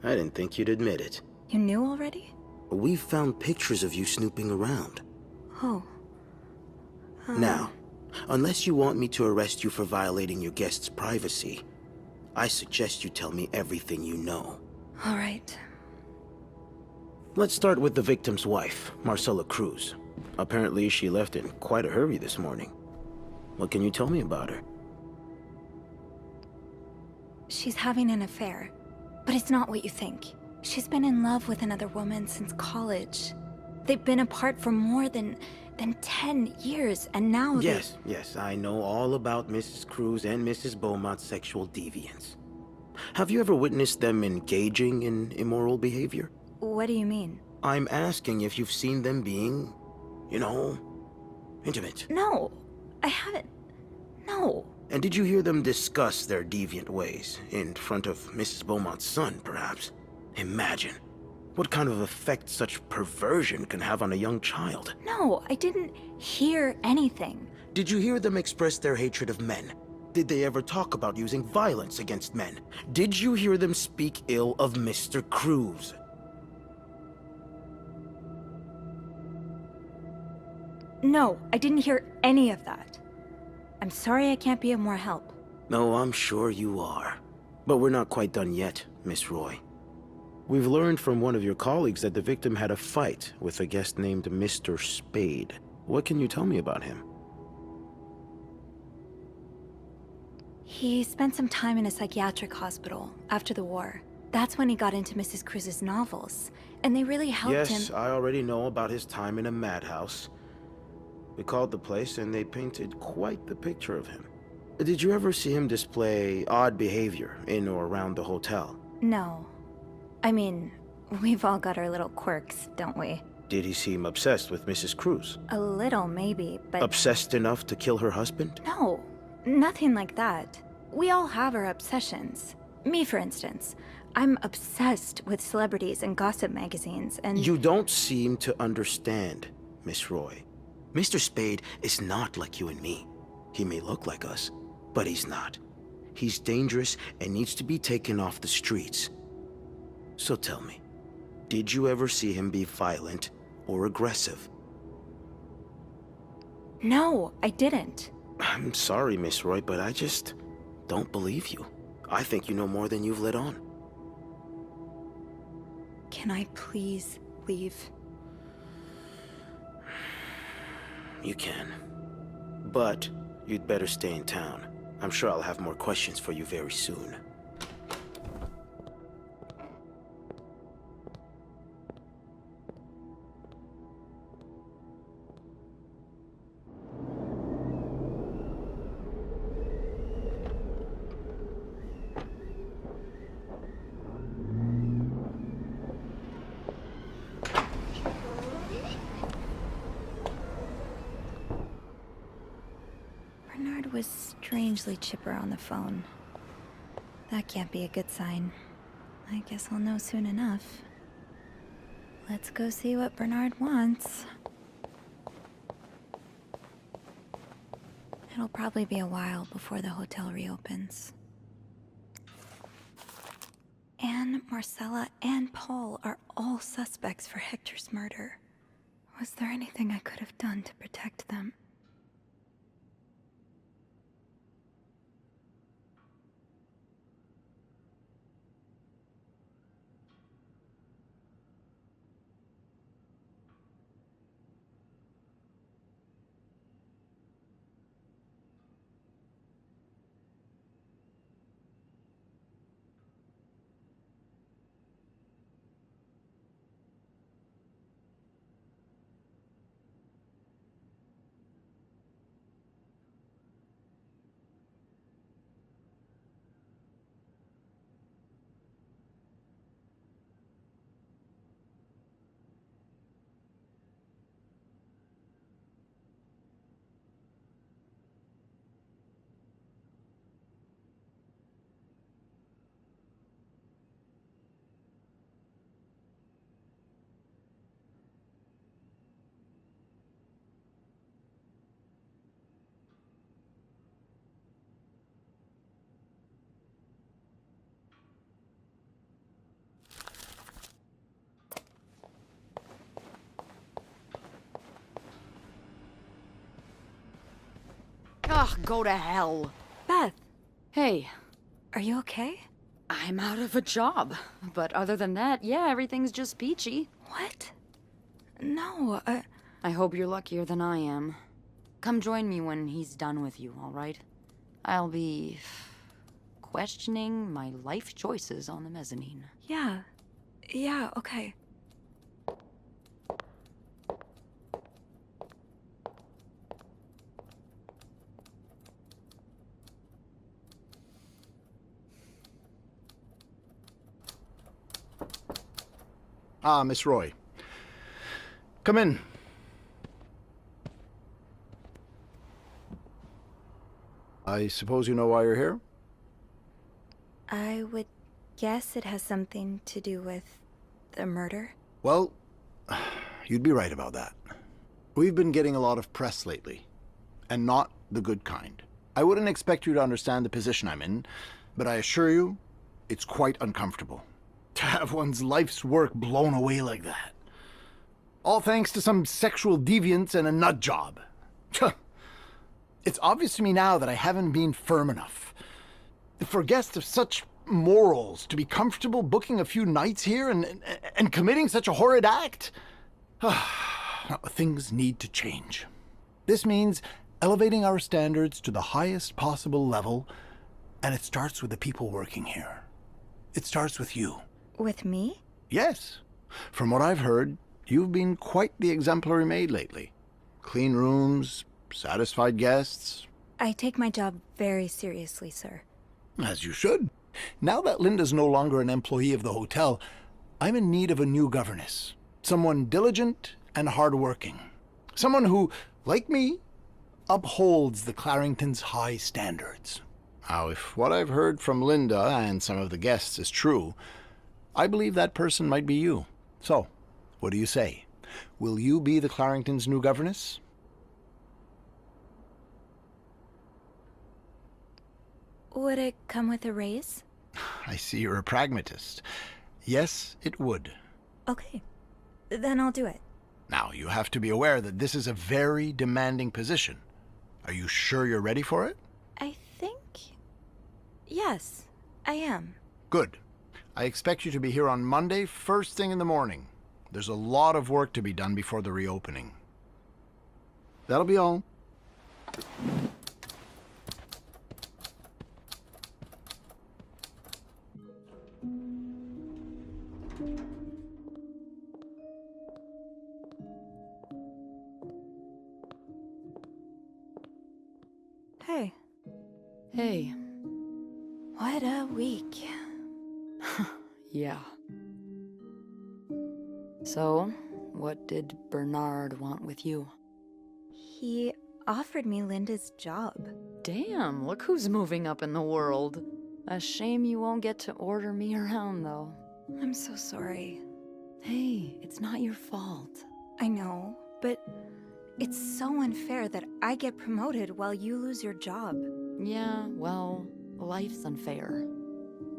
I didn't think you'd admit it. You knew already? We've found pictures of you snooping around. Oh. Now, unless you want me to arrest you for violating your guests' privacy, I suggest you tell me everything you know. All right. Let's start with the victim's wife, Marcella Cruz. Apparently, she left in quite a hurry this morning. What can you tell me about her? She's having an affair. But it's not what you think. She's been in love with another woman since college. They've been apart for more than 10 years, and now Yes, I know all about Mrs. Cruz and Mrs. Beaumont's sexual deviance. Have you ever witnessed them engaging in immoral behavior? What do you mean? I'm asking if you've seen them being, you know, intimate. No, I haven't. No. And did you hear them discuss their deviant ways in front of Mrs. Beaumont's son, perhaps? Imagine what kind of effect such perversion can have on a young child. No, I didn't hear anything. Did you hear them express their hatred of men? Did they ever talk about using violence against men? Did you hear them speak ill of Mr. Cruz? No, I didn't hear any of that. I'm sorry I can't be of more help. No, I'm sure you are. But we're not quite done yet, Miss Roy. We've learned from one of your colleagues that the victim had a fight with a guest named Mr. Spade. What can you tell me about him? He spent some time in a psychiatric hospital after the war. That's when he got into Mrs. Cruz's novels, and they really helped him. Yes, I already know about his time in a madhouse. We called the place and they painted quite the picture of him. Did you ever see him display odd behavior in or around the hotel? No. I mean, we've all got our little quirks, don't we? Did he seem obsessed with Mrs. Cruz? A little, maybe, but... Obsessed enough to kill her husband? No, nothing like that. We all have our obsessions. Me, for instance. I'm obsessed with celebrities and gossip magazines, and... You don't seem to understand, Miss Roy. Mr. Spade is not like you and me. He may look like us, but he's not. He's dangerous and needs to be taken off the streets. So tell me, did you ever see him be violent or aggressive? No, I didn't. I'm sorry, Miss Roy, but I just don't believe you. I think you know more than you've let on. Can I please leave? You can. But you'd better stay in town. I'm sure I'll have more questions for you very soon. Bernard was strangely chipper on the phone. That can't be a good sign. I guess I'll know soon enough. Let's go see what Bernard wants. It'll probably be a while before the hotel reopens. Anne, Marcella, and Paul are all suspects for Hector's murder. Was there anything I could have done to protect them? Ugh, go to hell. Beth! Hey. Are you okay? I'm out of a job. But other than that, yeah, everything's just peachy. What? No, I hope you're luckier than I am. Come join me when he's done with you, all right? I'll be questioning my life choices on the mezzanine. Yeah. Yeah, okay. Ah, Miss Roy. Come in. I suppose you know why you're here? I would guess it has something to do with the murder. Well, you'd be right about that. We've been getting a lot of press lately, and not the good kind. I wouldn't expect you to understand the position I'm in, but I assure you, it's quite uncomfortable. To have one's life's work blown away like that. All thanks to some sexual deviance and a nut job. It's obvious to me now that I haven't been firm enough. For guests of such morals to be comfortable booking a few nights here and committing such a horrid act? Things need to change. This means elevating our standards to the highest possible level, and it starts with the people working here. It starts with you. With me? Yes. From what I've heard, you've been quite the exemplary maid lately. Clean rooms, satisfied guests. I take my job very seriously, sir. As you should. Now that Linda's no longer an employee of the hotel, I'm in need of a new governess. Someone diligent and hardworking. Someone who, like me, upholds the Claringtons' high standards. Now, if what I've heard from Linda and some of the guests is true, I believe that person might be you. So, what do you say? Will you be the Claringtons' new governess? Would it come with a raise? I see you're a pragmatist. Yes, it would. Okay, then I'll do it. Now, you have to be aware that this is a very demanding position. Are you sure you're ready for it? I think... yes, I am. Good. I expect you to be here on Monday, first thing in the morning. There's a lot of work to be done before the reopening. That'll be all. Hey. Hey. What a week. Yeah. So, what did Bernard want with you? He offered me Linda's job. Damn, look who's moving up in the world. A shame you won't get to order me around, though. I'm so sorry. Hey, it's not your fault. I know, but it's so unfair that I get promoted while you lose your job. Yeah, well, life's unfair.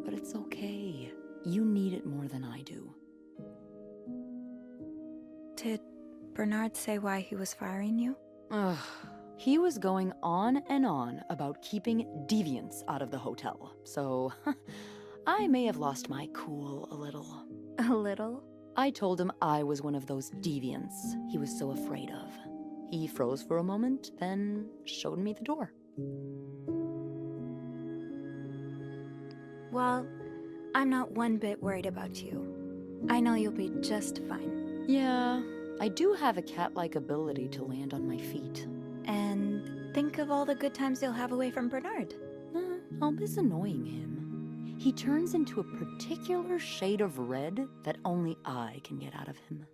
But it's okay. You need it more than I do. Did Bernard say why he was firing you? Ugh. He was going on and on about keeping deviants out of the hotel, so I may have lost my cool a little. A little? I told him I was one of those deviants he was so afraid of. He froze for a moment, then showed me the door. Well, I'm not one bit worried about you. I know you'll be just fine. Yeah, I do have a cat-like ability to land on my feet. And think of all the good times you'll have away from Bernard. I'll miss annoying him. He turns into a particular shade of red that only I can get out of him.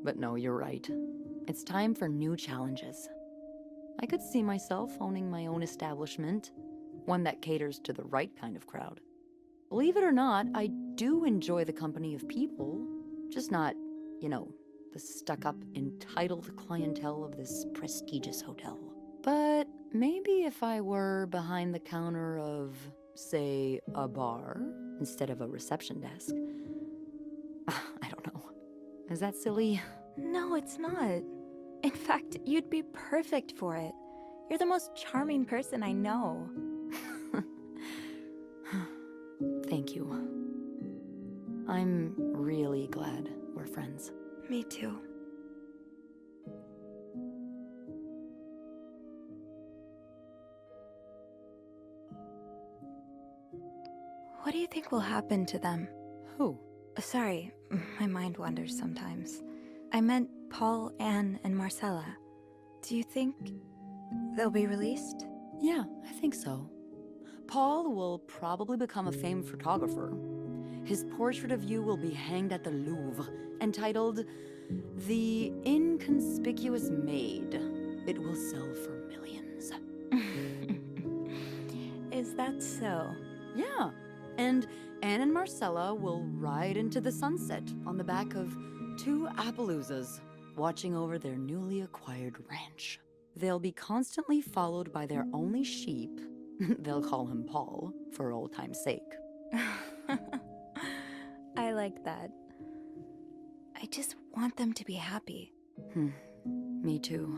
But no, you're right. It's time for new challenges. I could see myself owning my own establishment, one that caters to the right kind of crowd. Believe it or not, I do enjoy the company of people, just not, you know, the stuck-up, entitled clientele of this prestigious hotel. But maybe if I were behind the counter of, say, a bar, instead of a reception desk. I don't know. Is that silly? No, it's not. In fact, you'd be perfect for it. You're the most charming person I know. Thank you. I'm really glad we're friends. Me too. What do you think will happen to them? Who? Sorry, my mind wanders sometimes. I meant Paul, Anne, and Marcella. Do you think they'll be released? Yeah, I think so. Paul will probably become a famed photographer. His portrait of you will be hanged at the Louvre, entitled The Inconspicuous Maid. It will sell for millions. Is that so? Yeah, and Anne and Marcella will ride into the sunset on the back of 2 Appaloozas, watching over their newly acquired ranch. They'll be constantly followed by their only sheep. They'll call him Paul, for old time's sake. I like that. I just want them to be happy. Me too.